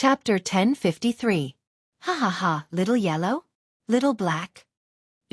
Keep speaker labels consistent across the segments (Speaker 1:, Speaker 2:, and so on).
Speaker 1: Chapter 1053. Ha ha ha, little yellow? Little black?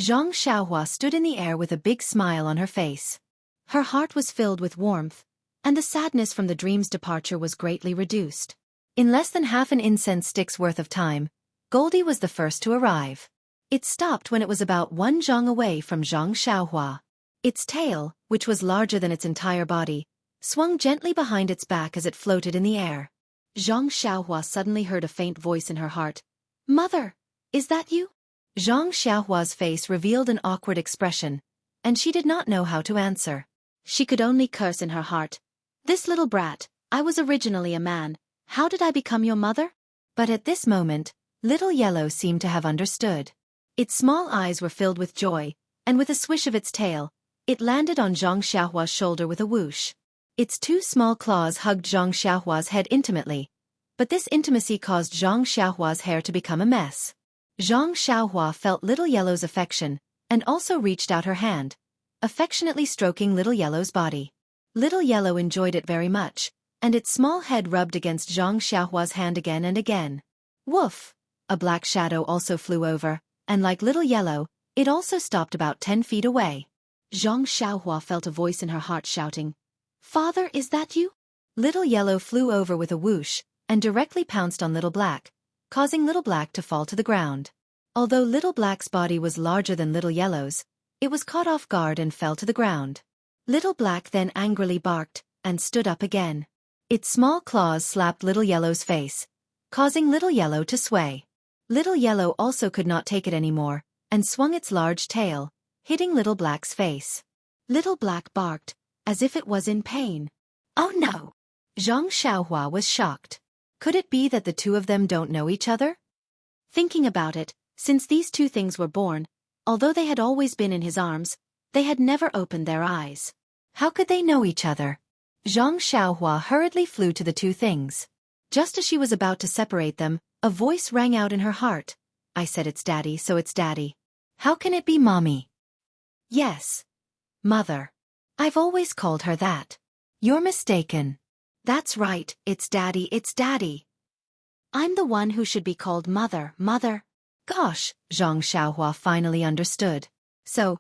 Speaker 1: Xianxia stood in the air with a big smile on her face. Her heart was filled with warmth, and the sadness from the dream's departure was greatly reduced. In less than half an incense stick's worth of time, Goldie was the first to arrive. It stopped when it was about 1 zhang away from Xianxia. Its tail, which was larger than its entire body, swung gently behind its back as it floated in the air. Xianxia suddenly heard a faint voice in her heart. "Mother, is that you?" Xianxia's face revealed an awkward expression, and she did not know how to answer. She could only curse in her heart. "This little brat, I was originally a man. How did I become your mother?" But at this moment, Little Yellow seemed to have understood. Its small eyes were filled with joy, and with a swish of its tail, it landed on Xianxia's shoulder with a whoosh. Its 2 small claws hugged Xianxia's head intimately, but this intimacy caused Xianxia's hair to become a mess. Xianxia felt Little Yellow's affection, and also reached out her hand, affectionately stroking Little Yellow's body. Little Yellow enjoyed it very much, and its small head rubbed against Xianxia's hand again and again. Woof! A black shadow also flew over, and like Little Yellow, it also stopped about 10 feet away. Xianxia felt a voice in her heart shouting, "Father, is that you?" Little Yellow flew over with a whoosh, and directly pounced on Little Black, causing Little Black to fall to the ground. Although Little Black's body was larger than Little Yellow's, it was caught off guard and fell to the ground. Little Black then angrily barked, and stood up again. Its small claws slapped Little Yellow's face, causing Little Yellow to sway. Little Yellow also could not take it anymore, and swung its large tail, hitting Little Black's face. Little Black barked, as if it was in pain. "Oh no!" Xianxia was shocked. Could it be that the two of them don't know each other? Thinking about it, since these two things were born, although they had always been in his arms, they had never opened their eyes. How could they know each other? Xianxia hurriedly flew to the two things. Just as she was about to separate them, a voice rang out in her heart. "I said it's Daddy, so it's Daddy. How can it be Mommy?" "Yes. Mother. I've always called her that." "You're mistaken. That's right, it's Daddy, it's Daddy. I'm the one who should be called Mother, Mother." Gosh, Xianxia finally understood. So,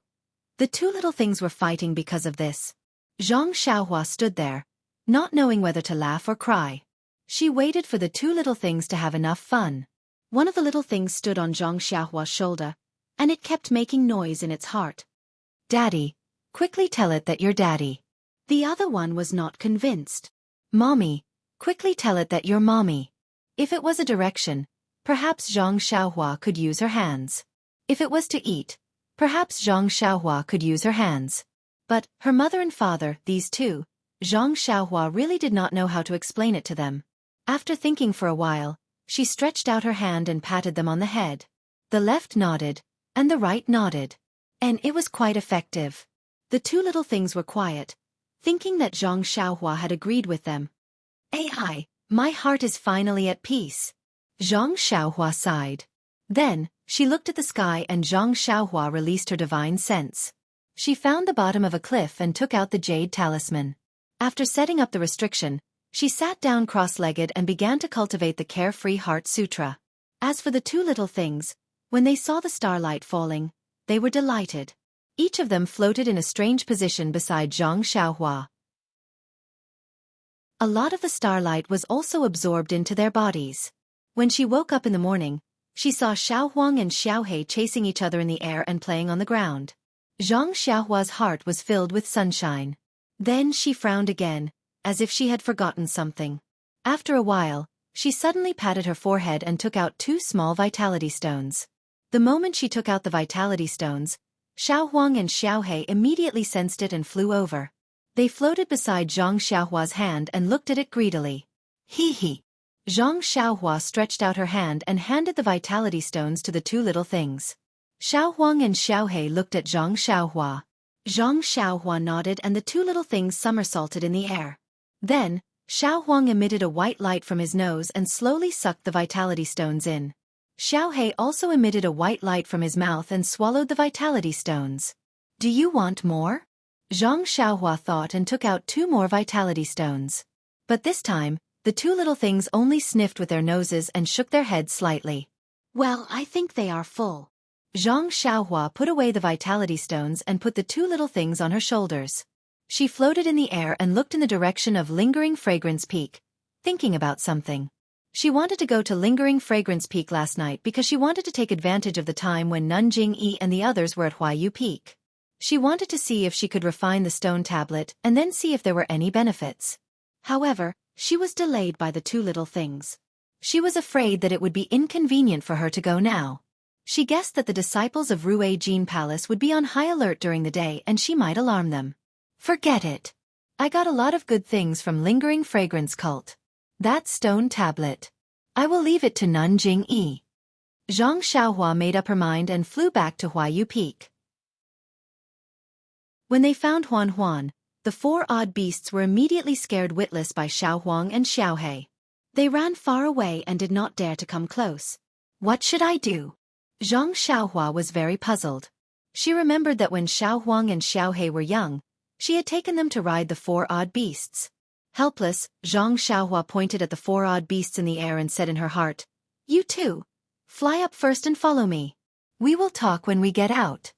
Speaker 1: the two little things were fighting because of this. Xianxia stood there, not knowing whether to laugh or cry. She waited for the two little things to have enough fun. One of the little things stood on Xianxia's shoulder, and it kept making noise in its heart. "Daddy, quickly tell it that you're Daddy." The other one was not convinced. "Mommy, quickly tell it that you're Mommy." If it was a direction, perhaps Xianxia could use her hands. If it was to eat, perhaps Xianxia could use her hands. But her mother and father, these two, Xianxia really did not know how to explain it to them. After thinking for a while, she stretched out her hand and patted them on the head. The left nodded, and the right nodded. And it was quite effective. The two little things were quiet, thinking that Xianxia had agreed with them. "Ai, my heart is finally at peace." Xianxia sighed. Then, she looked at the sky and Xianxia released her divine sense. She found the bottom of a cliff and took out the jade talisman. After setting up the restriction, she sat down cross-legged and began to cultivate the Carefree Heart Sutra. As for the two little things, when they saw the starlight falling, they were delighted. Each of them floated in a strange position beside Xianxia. A lot of the starlight was also absorbed into their bodies. When she woke up in the morning, she saw Xiaohuang and Xiaohei chasing each other in the air and playing on the ground. Xianxia's heart was filled with sunshine. Then she frowned again, as if she had forgotten something. After a while, she suddenly patted her forehead and took out 2 small vitality stones. The moment she took out the vitality stones, Xiaohuang and Xiaohei immediately sensed it and flew over. They floated beside Xianxia's hand and looked at it greedily. "Hee hee." Xianxia stretched out her hand and handed the vitality stones to the two little things. Xiaohuang and Xiaohei looked at Xianxia. Xianxia nodded and the two little things somersaulted in the air. Then, Xiaohuang emitted a white light from his nose and slowly sucked the vitality stones in. Xiaohei also emitted a white light from his mouth and swallowed the vitality stones. "Do you want more?" Xianxia thought and took out 2 more vitality stones. But this time, The two little things only sniffed with their noses and shook their heads slightly. Well, I think they are full. Xianxia put away the vitality stones and put the two little things on her shoulders. She floated in the air and looked in the direction of Lingering Fragrance Peak, thinking about something. She wanted to go to Lingering Fragrance Peak last night because she wanted to take advantage of the time when Nanjing and the others were at Huayu Peak. She wanted to see if she could refine the stone tablet and then see if there were any benefits. However, she was delayed by the two little things. She was afraid that it would be inconvenient for her to go now. She guessed that the disciples of Ruijin Palace would be on high alert during the day and she might alarm them. Forget it. I got a lot of good things from Lingering Fragrance Cult. That stone tablet. I will leave it to Nanjing. Xianxia made up her mind and flew back to Huayu Peak. When they found Huan, the four odd beasts were immediately scared witless by Xiaohuang and Xiaohe. They ran far away and did not dare to come close. What should I do? Xianxia was very puzzled. She remembered that when Xiaohuang and Xiaohe were young, she had taken them to ride the four odd beasts. Helpless, Xianxia pointed at the four odd beasts in the air and said in her heart, "You too. Fly up first and follow me. We will talk when we get out."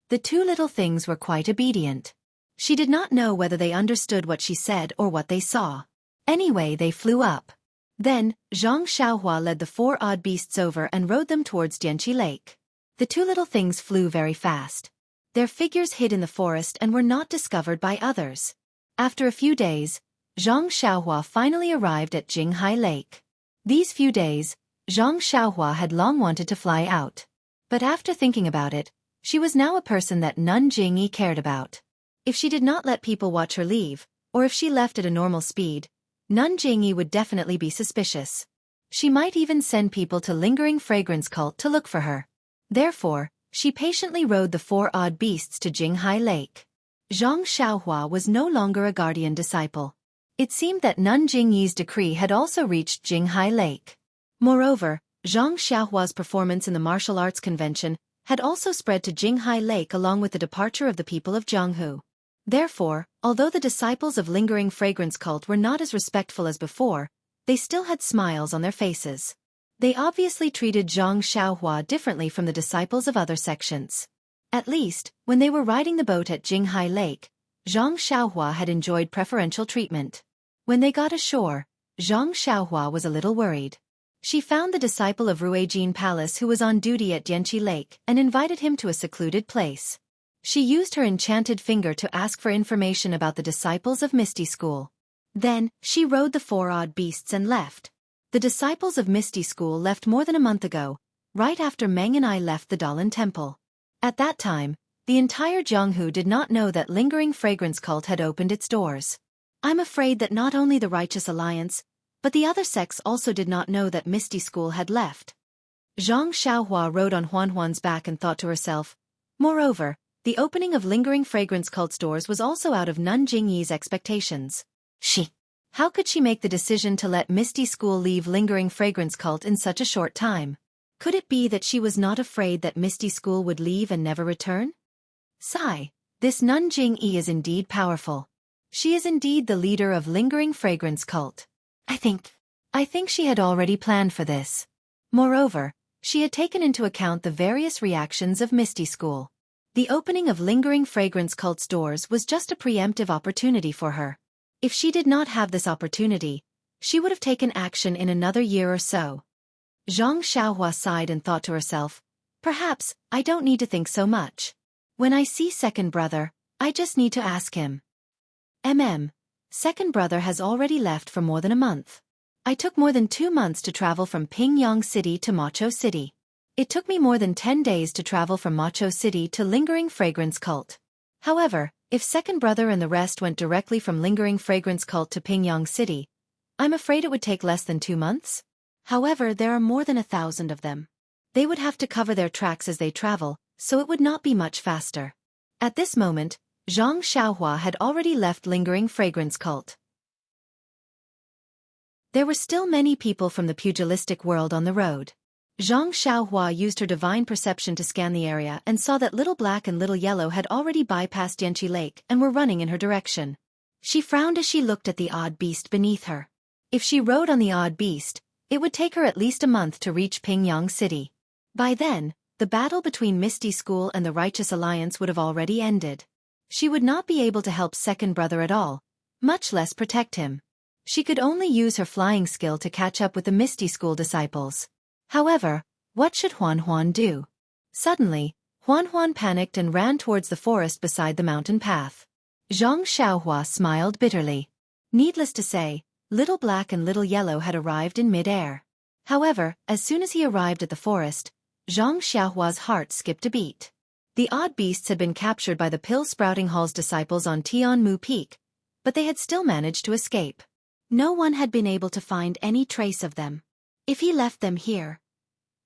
Speaker 1: The two little things were quite obedient. She did not know whether they understood what she said or what they saw. Anyway, they flew up. Then, Xianxia led the four odd beasts over and rode them towards Jianghu Lake. The two little things flew very fast. Their figures hid in the forest and were not discovered by others. After a few days, Xianxia finally arrived at Jianghu Lake. These few days, Xianxia had long wanted to fly out. But after thinking about it, she was now a person that Nanjing cared about. If she did not let people watch her leave, or if she left at a normal speed, Nanjing would definitely be suspicious. She might even send people to Lingering Fragrance Cult to look for her. Therefore, she patiently rode the four odd beasts to Jianghu Lake. Xianxia was no longer a guardian disciple. It seemed that Nanjing's decree had also reached Jianghu Lake. Moreover, Xianxia's performance in the martial arts convention had also spread to Jianghu Lake along with the departure of the people of Jianghu. Therefore, although the disciples of Lingering Fragrance Cult were not as respectful as before, they still had smiles on their faces. They obviously treated Xianxia differently from the disciples of other sections. At least, when they were riding the boat at Jianghu Lake, Xianxia had enjoyed preferential treatment. When they got ashore, Xianxia was a little worried. She found the disciple of Ruijin Palace who was on duty at Jianghu Lake and invited him to a secluded place. She used her enchanted finger to ask for information about the disciples of Misty School. Then, she rode the four odd beasts and left. The disciples of Misty School left more than a month ago, right after Meng and I left the Dalan Temple. At that time, the entire Jianghu did not know that Lingering Fragrance Cult had opened its doors. I'm afraid that not only the Righteous Alliance, but the other sects also did not know that Misty School had left. Xianxia rode on Huan's back and thought to herself, moreover, the opening of Lingering Fragrance Cult's doors was also out of Nanjing's expectations. How could she make the decision to let Misty School leave Lingering Fragrance Cult in such a short time? Could it be that she was not afraid that Misty School would leave and never return? Sigh, this Nanjing is indeed powerful. She is indeed the leader of Lingering Fragrance Cult. I think she had already planned for this. Moreover, she had taken into account the various reactions of Misty School. The opening of Lingering Fragrance Cult's doors was just a preemptive opportunity for her. If she did not have this opportunity, she would have taken action in another year or so. Xianxia sighed and thought to herself, perhaps, I don't need to think so much. When I see second brother, I just need to ask him. Second brother has already left for more than a month. I took more than 2 months to travel from Pingyang City to Macho City. It took me more than 10 days to travel from Macho City to Lingering Fragrance Cult. However, if second brother and the rest went directly from Lingering Fragrance Cult to Pingyang City, I'm afraid it would take less than 2 months. However, there are more than 1,000 of them. They would have to cover their tracks as they travel, so it would not be much faster. At this moment, Xianxia had already left Lingering Fragrance Cult. There were still many people from the pugilistic world on the road. Xianxia used her divine perception to scan the area and saw that Little Black and Little Yellow had already bypassed Jianghu Lake and were running in her direction. She frowned as she looked at the odd beast beneath her. If she rode on the odd beast, it would take her at least a month to reach Pingyang City. By then, the battle between Misty School and the Righteous Alliance would have already ended. She would not be able to help second brother at all, much less protect him. She could only use her flying skill to catch up with the Misty School disciples. However, what should Huan Huan do? Suddenly, Huan Huan panicked and ran towards the forest beside the mountain path. Xianxia smiled bitterly. Needless to say, Little Black and Little Yellow had arrived in mid-air. However, as soon as he arrived at the forest, Xiaohua's heart skipped a beat. The odd beasts had been captured by the Pill-Sprouting Hall's disciples on Tianmu Peak, but they had still managed to escape. No one had been able to find any trace of them. If he left them here,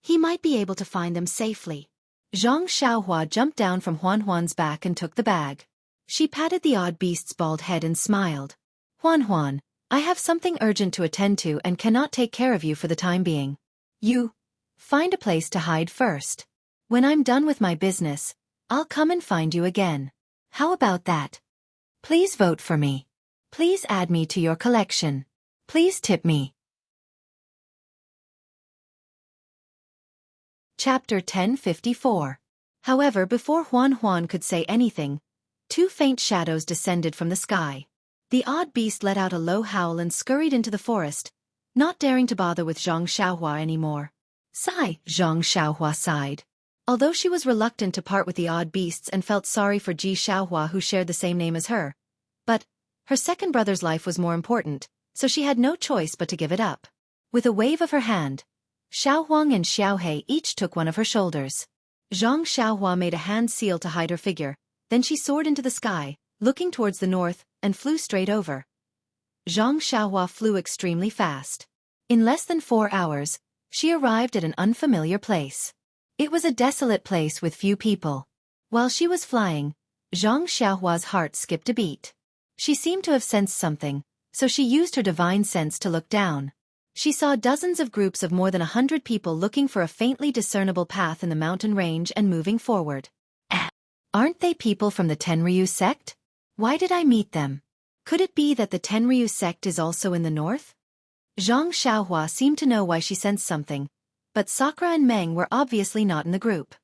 Speaker 1: he might be able to find them safely. Zhang Xiaohua jumped down from Huan Huan's back and took the bag. She patted the odd beast's bald head and smiled. Huan Huan, I have something urgent to attend to and cannot take care of you for the time being. You find a place to hide first. When I'm done with my business, I'll come and find you again. How about that? Please vote for me. Please add me to your collection. Please tip me. Chapter 1054. However, before Huan Huan could say anything, two faint shadows descended from the sky. The odd beast let out a low howl and scurried into the forest, not daring to bother with Zhang Xiaohua anymore. Sigh, Zhang Xiaohua sighed. Although she was reluctant to part with the odd beasts and felt sorry for Ji Xiaohua who shared the same name as her, but her second brother's life was more important, so she had no choice but to give it up. With a wave of her hand, Xiaohuang and Xiaohei each took one of her shoulders. Zhang Xiaohua made a hand seal to hide her figure, then she soared into the sky, looking towards the north, and flew straight over. Zhang Xiaohua flew extremely fast. In less than 4 hours, she arrived at an unfamiliar place. It was a desolate place with few people. While she was flying, Zhang Xiaohua's heart skipped a beat. She seemed to have sensed something, so she used her divine sense to look down. She saw dozens of groups of more than 100 people looking for a faintly discernible path in the mountain range and moving forward. Aren't they people from the Tenryu sect? Why did I meet them? Could it be that the Tenryu sect is also in the north? Zhang Xiaohua seemed to know why she sensed something, but Sakura and Meng were obviously not in the group.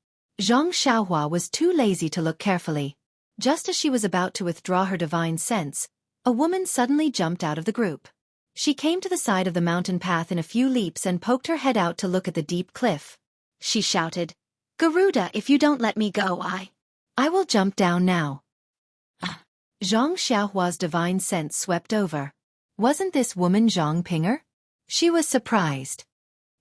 Speaker 1: Zhang Xiaohua was too lazy to look carefully. Just as she was about to withdraw her divine sense, a woman suddenly jumped out of the group. She came to the side of the mountain path in a few leaps and poked her head out to look at the deep cliff. She shouted, "Garuda, if you don't let me go, I will jump down now." Zhang Xiaohua's divine sense swept over. Wasn't this woman Zhang Pinger? She was surprised.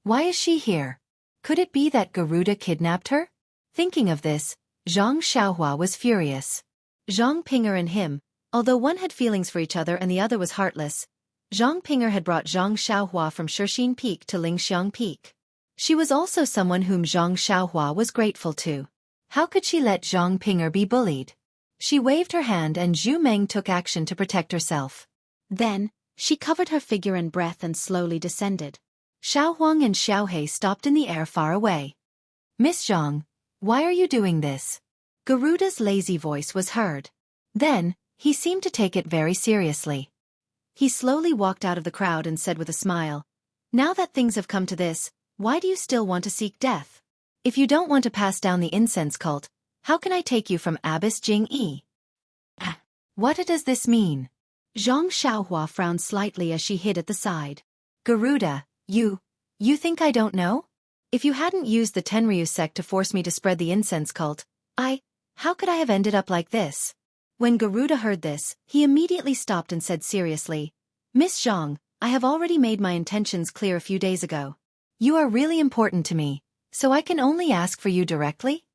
Speaker 1: Why is she here? Could it be that Garuda kidnapped her? Thinking of this, Zhang Xiaohua was furious. Zhang Pinger and him, although one had feelings for each other and the other was heartless, Zhang Pinger had brought Zhang Xiaohua from Shixin Peak to Lingxiang Peak. She was also someone whom Zhang Xiaohua was grateful to. How could she let Zhang Pinger be bullied? She waved her hand and Zhu Meng took action to protect herself. Then, she covered her figure and breath and slowly descended. Xiaohuang and Xiaohei stopped in the air far away. "Miss Zhang, why are you doing this?" Garuda's lazy voice was heard. Then, he seemed to take it very seriously. He slowly walked out of the crowd and said with a smile, "Now that things have come to this, why do you still want to seek death? If you don't want to pass down the incense cult, how can I take you from Abbess Jing-yi?" What does this mean? Zhang Xiaohua frowned slightly as she hid at the side. "Garuda, you think I don't know? If you hadn't used the Tenryu sect to force me to spread the incense cult, how could I have ended up like this?" When Garuda heard this, he immediately stopped and said seriously, "Miss Zhang, I have already made my intentions clear a few days ago. You are really important to me, so I can only ask for you directly?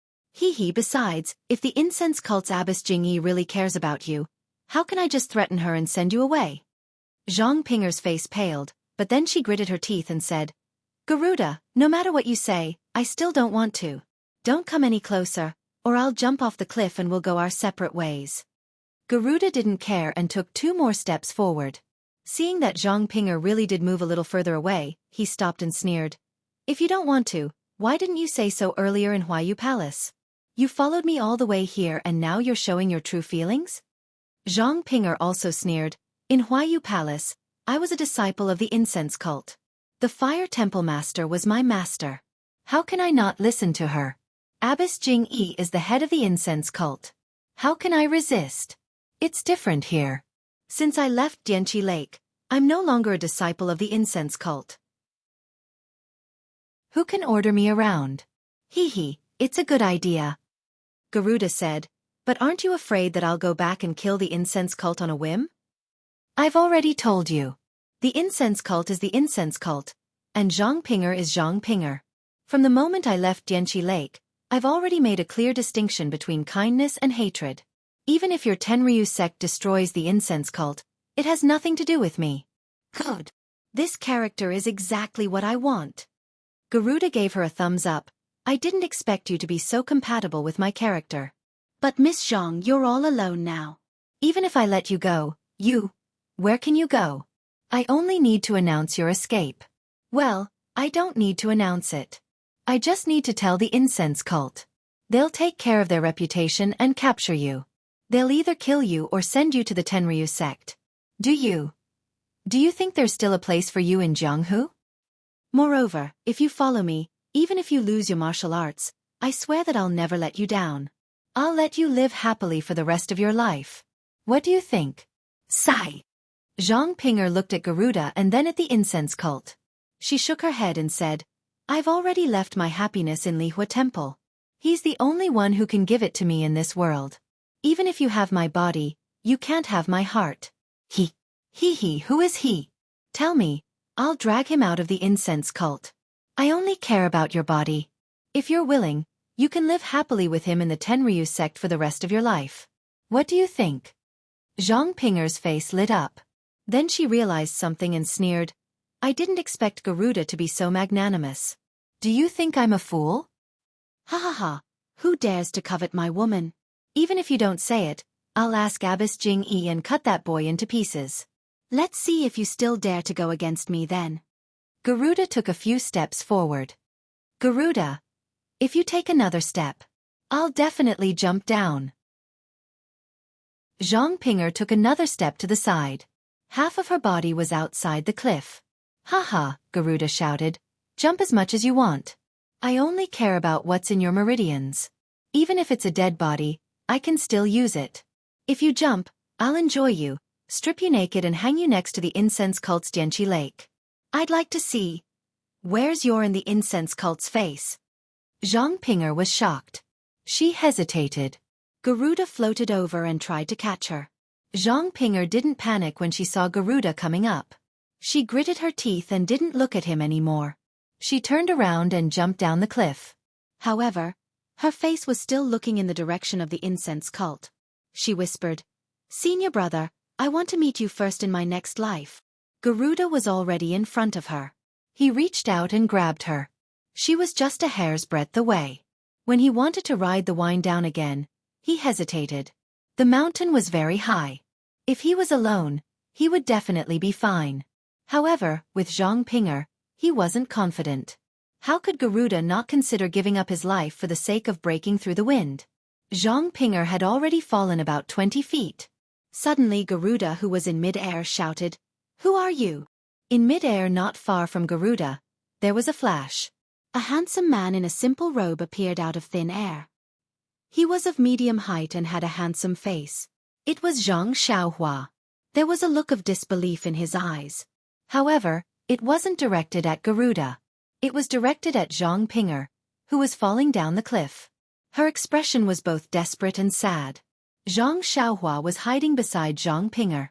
Speaker 1: Besides, if the incense cult's Abbess Jingyi really cares about you, how can I just threaten her and send you away?" Zhang Pinger's face paled, but then she gritted her teeth and said, "Garuda, no matter what you say, I still don't want to. Don't come any closer, or I'll jump off the cliff and we'll go our separate ways." Garuda didn't care and took 2 more steps forward. Seeing that Zhang Pinger really did move a little further away, he stopped and sneered. "If you don't want to, why didn't you say so earlier in Huayu Palace? You followed me all the way here and now you're showing your true feelings?" Zhang Pinger also sneered, "In Huayu Palace, I was a disciple of the incense cult. The fire temple master was my master. How can I not listen to her? Abbess Jing-yi is the head of the incense cult. How can I resist? It's different here. Since I left Dianqi Lake, I'm no longer a disciple of the incense cult. Who can order me around? Hee, it's a good idea. Garuda said, but aren't you afraid that I'll go back and kill the incense cult on a whim? I've already told you. The incense cult is the incense cult, and Zhang Pinger is Zhang Pinger. From the moment I left Dianqi Lake, I've already made a clear distinction between kindness and hatred. Even if your Tenryu sect destroys the incense cult, it has nothing to do with me. Good. This character is exactly what I want. Garuda gave her a thumbs up. I didn't expect you to be so compatible with my character. But Miss Zhang, you're all alone now. Even if I let you go, where can you go? I only need to announce your escape. Well, I don't need to announce it. I just need to tell the incense cult. They'll take care of their reputation and capture you. They'll either kill you or send you to the Tenryu sect. Do you think there's still a place for you in Jianghu? Moreover, if you follow me, even if you lose your martial arts, I swear that I'll never let you down. I'll let you live happily for the rest of your life. What do you think? Sigh. Zhang Pinger looked at Garuda and then at the incense cult. She shook her head and said, I've already left my happiness in Lihua Temple. He's the only one who can give it to me in this world. Even if you have my body, you can't have my heart. Who is he? Tell me, I'll drag him out of the incense cult. I only care about your body. If you're willing, you can live happily with him in the Tenryu sect for the rest of your life. What do you think? Zhang Pinger's face lit up. Then she realized something and sneered, I didn't expect Garuda to be so magnanimous. Do you think I'm a fool? Ha. Who dares to covet my woman? Even if you don't say it, I'll ask Abbess Jing-yi and cut that boy into pieces. Let's see if you still dare to go against me then. Garuda took a few steps forward. Garuda, if you take another step, I'll definitely jump down. Zhang Pinger took another step to the side. Half of her body was outside the cliff. Ha, Garuda shouted. Jump as much as you want. I only care about what's in your meridians. Even if it's a dead body, I can still use it. If you jump, I'll enjoy you, strip you naked and hang you next to the incense cult's Dianqi Lake. I'd like to see. Where's your in the incense cult's face? Zhang Pinger was shocked. She hesitated. Garuda floated over and tried to catch her. Zhang Pinger didn't panic when she saw Garuda coming up. She gritted her teeth and didn't look at him anymore. She turned around and jumped down the cliff. However, her face was still looking in the direction of the incense cult. She whispered, Senior brother, I want to meet you first in my next life. Garuda was already in front of her. He reached out and grabbed her. She was just a hair's breadth away. When he wanted to ride the wind down again, he hesitated. The mountain was very high. If he was alone, he would definitely be fine. However, with Zhang Pinger, he wasn't confident. How could Garuda not consider giving up his life for the sake of breaking through the wind? Zhang Pinger had already fallen about 20 feet. Suddenly Garuda, who was in mid-air, shouted, Who are you? In mid-air not far from Garuda, there was a flash. A handsome man in a simple robe appeared out of thin air. He was of medium height and had a handsome face. It was Zhang Xiaohua. There was a look of disbelief in his eyes. However, it wasn't directed at Garuda. It was directed at Zhang Pinger, who was falling down the cliff. Her expression was both desperate and sad. Zhang Xiaohua was hiding beside Zhang Pinger.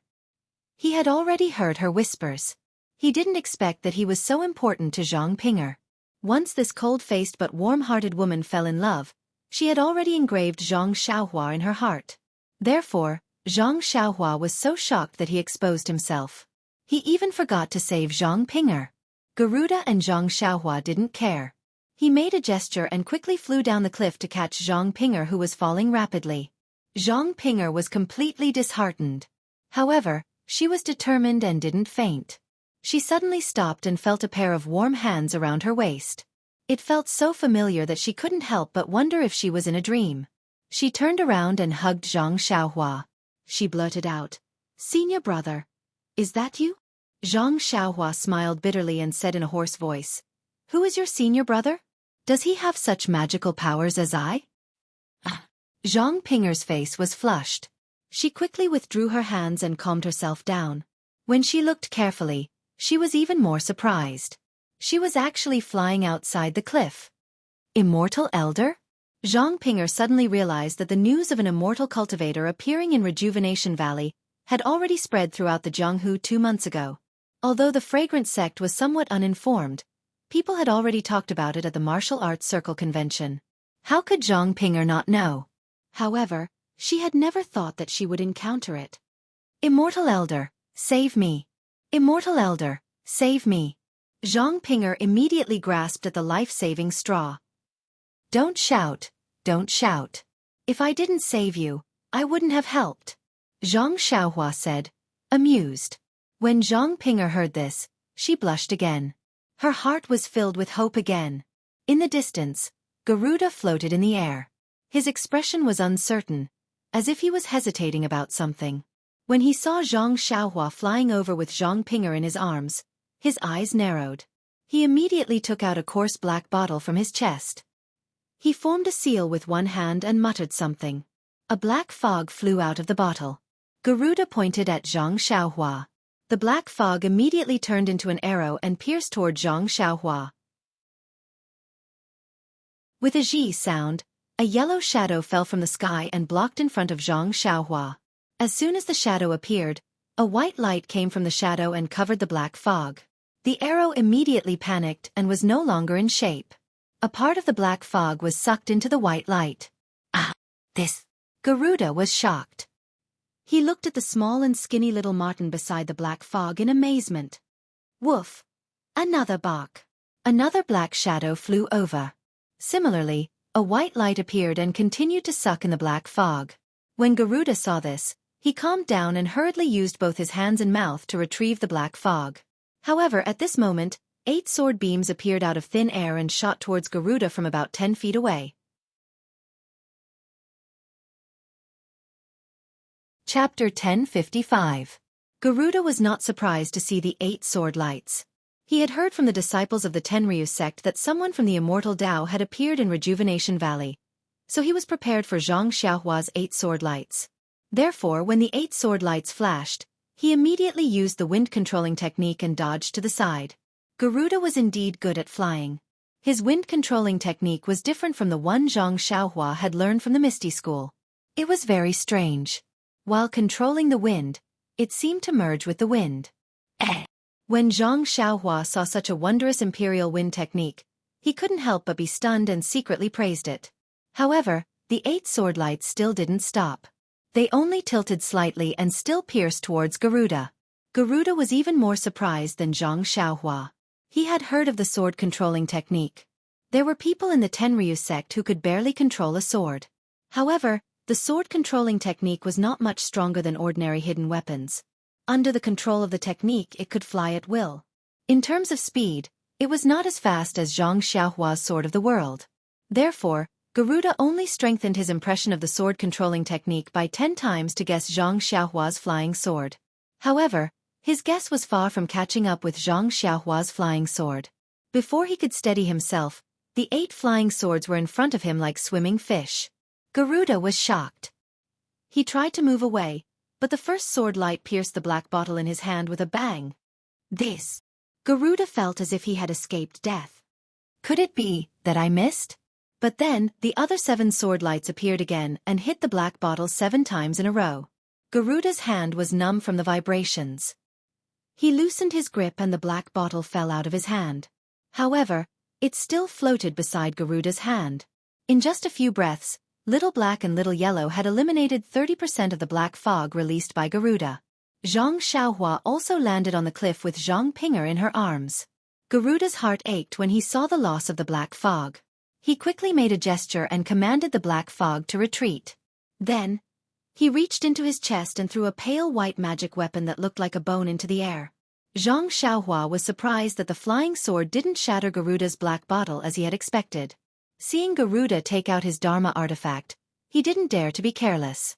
Speaker 1: He had already heard her whispers. He didn't expect that he was so important to Zhang Pinger. Once this cold-faced but warm-hearted woman fell in love, she had already engraved Zhang Xiaohua in her heart. Therefore, Zhang Xiaohua was so shocked that he exposed himself. He even forgot to save Zhang Pinger. Garuda and Zhang Xiaohua didn't care. He made a gesture and quickly flew down the cliff to catch Zhang Pinger, who was falling rapidly. Zhang Pinger was completely disheartened. However, she was determined and didn't faint. She suddenly stopped and felt a pair of warm hands around her waist. It felt so familiar that she couldn't help but wonder if she was in a dream. She turned around and hugged Zhang Xiaohua. She blurted out, "Senior brother, is that you?" Zhang Xiaohua smiled bitterly and said in a hoarse voice, "Who is your senior brother? Does he have such magical powers as I?" Zhang Pinger's face was flushed. She quickly withdrew her hands and calmed herself down. When she looked carefully, she was even more surprised. She was actually flying outside the cliff. Immortal Elder? Zhang Pinger suddenly realized that the news of an immortal cultivator appearing in Rejuvenation Valley had already spread throughout the Jianghu 2 months ago. Although the fragrant sect was somewhat uninformed, people had already talked about it at the Martial Arts Circle convention. How could Zhang Pinger not know? However, she had never thought that she would encounter it. Immortal Elder, save me! Immortal Elder, save me! Zhang Pinger immediately grasped at the life-saving straw. Don't shout, don't shout. If I didn't save you, I wouldn't have helped. Zhang Xiaohua said, amused. When Zhang Pinger heard this, she blushed again. Her heart was filled with hope again. In the distance, Garuda floated in the air. His expression was uncertain, as if he was hesitating about something. When he saw Zhang Xiaohua flying over with Zhang Pinger in his arms, his eyes narrowed. He immediately took out a coarse black bottle from his chest. He formed a seal with one hand and muttered something. A black fog flew out of the bottle. Garuda pointed at Zhang Xiaohua. The black fog immediately turned into an arrow and pierced toward Zhang Xiaohua. With a zhi sound, a yellow shadow fell from the sky and blocked in front of Zhang Xiaohua. As soon as the shadow appeared, a white light came from the shadow and covered the black fog. The arrow immediately panicked and was no longer in shape. A part of the black fog was sucked into the white light. This! Garuda was shocked. He looked at the small and skinny little marten beside the black fog in amazement. Woof! Another bark. Another black shadow flew over. Similarly, a white light appeared and continued to suck in the black fog. When Garuda saw this, he calmed down and hurriedly used both his hands and mouth to retrieve the black fog. However, at this moment, 8 sword beams appeared out of thin air and shot towards Garuda from about 10 feet away. Chapter 1055. Garuda was not surprised to see the 8 sword lights. He had heard from the disciples of the Tenryu sect that someone from the Immortal Tao had appeared in Rejuvenation Valley, so he was prepared for Zhang Xiaohua's 8 sword lights. Therefore, when the 8 sword lights flashed, he immediately used the wind-controlling technique and dodged to the side. Garuda was indeed good at flying. His wind-controlling technique was different from the one Zhang Xiaohua had learned from the Misty School. It was very strange. While controlling the wind, it seemed to merge with the wind. When Zhang Xiaohua saw such a wondrous imperial wind technique, he couldn't help but be stunned and secretly praised it. However, the 8 sword lights still didn't stop. They only tilted slightly and still pierced towards Garuda. Garuda was even more surprised than Zhang Xiaohua. He had heard of the sword-controlling technique. There were people in the Tenryu sect who could barely control a sword. However, the sword-controlling technique was not much stronger than ordinary hidden weapons. Under the control of the technique, it could fly at will. In terms of speed, it was not as fast as Zhang Xiaohua's Sword of the World. Therefore, Garuda only strengthened his impression of the sword-controlling technique by 10 times to guess Zhang Xiaohua's flying sword. However, his guess was far from catching up with Zhang Xiaohua's flying sword. Before he could steady himself, the 8 flying swords were in front of him like swimming fish. Garuda was shocked. He tried to move away, but the first sword light pierced the black bottle in his hand with a bang. This! Garuda felt as if he had escaped death. Could it be that I missed? But then, the other 7 sword lights appeared again and hit the black bottle 7 times in a row. Garuda's hand was numb from the vibrations. He loosened his grip and the black bottle fell out of his hand. However, it still floated beside Garuda's hand. In just a few breaths, Little Black and Little Yellow had eliminated 30% of the black fog released by Garuda. Zhang Xiaohua also landed on the cliff with Zhang Pinger in her arms. Garuda's heart ached when he saw the loss of the black fog. He quickly made a gesture and commanded the black fog to retreat. Then, he reached into his chest and threw a pale white magic weapon that looked like a bone into the air. Zhang Xiaohua was surprised that the flying sword didn't shatter Garuda's black bottle as he had expected. Seeing Garuda take out his Dharma artifact, he didn't dare to be careless.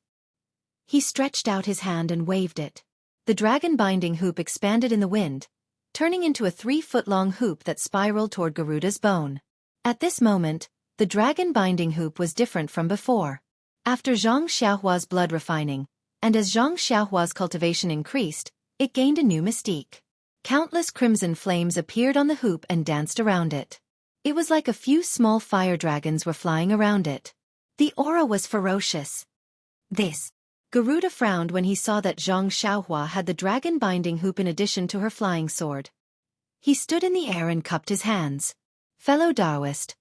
Speaker 1: He stretched out his hand and waved it. The dragon-binding hoop expanded in the wind, turning into a 3-foot-long hoop that spiraled toward Garuda's bone. At this moment, the dragon-binding hoop was different from before. After Xianxia's blood refining, and as Xianxia's cultivation increased, it gained a new mystique. Countless crimson flames appeared on the hoop and danced around it. It was like a few small fire dragons were flying around it. The aura was ferocious. Garuda frowned when he saw that Xianxia had the dragon-binding hoop in addition to her flying sword. He stood in the air and cupped his hands. Fellow Taoist,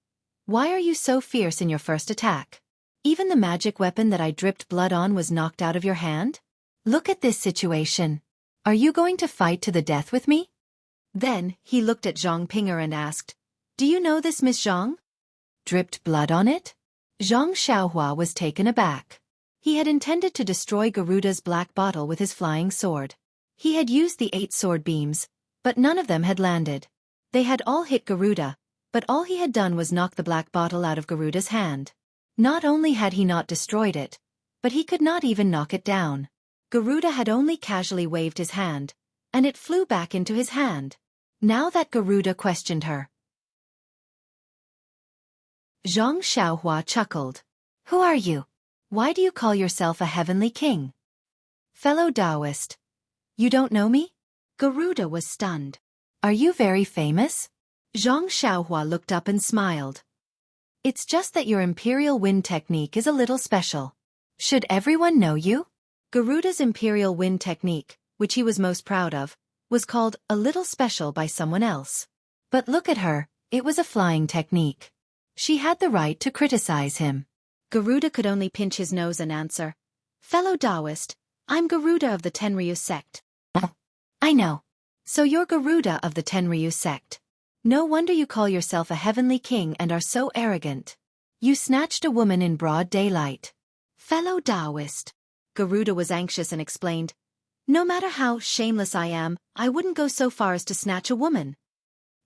Speaker 1: why are you so fierce in your first attack? Even the magic weapon that I dripped blood on was knocked out of your hand? Look at this situation. Are you going to fight to the death with me? Then, he looked at Zhang Pinger and asked, Do you know this Miss Zhang? Dripped blood on it? Zhang Xiaohua was taken aback. He had intended to destroy Garuda's black bottle with his flying sword. He had used the 8 sword beams, but none of them had landed. They had all hit Garuda, but all he had done was knock the black bottle out of Garuda's hand. Not only had he not destroyed it, but he could not even knock it down. Garuda had only casually waved his hand, and it flew back into his hand. Now that Garuda questioned her, Zhang Xiaohua chuckled. Who are you? Why do you call yourself a heavenly king? Fellow Taoist, you don't know me? Garuda was stunned. Are you very famous? Zhang Xiaohua looked up and smiled. It's just that your imperial wind technique is a little special. Should everyone know you? Garuda's imperial wind technique, which he was most proud of, was called a little special by someone else. But look at her, it was a flying technique. She had the right to criticize him. Garuda could only pinch his nose and answer, Fellow Taoist, I'm Garuda of the Tenryu sect. I know. So you're Garuda of the Tenryu sect. No wonder you call yourself a heavenly king and are so arrogant. You snatched a woman in broad daylight. Fellow Taoist. Garuda was anxious and explained, No matter how shameless I am, I wouldn't go so far as to snatch a woman.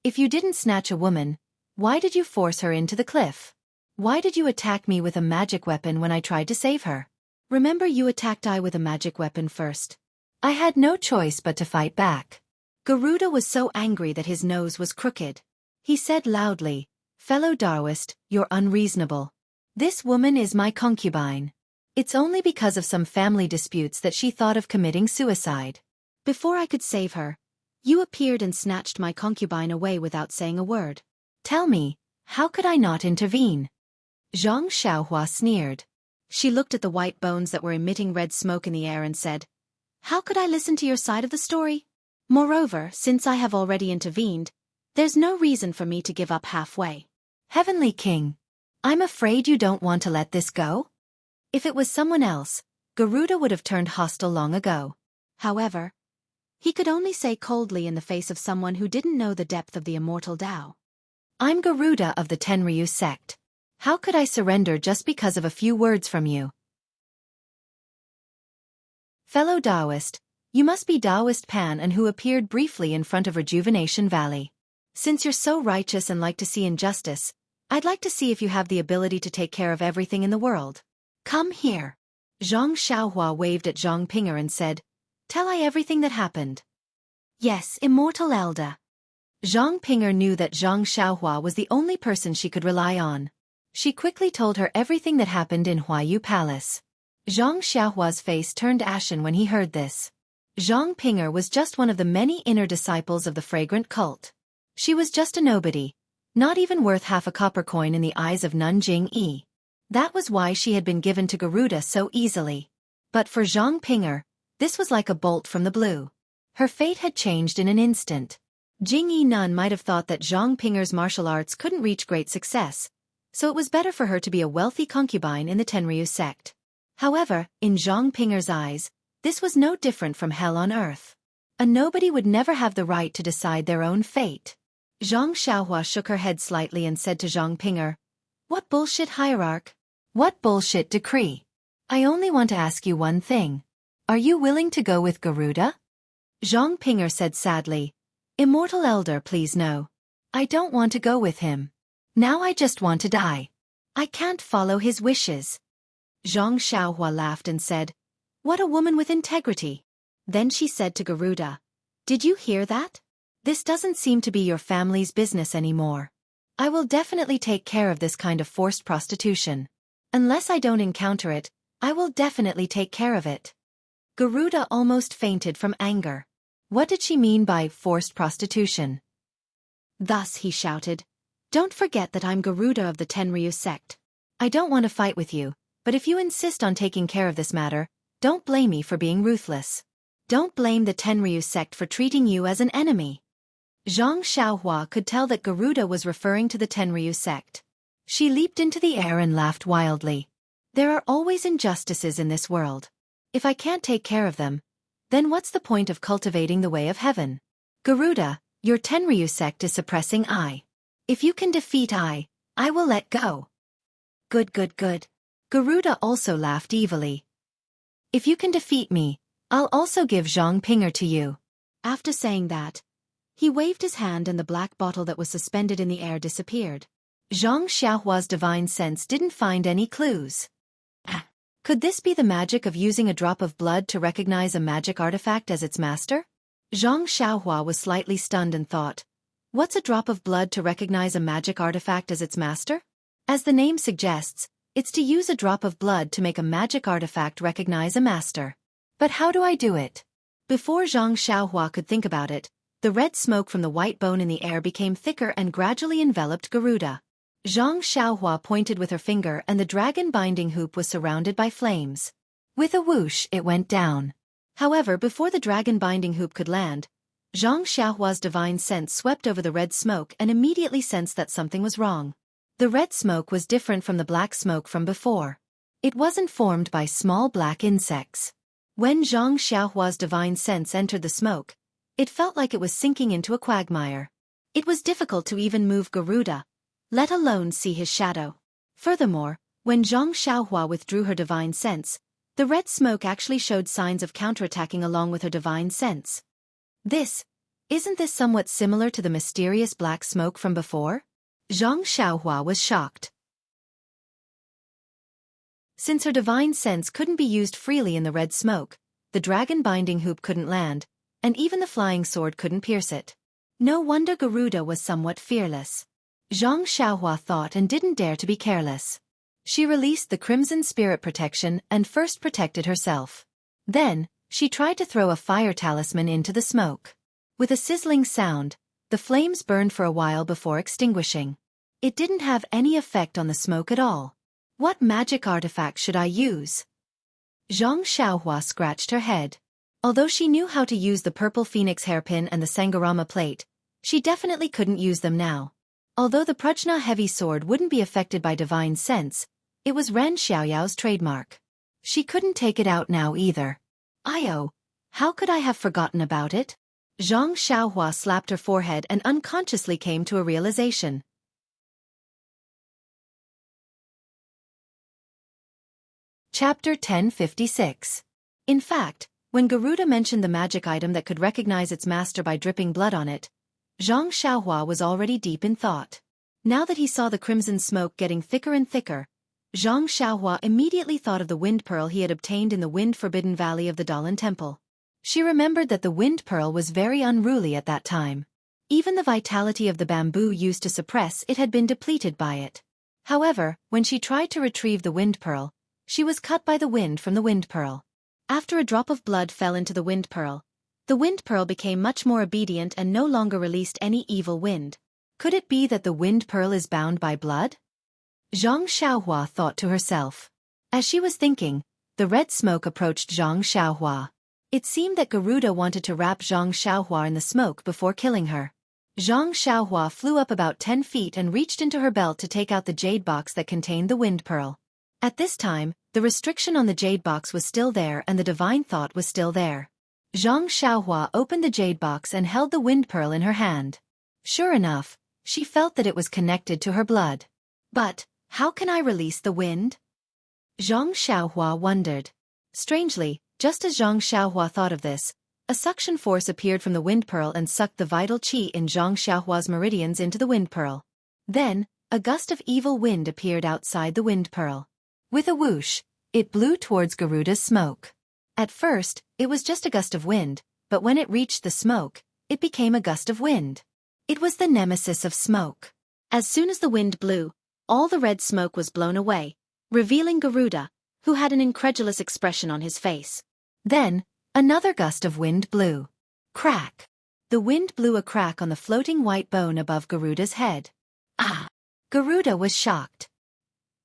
Speaker 1: If you didn't snatch a woman, why did you force her into the cliff? Why did you attack me with a magic weapon when I tried to save her? Remember you attacked I with a magic weapon first. I had no choice but to fight back. Garuda was so angry that his nose was crooked. He said loudly, Fellow Taoist, you're unreasonable. This woman is my concubine. It's only because of some family disputes that she thought of committing suicide. Before I could save her, you appeared and snatched my concubine away without saying a word. Tell me, how could I not intervene? Zhang Xiaohua sneered. She looked at the white bones that were emitting red smoke in the air and said, How could I listen to your side of the story? Moreover, since I have already intervened, there's no reason for me to give up halfway. Heavenly King, I'm afraid you don't want to let this go? If it was someone else, Garuda would have turned hostile long ago. However, he could only say coldly in the face of someone who didn't know the depth of the immortal Tao. I'm Garuda of the Tenryu sect. How could I surrender just because of a few words from you? Fellow Taoist, you must be Taoist Pan and who appeared briefly in front of Rejuvenation Valley. Since you're so righteous and like to see injustice, I'd like to see if you have the ability to take care of everything in the world. Come here. Zhang Xiaohua waved at Zhang Pinger and said, Tell I everything that happened. Yes, Immortal Elder. Zhang Pinger knew that Zhang Xiaohua was the only person she could rely on. She quickly told her everything that happened in Huayu Palace. Zhang Xiaohua's face turned ashen when he heard this. Zhang Pinger was just one of the many inner disciples of the fragrant cult. She was just a nobody, not even worth half a copper coin in the eyes of Nanjing Yi. That was why she had been given to Garuda so easily. But for Zhang Pinger, this was like a bolt from the blue. Her fate had changed in an instant. Jing Yi Nun might have thought that Zhang Pinger's martial arts couldn't reach great success, so it was better for her to be a wealthy concubine in the Tenryu sect. However, in Zhang Pinger's eyes, this was no different from hell on earth. A nobody would never have the right to decide their own fate. Zhang Xiaohua shook her head slightly and said to Zhang Pinger, What bullshit hierarch? What bullshit decree? I only want to ask you one thing. Are you willing to go with Garuda? Zhang Pinger said sadly, Immortal Elder, please no. I don't want to go with him. Now I just want to die. I can't follow his wishes. Zhang Xiaohua laughed and said, What a woman with integrity. Then she said to Garuda, "Did you hear that? This doesn't seem to be your family's business anymore. I will definitely take care of this kind of forced prostitution. Unless I don't encounter it, I will definitely take care of it." Garuda almost fainted from anger. What did she mean by forced prostitution? Thus he shouted, "Don't forget that I'm Garuda of the Tenryu sect. I don't want to fight with you, but if you insist on taking care of this matter, don't blame me for being ruthless. Don't blame the Tenryu sect for treating you as an enemy." Xianxia could tell that Garuda was referring to the Tenryu sect. She leaped into the air and laughed wildly. There are always injustices in this world. If I can't take care of them, then what's the point of cultivating the way of heaven? Garuda, your Tenryu sect is suppressing I. If you can defeat I will let go. Good, good, good. Garuda also laughed evilly. If you can defeat me, I'll also give Zhang Pinger to you. After saying that, he waved his hand and the black bottle that was suspended in the air disappeared. Zhang Xiaohua's divine sense didn't find any clues. Could this be the magic of using a drop of blood to recognize a magic artifact as its master? Zhang Xiaohua was slightly stunned and thought, what's a drop of blood to recognize a magic artifact as its master? As the name suggests, it's to use a drop of blood to make a magic artifact recognize a master. But how do I do it? Before Zhang Xiaohua could think about it, the red smoke from the white bone in the air became thicker and gradually enveloped Garuda. Zhang Xiaohua pointed with her finger and the dragon binding hoop was surrounded by flames. With a whoosh it went down. However, before the dragon binding hoop could land, Zhang Xiaohua's divine sense swept over the red smoke and immediately sensed that something was wrong. The red smoke was different from the black smoke from before. It wasn't formed by small black insects. When Zhang Xiaohua's divine sense entered the smoke, it felt like it was sinking into a quagmire. It was difficult to even move Garuda, let alone see his shadow. Furthermore, when Zhang Xiaohua withdrew her divine sense, the red smoke actually showed signs of counterattacking along with her divine sense. Isn't this somewhat similar to the mysterious black smoke from before? Zhang Xiaohua was shocked. Since her divine sense couldn't be used freely in the red smoke, the dragon binding hoop couldn't land, and even the flying sword couldn't pierce it. No wonder Garuda was somewhat fearless. Zhang Xiaohua thought and didn't dare to be careless. She released the Crimson Spirit Protection and first protected herself. Then, she tried to throw a fire talisman into the smoke. With a sizzling sound, the flames burned for a while before extinguishing. It didn't have any effect on the smoke at all. What magic artifact should I use? Zhang Xiaohua scratched her head. Although she knew how to use the purple phoenix hairpin and the Sangharama plate, she definitely couldn't use them now. Although the Prajna heavy sword wouldn't be affected by divine sense, it was Ren Xiaoyao's trademark. She couldn't take it out now either. How could I have forgotten about it? Zhang Xiaohua slapped her forehead and unconsciously came to a realization. Chapter 1056. In fact, when Garuda mentioned the magic item that could recognize its master by dripping blood on it, Zhang Xiaohua was already deep in thought. Now that he saw the crimson smoke getting thicker and thicker, Zhang Xiaohua immediately thought of the wind pearl he had obtained in the wind-forbidden valley of the Dalan Temple. She remembered that the wind pearl was very unruly at that time. Even the vitality of the bamboo used to suppress it had been depleted by it. However, when she tried to retrieve the wind pearl, she was cut by the wind from the wind pearl. After a drop of blood fell into the wind pearl became much more obedient and no longer released any evil wind. Could it be that the wind pearl is bound by blood? Zhang Xiaohua thought to herself. As she was thinking, the red smoke approached Zhang Xiaohua. It seemed that Garuda wanted to wrap Zhang Xiaohua in the smoke before killing her. Zhang Xiaohua flew up about 10 feet and reached into her belt to take out the jade box that contained the wind pearl. At this time, the restriction on the jade box was still there and the divine thought was still there. Zhang Xiaohua opened the jade box and held the wind pearl in her hand. Sure enough, she felt that it was connected to her blood. But, how can I release the wind? Zhang Xiaohua wondered. Strangely, just as Zhang Xiaohua thought of this, a suction force appeared from the wind pearl and sucked the vital qi in Zhang Xiaohua's meridians into the wind pearl. Then, a gust of evil wind appeared outside the wind pearl. With a whoosh, it blew towards Garuda's smoke. At first, it was just a gust of wind, but when it reached the smoke, it became a gust of wind. It was the nemesis of smoke. As soon as the wind blew, all the red smoke was blown away, revealing Garuda, who had an incredulous expression on his face. Then, another gust of wind blew. Crack! The wind blew a crack on the floating white bone above Garuda's head. Ah! Garuda was shocked.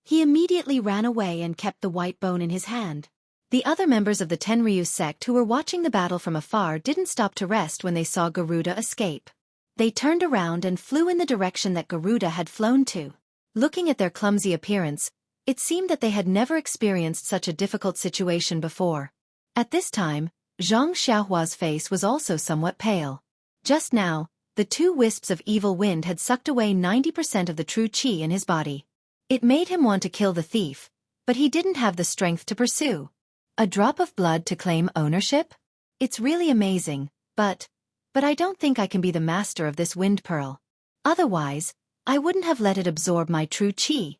Speaker 1: He immediately ran away and kept the white bone in his hand. The other members of the Tenryu sect who were watching the battle from afar didn't stop to rest when they saw Garuda escape. They turned around and flew in the direction that Garuda had flown to. Looking at their clumsy appearance, it seemed that they had never experienced such a difficult situation before. At this time, Xianxia's face was also somewhat pale. Just now, the two wisps of evil wind had sucked away 90% of the true qi in his body. It made him want to kill the thief, but he didn't have the strength to pursue. A drop of blood to claim ownership? It's really amazing, but I don't think I can be the master of this wind pearl. Otherwise, I wouldn't have let it absorb my true qi.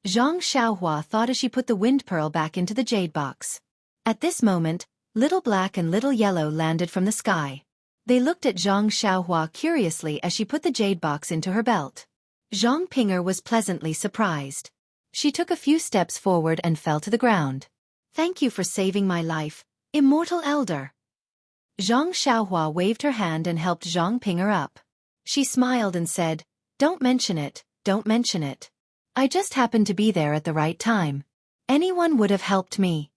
Speaker 1: Xianxia thought as she put the wind pearl back into the jade box. At this moment, Little Black and Little Yellow landed from the sky. They looked at Xianxia curiously as she put the jade box into her belt. Zhang Pinger was pleasantly surprised. She took a few steps forward and fell to the ground. Thank you for saving my life, Immortal Elder. Xianxia waved her hand and helped Zhang Pinger up. She smiled and said, Don't mention it, don't mention it. I just happened to be there at the right time. Anyone would have helped me.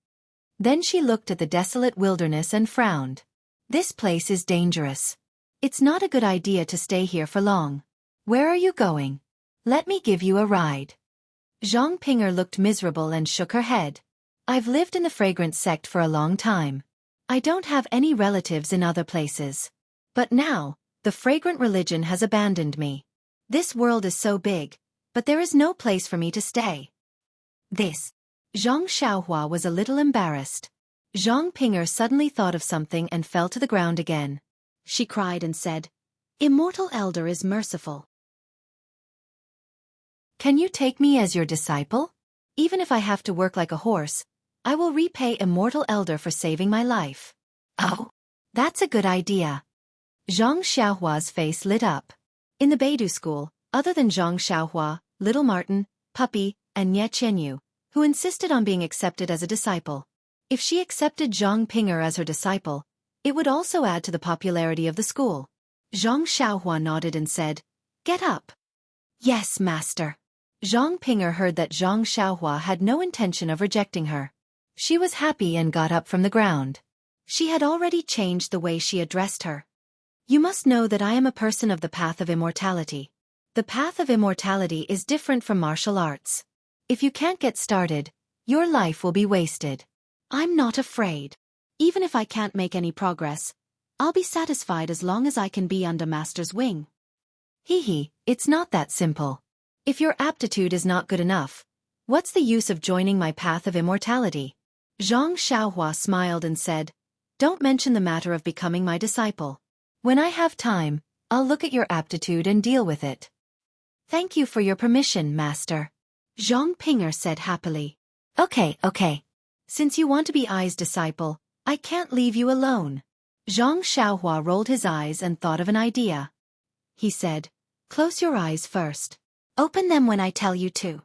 Speaker 1: Then she looked at the desolate wilderness and frowned. This place is dangerous. It's not a good idea to stay here for long. Where are you going? Let me give you a ride. Zhang Pinger looked miserable and shook her head. I've lived in the fragrance sect for a long time. I don't have any relatives in other places. But now, the fragrant religion has abandoned me. This world is so big, but there is no place for me to stay. Xianxia was a little embarrassed. Zhang Pinger suddenly thought of something and fell to the ground again. She cried and said, Immortal Elder is merciful. Can you take me as your disciple? Even if I have to work like a horse, I will repay Immortal Elder for saving my life. Oh, that's a good idea. Zhang Xiaohua's face lit up. In the Beidou school, other than Zhang Xiaohua, Little Martin, Puppy, and Nye Qianyu, who insisted on being accepted as a disciple. If she accepted Zhang Pinger as her disciple, it would also add to the popularity of the school. Zhang Xiaohua nodded and said, Get up. Yes, master. Zhang Pinger heard that Zhang Xiaohua had no intention of rejecting her. She was happy and got up from the ground. She had already changed the way she addressed her. You must know that I am a person of the path of immortality. The path of immortality is different from martial arts. If you can't get started, your life will be wasted. I'm not afraid. Even if I can't make any progress, I'll be satisfied as long as I can be under Master's wing. It's not that simple. If your aptitude is not good enough, what's the use of joining my path of immortality? Zhang Xiaohua smiled and said, Don't mention the matter of becoming my disciple. When I have time, I'll look at your aptitude and deal with it. Thank you for your permission, Master. Zhang Pinger said happily. Okay. Since you want to be Ai's disciple, I can't leave you alone. Zhang Xiaohua rolled his eyes and thought of an idea. He said, Close your eyes first. Open them when I tell you to.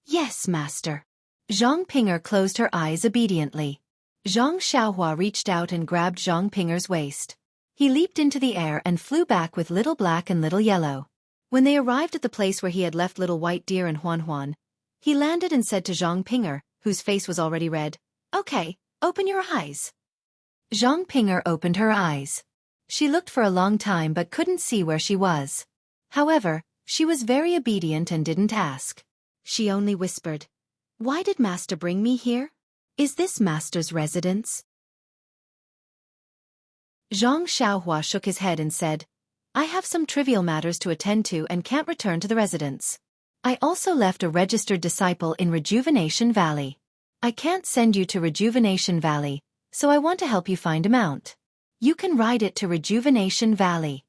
Speaker 1: Yes, master. Zhang Pinger closed her eyes obediently. Zhang Xiaohua reached out and grabbed Zhang Pinger's waist. He leaped into the air and flew back with Little Black and Little Yellow. When they arrived at the place where he had left Little White Deer and Huan, he landed and said to Zhang Pinger, whose face was already red, Okay, open your eyes. Zhang Pinger opened her eyes. She looked for a long time but couldn't see where she was. However, she was very obedient and didn't ask. She only whispered, Why did Master bring me here? Is this Master's residence? Zhang Xiaohua shook his head and said, I have some trivial matters to attend to and can't return to the residence. I also left a registered disciple in Rejuvenation Valley. I can't send you to Rejuvenation Valley, so I want to help you find a mount. You can ride it to Rejuvenation Valley.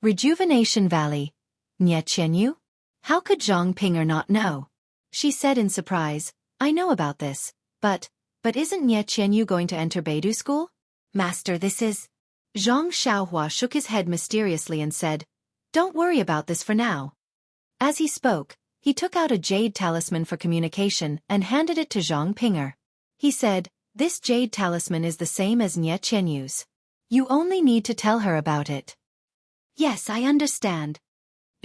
Speaker 1: Rejuvenation Valley? Nye Qianyu? How could Zhang Pinger not know? She said in surprise, I know about this, but But isn't Nie Qianyu going to enter Beidou school? Master, this is... Zhang Xiaohua shook his head mysteriously and said, "Don't worry about this for now." As he spoke, he took out a jade talisman for communication and handed it to Zhang Pinger. He said, "This jade talisman is the same as Nie Qianyu's. You only need to tell her about it." "Yes, I understand."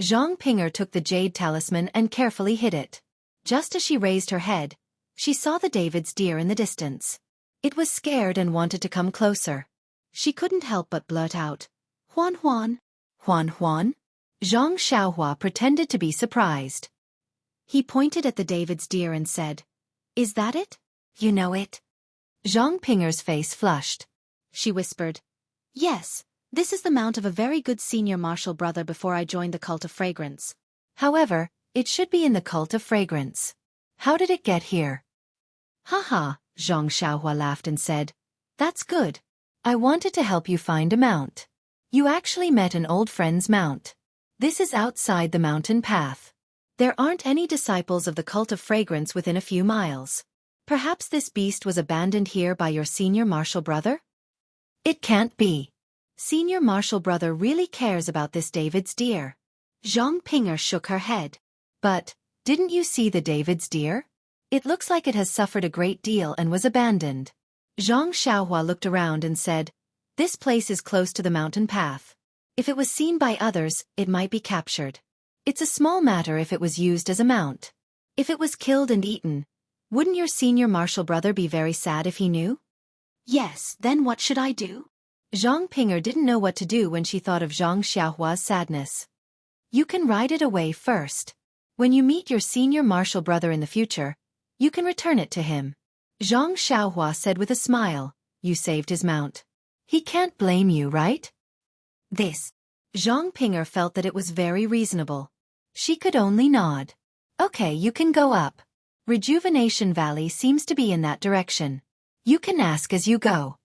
Speaker 1: Zhang Pinger took the jade talisman and carefully hid it. Just as she raised her head, she saw the David's deer in the distance. It was scared and wanted to come closer. She couldn't help but blurt out, "Huan Huan." "Huan Huan?" Zhang Xiaohua pretended to be surprised. He pointed at the David's deer and said, "Is that it? You know it?" Zhang Pinger's face flushed. She whispered, "Yes, this is the mount of a very good senior martial brother before I joined the cult of fragrance. However, it should be in the cult of fragrance. How did it get here?" "Haha," Zhang Xiaohua laughed and said, "That's good. I wanted to help you find a mount. You actually met an old friend's mount. This is outside the mountain path. There aren't any disciples of the cult of fragrance within a few miles. Perhaps this beast was abandoned here by your senior martial brother?" "It can't be. Senior martial brother really cares about this David's deer." Zhang Pinger shook her head. "But, didn't you see the David's deer? It looks like it has suffered a great deal and was abandoned." Zhang Xiaohua looked around and said, "This place is close to the mountain path. If it was seen by others, it might be captured. It's a small matter if it was used as a mount. If it was killed and eaten, wouldn't your senior martial brother be very sad if he knew?" "Yes, then what should I do?" Zhang Pinger didn't know what to do when she thought of Zhang Xiaohua's sadness. "You can ride it away first. When you meet your senior martial brother in the future, you can return it to him." Zhang Xiaohua said with a smile, "You saved his mount. He can't blame you, right?" This. Zhang Pinger felt that it was very reasonable. She could only nod. "Okay, you can go up. Rejuvenation Valley seems to be in that direction. You can ask as you go."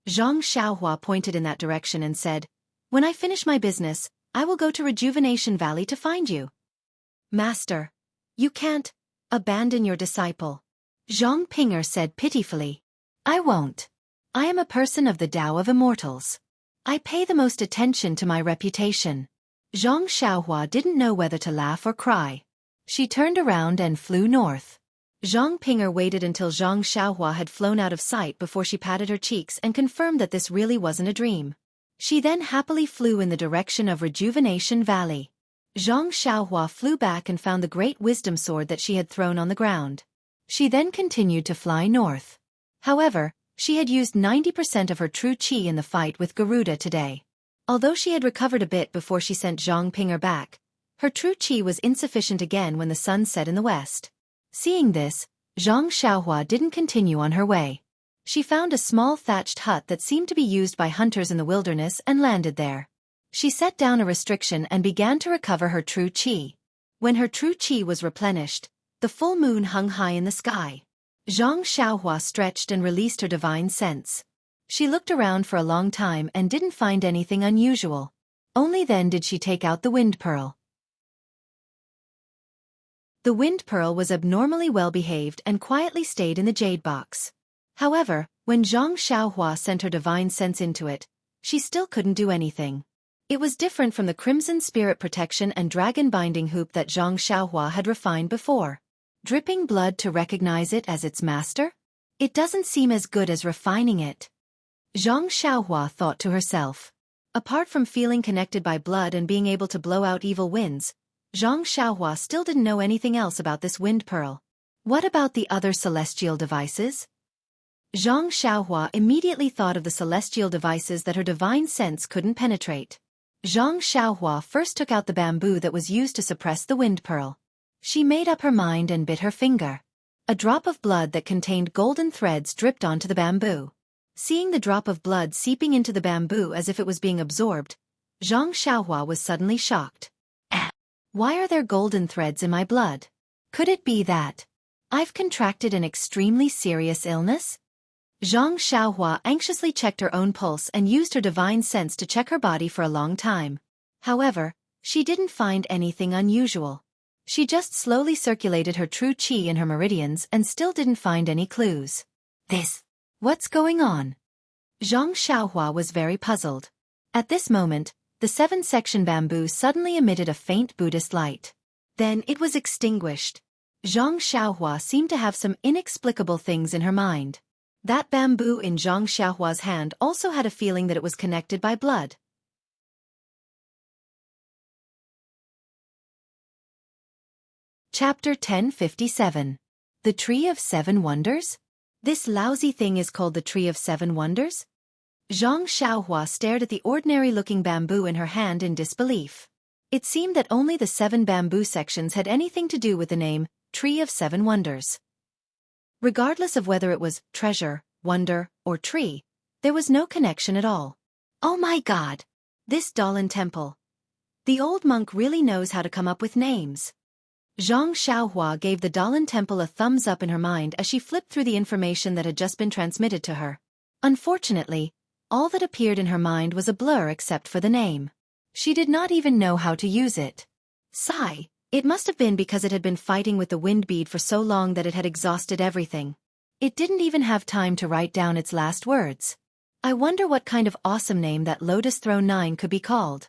Speaker 1: Zhang Xiaohua pointed in that direction and said, "When I finish my business, I will go to Rejuvenation Valley to find you." "Master, you can't abandon your disciple," Zhang Pinger said pitifully. "I won't. I am a person of the Tao of Immortals. I pay the most attention to my reputation." Zhang Xiaohua didn't know whether to laugh or cry. She turned around and flew north. Zhang Pinger waited until Zhang Xiaohua had flown out of sight before she patted her cheeks and confirmed that this really wasn't a dream. She then happily flew in the direction of Rejuvenation Valley. Zhang Xiaohua flew back and found the great wisdom sword that she had thrown on the ground. She then continued to fly north. However, she had used 90% of her true qi in the fight with Garuda today. Although she had recovered a bit before she sent Zhang Pinger back, her true qi was insufficient again when the sun set in the west. Seeing this, Zhang Xiaohua didn't continue on her way. She found a small thatched hut that seemed to be used by hunters in the wilderness and landed there. She set down a restriction and began to recover her true qi. When her true qi was replenished, the full moon hung high in the sky. Zhang Xiaohua stretched and released her divine sense. She looked around for a long time and didn't find anything unusual. Only then did she take out the wind pearl. The wind pearl was abnormally well-behaved and quietly stayed in the jade box. However, when Zhang Xiaohua sent her divine sense into it, she still couldn't do anything. It was different from the crimson spirit protection and dragon binding hoop that Zhang Xiaohua had refined before. Dripping blood to recognize it as its master? It doesn't seem as good as refining it. Zhang Xiaohua thought to herself. Apart from feeling connected by blood and being able to blow out evil winds, Zhang Xiaohua still didn't know anything else about this wind pearl. What about the other celestial devices? Zhang Xiaohua immediately thought of the celestial devices that her divine sense couldn't penetrate. Zhang Xiaohua first took out the bamboo that was used to suppress the wind pearl. She made up her mind and bit her finger. A drop of blood that contained golden threads dripped onto the bamboo. Seeing the drop of blood seeping into the bamboo as if it was being absorbed, Zhang Xiaohua was suddenly shocked. Why are there golden threads in my blood? Could it be that I've contracted an extremely serious illness? Zhang Xiaohua anxiously checked her own pulse and used her divine sense to check her body for a long time. However, she didn't find anything unusual. She just slowly circulated her true qi in her meridians and still didn't find any clues. This. What's going on? Xianxia was very puzzled. At this moment, the 7-section bamboo suddenly emitted a faint Buddhist light. Then it was extinguished. Xianxia seemed to have some inexplicable things in her mind. That bamboo in Xianxia's hand also had a feeling that it was connected by blood. Chapter 1057. The Tree of 7 Wonders? This lousy thing is called the Tree of 7 Wonders? Xianxia stared at the ordinary-looking bamboo in her hand in disbelief. It seemed that only the 7 bamboo sections had anything to do with the name, Tree of 7 Wonders. Regardless of whether it was treasure, wonder, or tree, there was no connection at all. Oh my God! This Dalan temple. The old monk really knows how to come up with names. Xianxia gave the Dalan temple a thumbs up in her mind as she flipped through the information that had just been transmitted to her. Unfortunately, all that appeared in her mind was a blur except for the name. She did not even know how to use it. Sigh. It must have been because it had been fighting with the wind bead for so long that it had exhausted everything. It didn't even have time to write down its last words. I wonder what kind of awesome name that Lotus Throne 9 could be called.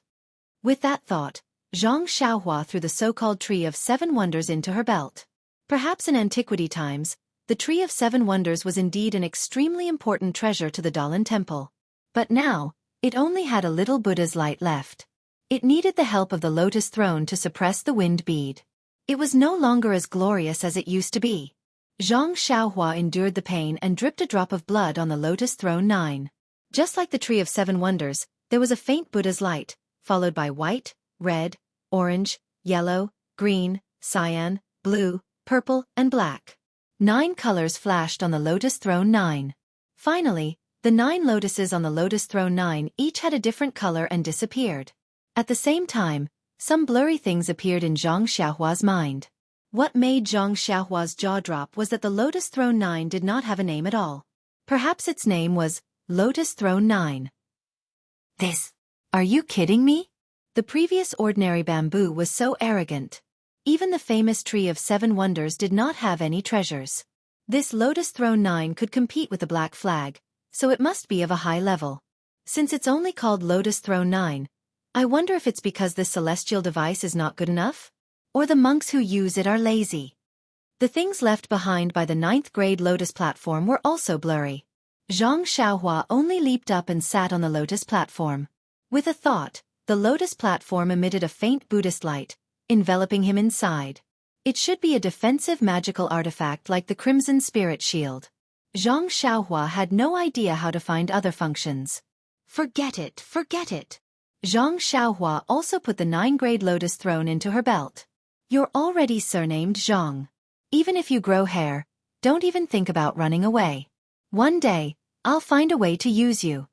Speaker 1: With that thought, Xianxia threw the so-called Tree of 7 Wonders into her belt. Perhaps in antiquity times, the Tree of 7 Wonders was indeed an extremely important treasure to the Dalan temple. But now, it only had a little Buddha's light left. It needed the help of the Lotus Throne to suppress the wind bead. It was no longer as glorious as it used to be. Xianxia endured the pain and dripped a drop of blood on the Lotus Throne 9. Just like the Tree of 7 Wonders, there was a faint Buddha's light, followed by white, red, orange, yellow, green, cyan, blue, purple, and black. 9 colors flashed on the Lotus Throne 9. Finally, the 9 lotuses on the Lotus Throne 9 each had a different color and disappeared. At the same time, some blurry things appeared in Xianxia's mind. What made Xianxia's jaw drop was that the Lotus Throne 9 did not have a name at all. Perhaps its name was Lotus Throne 9. This. Are you kidding me? The previous ordinary bamboo was so arrogant. Even the famous Tree of 7 Wonders did not have any treasures. This Lotus Throne 9 could compete with the Black Flag, so it must be of a high level. Since it's only called Lotus Throne 9, I wonder if it's because this celestial device is not good enough? Or the monks who use it are lazy. The things left behind by the 9th grade Lotus platform were also blurry. Xianxia only leaped up and sat on the Lotus platform. With a thought, the Lotus platform emitted a faint Buddhist light, enveloping him inside. It should be a defensive magical artifact like the Crimson Spirit Shield. Xianxia had no idea how to find other functions. Forget it, forget it. Xianxia also put the 9th-grade Lotus Throne into her belt. You're already surnamed Zhang. Even if you grow hair, don't even think about running away. One day, I'll find a way to use you.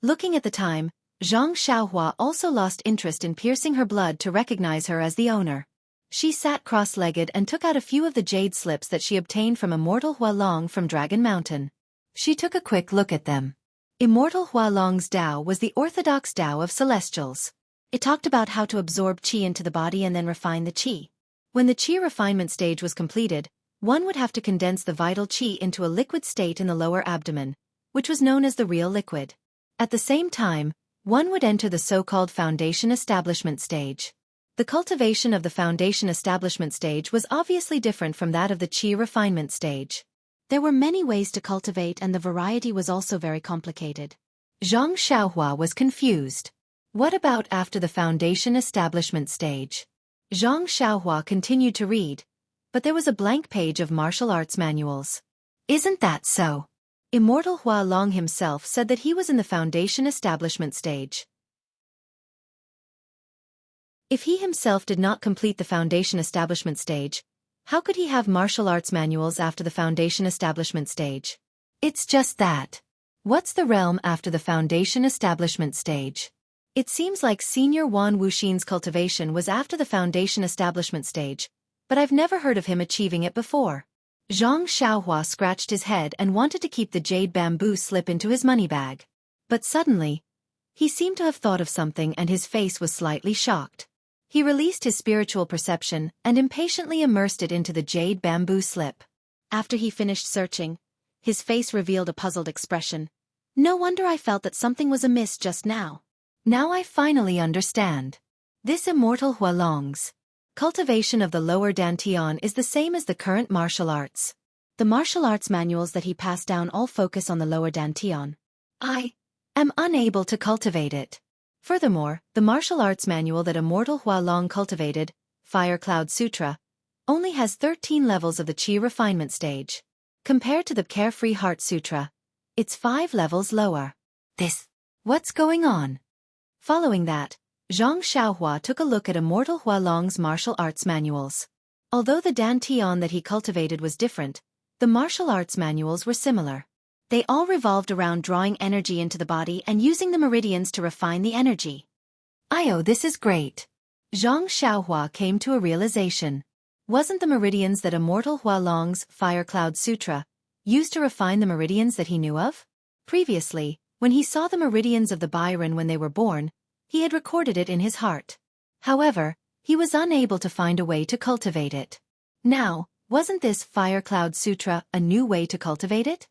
Speaker 1: Looking at the time, Xianxia also lost interest in piercing her blood to recognize her as the owner. She sat cross-legged and took out a few of the jade slips that she obtained from Immortal Hualong from Dragon Mountain. She took a quick look at them. Immortal Hualong's Tao was the orthodox Tao of Celestials. It talked about how to absorb qi into the body and then refine the qi. When the qi refinement stage was completed, one would have to condense the vital qi into a liquid state in the lower abdomen, which was known as the real liquid. At the same time, one would enter the so-called foundation establishment stage. The cultivation of the foundation establishment stage was obviously different from that of the qi refinement stage. There were many ways to cultivate and the variety was also very complicated. Xianxia was confused. What about after the foundation establishment stage? Xianxia continued to read, but there was a blank page of martial arts manuals. Isn't that so? Immortal Hualong himself said that he was in the foundation establishment stage. If he himself did not complete the foundation establishment stage, how could he have martial arts manuals after the foundation establishment stage? It's just that. What's the realm after the foundation establishment stage? It seems like Senior Wan Wuxin's cultivation was after the foundation establishment stage, but I've never heard of him achieving it before. Xianxia scratched his head and wanted to keep the jade bamboo slip into his money bag. But suddenly, he seemed to have thought of something and his face was slightly shocked. He released his spiritual perception and impatiently immersed it into the jade bamboo slip. After he finished searching, His face revealed a puzzled expression. No wonder I felt that something was amiss just now. Now I finally understand. This immortal Hualong's cultivation of the lower dantian is the same as the current martial arts. The martial arts manuals that he passed down all focus on the lower dantian. I am unable to cultivate it. Furthermore, the martial arts manual that Immortal Hualong cultivated, Fire Cloud Sutra, only has 13 levels of the Qi refinement stage. Compared to the Carefree Heart Sutra, it's 5 levels lower. What's going on? Following that, Xianxia took a look at Immortal Hualong's martial arts manuals. Although the dantian that he cultivated was different, the martial arts manuals were similar. They all revolved around drawing energy into the body and using the meridians to refine the energy. This is great. Zhang Xiaohua came to a realization. Wasn't the meridians that Immortal Hualong's Fire Cloud Sutra used to refine the meridians that he knew of? Previously, when he saw the meridians of the Byron when they were born, he had recorded it in his heart. However, he was unable to find a way to cultivate it. Now, wasn't this Fire Cloud Sutra a new way to cultivate it?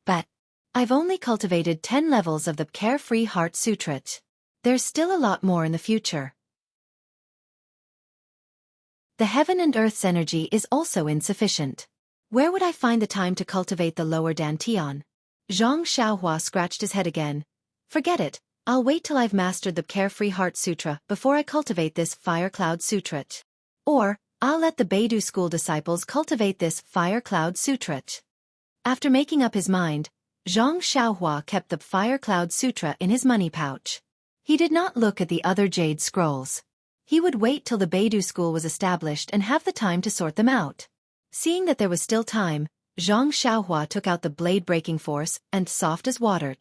Speaker 1: But I've only cultivated 10 levels of the Carefree Heart Sutra. There's still a lot more in the future. The heaven and earth's energy is also insufficient. Where would I find the time to cultivate the lower dantian? Zhang Xiaohua scratched his head again. Forget it, I'll wait till I've mastered the Carefree Heart Sutra before I cultivate this Fire Cloud Sutra. Or, I'll let the Beidou school disciples cultivate this Fire Cloud Sutra. After making up his mind, Zhang Xiaohua kept the Fire Cloud Sutra in his money pouch. He did not look at the other jade scrolls. He would wait till the Beidou school was established and have the time to sort them out. Seeing that there was still time, Zhang Xiaohua took out the blade-breaking force and soft as water.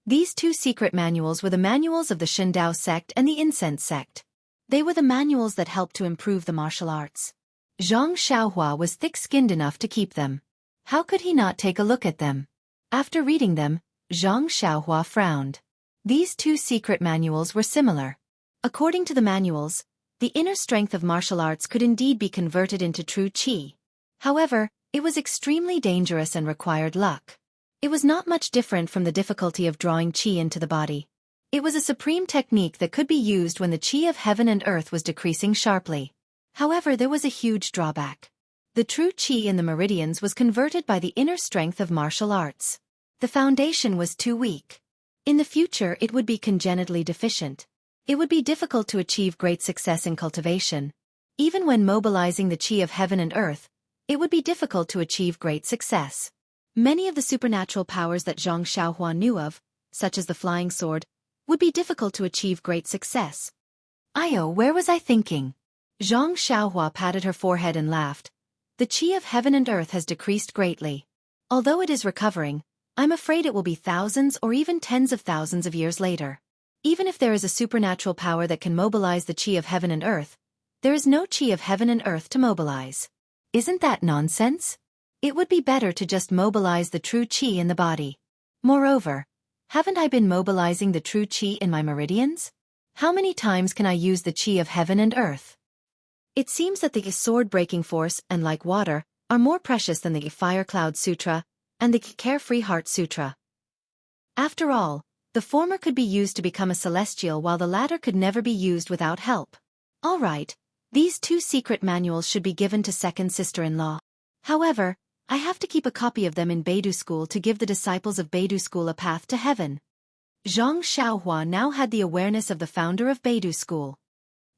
Speaker 1: These 2 secret manuals were the manuals of the Shindao sect and the Incense sect. They were the manuals that helped to improve the martial arts. Zhang Xiaohua was thick-skinned enough to keep them. How could he not take a look at them? After reading them, Zhang Xiaohua frowned. These 2 secret manuals were similar. According to the manuals, the inner strength of martial arts could indeed be converted into true qi. However, it was extremely dangerous and required luck. It was not much different from the difficulty of drawing qi into the body. It was a supreme technique that could be used when the qi of heaven and earth was decreasing sharply. However, there was a huge drawback. The true qi in the meridians was converted by the inner strength of martial arts. The foundation was too weak. In the future it would be congenitally deficient. It would be difficult to achieve great success in cultivation. Even when mobilizing the qi of heaven and earth, it would be difficult to achieve great success. Many of the supernatural powers that Zhang Xiaohua knew of, such as the flying sword, would be difficult to achieve great success. Where was I thinking? Zhang Xiaohua patted her forehead and laughed. The qi of heaven and earth has decreased greatly. Although it is recovering, I'm afraid it will be thousands or even tens of thousands of years later. Even if there is a supernatural power that can mobilize the qi of heaven and earth, there is no qi of heaven and earth to mobilize. Isn't that nonsense? It would be better to just mobilize the true qi in the body. Moreover, haven't I been mobilizing the true qi in my meridians? How many times can I use the qi of heaven and earth? It seems that the sword-breaking force and like water are more precious than the Fire Cloud Sutra and the Carefree Heart Sutra. After all, the former could be used to become a celestial while the latter could never be used without help. All right, these 2 secret manuals should be given to second sister-in-law. However, I have to keep a copy of them in Beidou school to give the disciples of Beidou school a path to heaven. Zhang Xiaohua now had the awareness of the founder of Beidou school.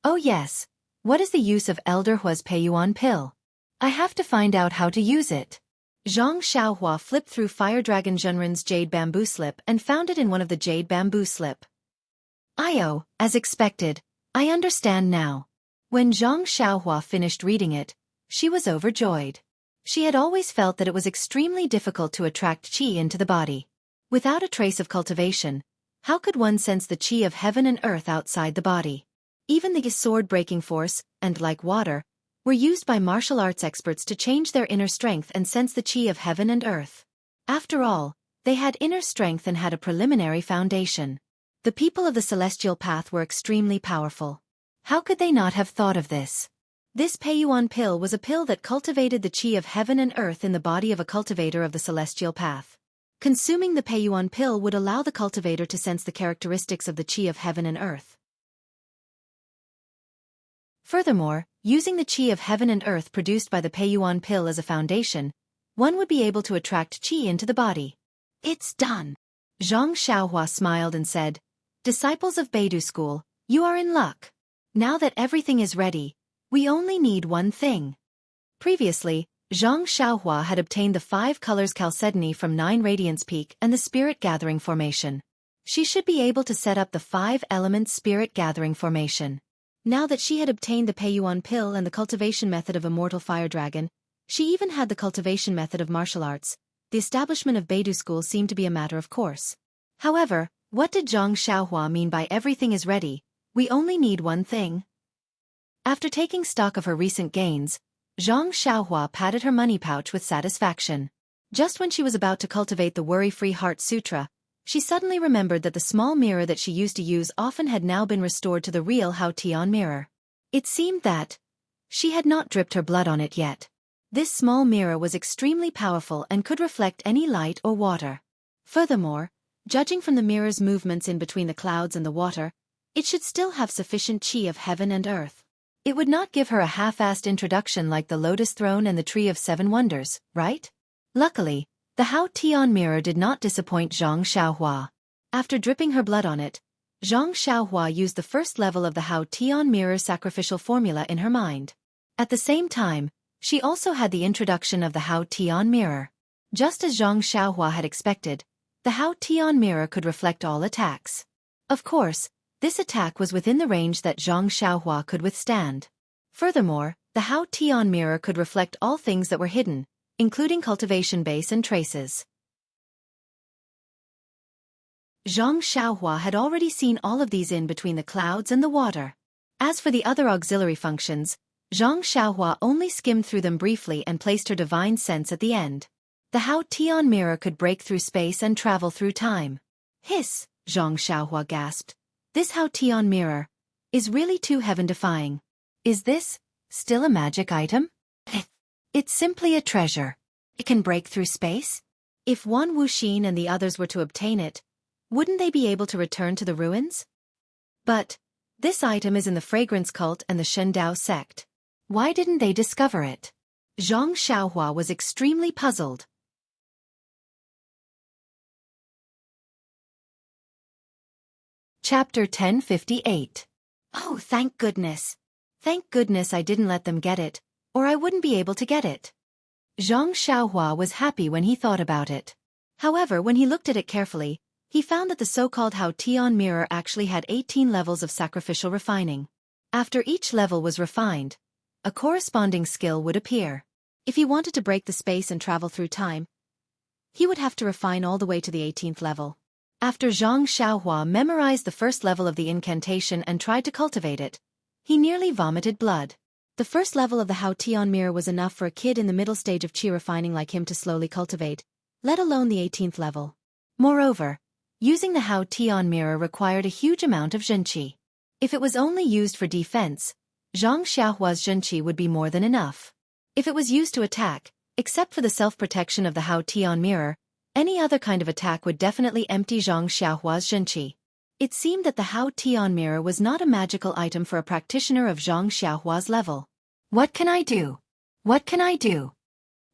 Speaker 1: Oh yes. What is the use of Elder Hua's Peiyuan pill? I have to find out how to use it. Zhang Xiaohua flipped through Fire Dragon Zhenren's jade bamboo slip and found it in one of the jade bamboo slip. As expected, I understand now. When Zhang Xiaohua finished reading it, she was overjoyed. She had always felt that it was extremely difficult to attract qi into the body. Without a trace of cultivation, how could one sense the qi of heaven and earth outside the body? Even the sword-breaking force, and like water, were used by martial arts experts to change their inner strength and sense the qi of heaven and earth. After all, they had inner strength and had a preliminary foundation. The people of the celestial path were extremely powerful. How could they not have thought of this? This Peiyuan pill was a pill that cultivated the qi of heaven and earth in the body of a cultivator of the celestial path. Consuming the Peiyuan pill would allow the cultivator to sense the characteristics of the qi of heaven and earth. Furthermore, using the qi of heaven and earth produced by the Peiyuan pill as a foundation, one would be able to attract qi into the body. It's done. Xianxia smiled and said, "Disciples of Beidou School, you are in luck. Now that everything is ready, we only need one thing." Previously, Xianxia had obtained the 5 colors chalcedony from 9 Radiance Peak and the Spirit Gathering Formation. She should be able to set up the 5 elements Spirit Gathering Formation. Now that she had obtained the Peiyuan pill and the cultivation method of Immortal Fire Dragon, she even had the cultivation method of martial arts. The establishment of Beidou School seemed to be a matter of course. However, what did Zhang Xiaohua mean by everything is ready, we only need one thing? After taking stock of her recent gains, Zhang Xiaohua patted her money pouch with satisfaction. Just when she was about to cultivate the Worry-Free Heart Sutra, she suddenly remembered that the small mirror that she used to use often had now been restored to the real Hao Tian mirror. It seemed that she had not dripped her blood on it yet. This small mirror was extremely powerful and could reflect any light or water. Furthermore, judging from the mirror's movements in between the clouds and the water, it should still have sufficient qi of heaven and earth. It would not give her a half-assed introduction like the Lotus Throne and the Tree of Seven Wonders, right? Luckily, the Hao Tian mirror did not disappoint Zhang Xiaohua. After dripping her blood on it, Zhang Xiaohua used the first level of the Hao Tian mirror sacrificial formula in her mind. At the same time, she also had the introduction of the Hao Tian mirror. Just as Zhang Xiaohua had expected, the Hao Tian mirror could reflect all attacks. Of course, this attack was within the range that Zhang Xiaohua could withstand. Furthermore, the Hao Tian mirror could reflect all things that were hidden, including cultivation base and traces. Zhang Xiaohua had already seen all of these in between the clouds and the water. As for the other auxiliary functions, Zhang Xiaohua only skimmed through them briefly and placed her divine sense at the end. The Hao Tian mirror could break through space and travel through time. Hiss, Zhang Xiaohua gasped. This Hao Tian mirror is really too heaven-defying. Is this still a magic item? It's simply a treasure. It can break through space? If Wan Wuxin and the others were to obtain it, wouldn't they be able to return to the ruins? But this item is in the fragrance cult and the Shendao sect. Why didn't they discover it? Zhang Xiaohua was extremely puzzled. Chapter 1058. Oh, thank goodness. Thank goodness I didn't let them get it, or I wouldn't be able to get it. Zhang Xiaohua was happy when he thought about it. However, when he looked at it carefully, he found that the so-called Hao Tian mirror actually had 18 levels of sacrificial refining. After each level was refined, a corresponding skill would appear. If he wanted to break the space and travel through time, he would have to refine all the way to the 18th level. After Zhang Xiaohua memorized the first level of the incantation and tried to cultivate it, he nearly vomited blood. The first level of the Hao Tian mirror was enough for a kid in the middle stage of qi refining like him to slowly cultivate, let alone the 18th level. Moreover, using the Hao Tian mirror required a huge amount of zhenqi. If it was only used for defense, Zhang Xiaohua's zhenqi would be more than enough. If it was used to attack, except for the self-protection of the Hao Tian mirror, any other kind of attack would definitely empty Zhang Xiaohua's zhenqi. It seemed that the Hao Tian mirror was not a magical item for a practitioner of Zhang Xiaohua's level. What can I do? What can I do?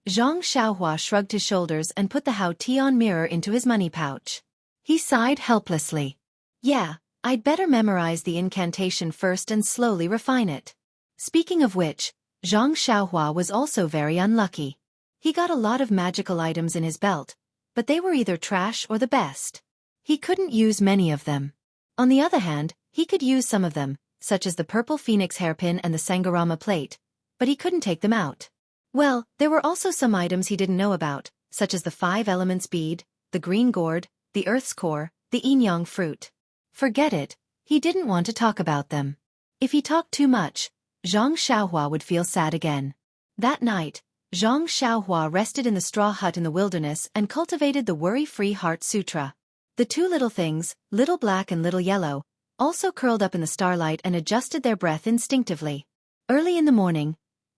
Speaker 1: Zhang Xiaohua shrugged his shoulders and put the Hao Tian mirror into his money pouch. He sighed helplessly. Yeah, I'd better memorize the incantation first and slowly refine it. Speaking of which, Zhang Xiaohua was also very unlucky. He got a lot of magical items in his belt, but they were either trash or the best. He couldn't use many of them. On the other hand, he could use some of them, such as the purple phoenix hairpin and the Sangarama plate, but he couldn't take them out. Well, there were also some items he didn't know about, such as the 5 elements bead, the green gourd, the earth's core, the yin-yang fruit. Forget it, he didn't want to talk about them. If he talked too much, Zhang Xiaohua would feel sad again. That night, Zhang Xiaohua rested in the straw hut in the wilderness and cultivated the Worry-Free Heart Sutra. The 2 little things, Little Black and Little Yellow, also curled up in the starlight and adjusted their breath instinctively. Early in the morning,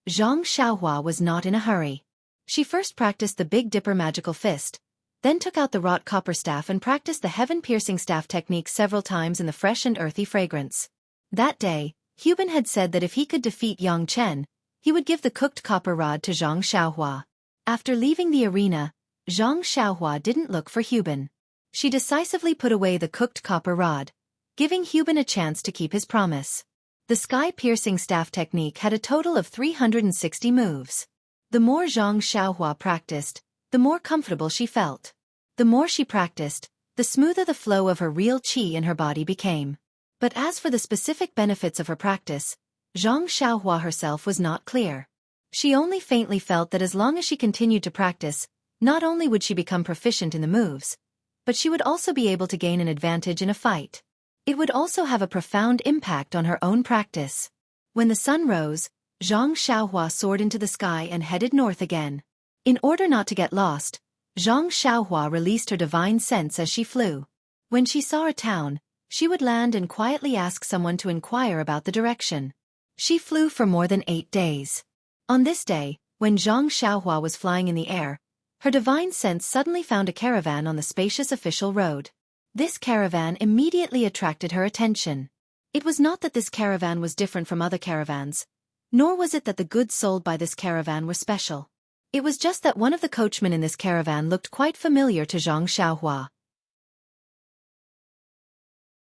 Speaker 1: Xianxia was not in a hurry. She first practiced the Big Dipper magical fist, then took out the wrought copper staff and practiced the heaven-piercing staff technique several times in the fresh and earthy fragrance. That day, Hubin had said that if he could defeat Yang Chen, he would give the cooked copper rod to Zhang Xiaohua. After leaving the arena, Zhang Xiaohua didn't look for Hubin. She decisively put away the cooked copper rod, giving Hubin a chance to keep his promise. The sky-piercing staff technique had a total of 360 moves. The more Zhang Xiaohua practiced, the more comfortable she felt. The more she practiced, the smoother the flow of her real qi in her body became. But as for the specific benefits of her practice, Zhang Xiaohua herself was not clear. She only faintly felt that as long as she continued to practice, not only would she become proficient in the moves, but she would also be able to gain an advantage in a fight. It would also have a profound impact on her own practice. When the sun rose, Zhang Xiaohua soared into the sky and headed north again. In order not to get lost, Zhang Xiaohua released her divine sense as she flew. When she saw a town, she would land and quietly ask someone to inquire about the direction. She flew for more than 8 days. On this day, when Zhang Xiaohua was flying in the air, her divine sense suddenly found a caravan on the spacious official road. This caravan immediately attracted her attention. It was not that this caravan was different from other caravans, nor was it that the goods sold by this caravan were special. It was just that one of the coachmen in this caravan looked quite familiar to Zhang Xiaohua.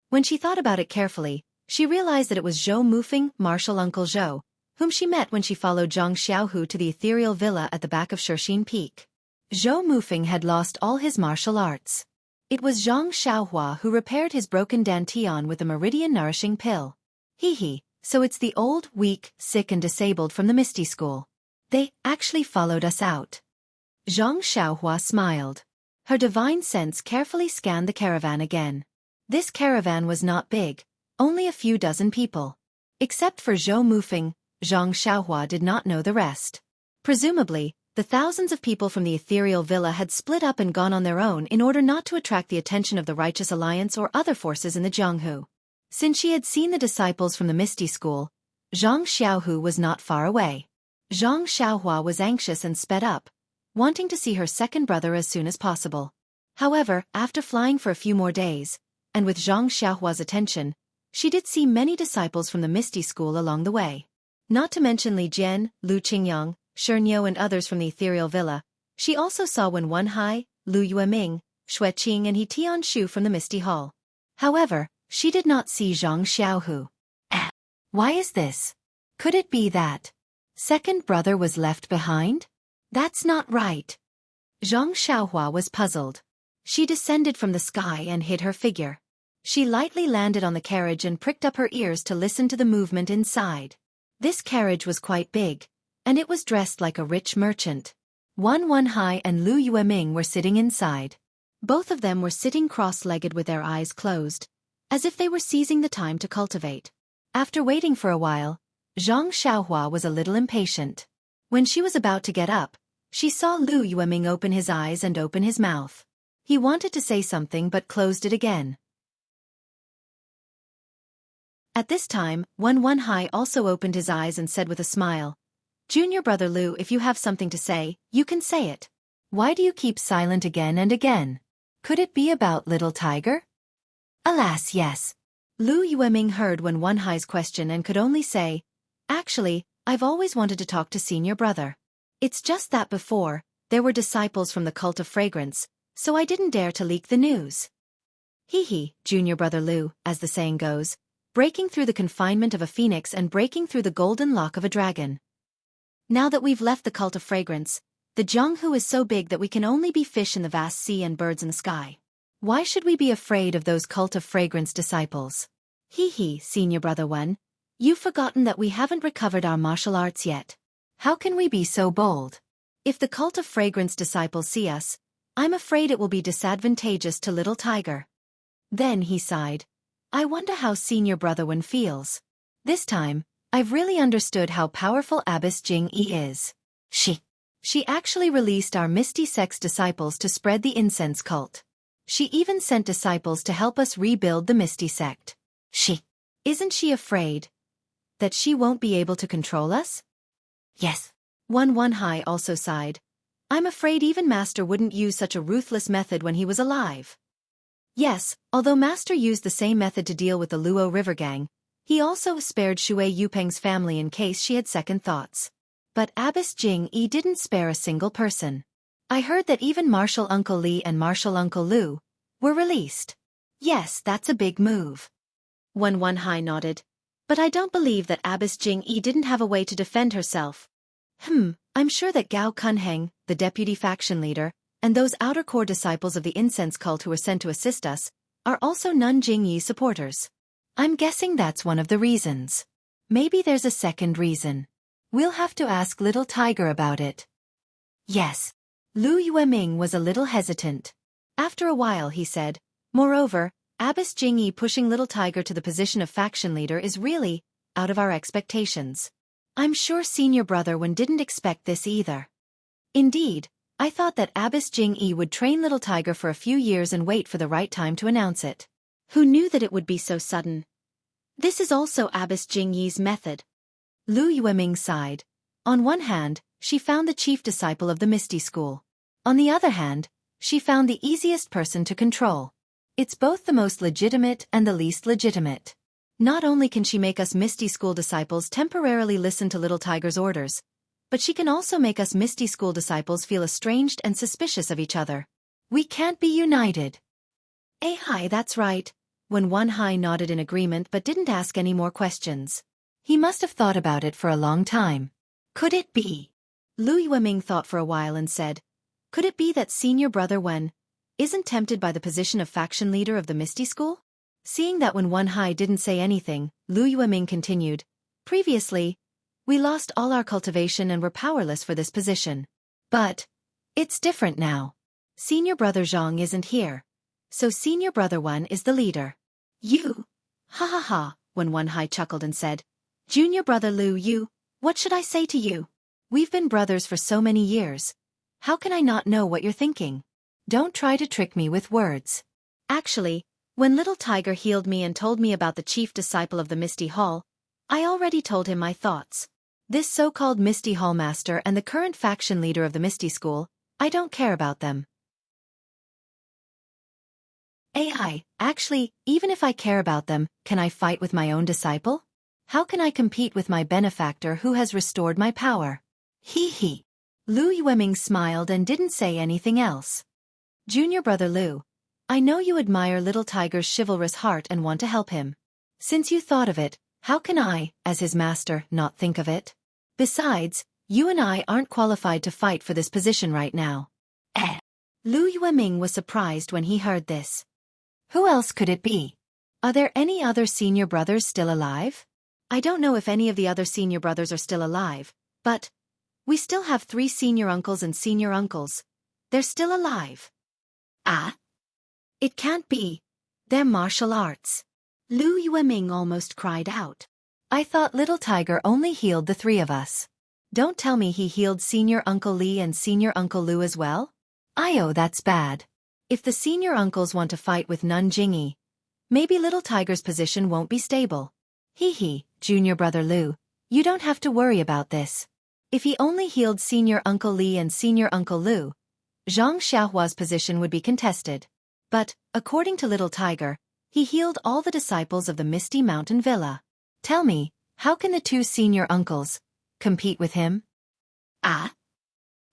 Speaker 1: When she thought about it carefully, she realized that it was Zhou Mufeng, martial uncle Zhou, whom she met when she followed Jiang Xiaohu to the ethereal villa at the back of Shixin Peak. Zhou Mufeng had lost all his martial arts. It was Zhang Xiaohua who repaired his broken dantian with a meridian-nourishing pill. So it's the old, weak, sick and disabled from the Misty School. They actually followed us out. Zhang Xiaohua smiled. Her divine sense carefully scanned the caravan again. This caravan was not big, only a few dozen people. Except for Zhou Mufeng, Zhang Xiaohua did not know the rest. Presumably, the thousands of people from the ethereal villa had split up and gone on their own in order not to attract the attention of the Righteous Alliance or other forces in the Jianghu. Since she had seen the disciples from the Misty School, Zhang Xiaohu was not far away. Zhang Xiaohua was anxious and sped up, wanting to see her second brother as soon as possible. However, after flying for a few more days, and with Zhang Xiaohua's attention, she did see many disciples from the Misty School along the way. Not to mention Li Jian, Lu Qingyang, Shernyo and others from the ethereal villa, she also saw Wen Wenhai, Lu Yueming, Xue Qing and He Tianshu from the Misty Hall. However, she did not see Zhang Xiaohu. Why is this? Could it be that second brother was left behind? That's not right. Zhang Xiaohua was puzzled. She descended from the sky and hid her figure. She lightly landed on the carriage and pricked up her ears to listen to the movement inside. This carriage was quite big, and it was dressed like a rich merchant. Wen Wenhai and Lu Yueming were sitting inside. Both of them were sitting cross-legged with their eyes closed, as if they were seizing the time to cultivate. After waiting for a while, Zhang Xiaohua was a little impatient. When she was about to get up, she saw Lu Yueming open his eyes and open his mouth. He wanted to say something but closed it again. At this time, Wen Wenhai also opened his eyes and said with a smile, "Junior brother Lu, if you have something to say, you can say it. Why do you keep silent again and again? Could it be about little tiger?" Alas, yes. Lu Yueming heard Wen Wenhai's question and could only say, "Actually, I've always wanted to talk to senior brother. It's just that before, there were disciples from the cult of fragrance, so I didn't dare to leak the news." Junior brother Lu, as the saying goes, breaking through the confinement of a phoenix and breaking through the golden lock of a dragon. Now that we've left the cult of fragrance, the Jianghu is so big that we can only be fish in the vast sea and birds in the sky. Why should we be afraid of those cult of fragrance disciples? Senior brother Wen, you've forgotten that we haven't recovered our martial arts yet. How can we be so bold? If the cult of fragrance disciples see us, I'm afraid it will be disadvantageous to little tiger. Then he sighed. I wonder how senior brother Wen feels. This time, I've really understood how powerful Abbess Jing Yi is. She actually released our Misty Sect's disciples to spread the incense cult. She even sent disciples to help us rebuild the Misty Sect. Isn't she afraid? That she won't be able to control us? Yes. One Hai also sighed. I'm afraid even Master wouldn't use such a ruthless method when he was alive. Yes, although Master used the same method to deal with the Luo River Gang, he also spared Shui Yupeng's family in case she had second thoughts. But Abbess Jing-yi didn't spare a single person. I heard that even Martial Uncle Li and Martial Uncle Lu were released. Yes, that's a big move. One Hai nodded. But I don't believe that Abbess Jing-yi didn't have a way to defend herself. I'm sure that Gao Kunheng, the deputy faction leader, and those outer core disciples of the incense cult who were sent to assist us, are also Nun Jingyi supporters. I'm guessing that's one of the reasons. Maybe there's a second reason. We'll have to ask Little Tiger about it. Yes. Lu Yueming was a little hesitant. After a while he said, moreover, Abbess Jingyi pushing Little Tiger to the position of faction leader is really out of our expectations. I'm sure Senior Brother Wen didn't expect this either. Indeed, I thought that Abbess Jing-yi would train Little Tiger for a few years and wait for the right time to announce it. Who knew that it would be so sudden? This is also Abbess Jing-yi's method. Lu Yueming sighed. On one hand, she found the chief disciple of the Misty School. On the other hand, she found the easiest person to control. It's both the most legitimate and the least legitimate. Not only can she make us Misty School disciples temporarily listen to Little Tiger's orders, but she can also make us Misty School disciples feel estranged and suspicious of each other. We can't be united. Hi, that's right. When One Hai nodded in agreement but didn't ask any more questions. He must have thought about it for a long time. Could it be? Lu Yueming thought for a while and said, could it be that Senior Brother Wen isn't tempted by the position of faction leader of the Misty School? Seeing that when One Hai didn't say anything, Lu Yueming continued, previously, we lost all our cultivation and were powerless for this position. But it's different now. Senior Brother Zhang isn't here. So Senior Brother Wen is the leader. You? Ha ha ha, when One Hai chuckled and said, Junior Brother Lu, what should I say to you? We've been brothers for so many years. How can I not know what you're thinking? Don't try to trick me with words. Actually, when Little Tiger healed me and told me about the chief disciple of the Misty Hall, I already told him my thoughts. This so-called Misty Hall master and the current faction leader of the Misty School, I don't care about them. Actually, even if I care about them, can I fight with my own disciple? How can I compete with my benefactor who has restored my power? Hee. Lu Yueming smiled and didn't say anything else. Junior Brother Lu, I know you admire Little Tiger's chivalrous heart and want to help him. Since you thought of it, how can I, as his master, not think of it? Besides, you and I aren't qualified to fight for this position right now. Lu Yueming was surprised when he heard this. Who else could it be? Are there any other senior brothers still alive? I don't know if any of the other senior brothers are still alive, but we still have 3 senior uncles and senior uncles. They're still alive. It can't be. They're martial arts. Lu Yueming almost cried out. I thought Little Tiger only healed the 3 of us. Don't tell me he healed Senior Uncle Li and Senior Uncle Lu as well? That's bad. If the senior uncles want to fight with Nun Jingyi, maybe Little Tiger's position won't be stable. Junior Brother Lu, you don't have to worry about this. If he only healed Senior Uncle Li and Senior Uncle Lu, Zhang Xiaohua's position would be contested. But, according to Little Tiger, he healed all the disciples of the Misty Mountain Villa. Tell me, how can the 2 senior uncles compete with him?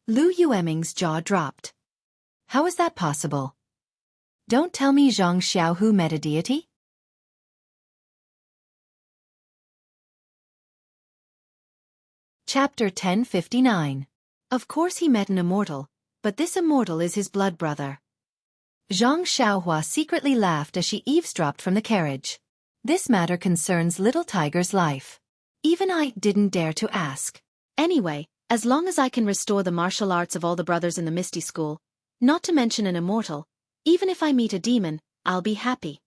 Speaker 1: Lu Yueming's jaw dropped. How is that possible? Don't tell me Zhang Xiaohu met a deity? Chapter 1059. Of course he met an immortal, but this immortal is his blood brother. Zhang Xiaohua secretly laughed as she eavesdropped from the carriage. This matter concerns Little Tiger's life. Even I didn't dare to ask. Anyway, as long as I can restore the martial arts of all the brothers in the Misty School, not to mention an immortal, even if I meet a demon, I'll be happy.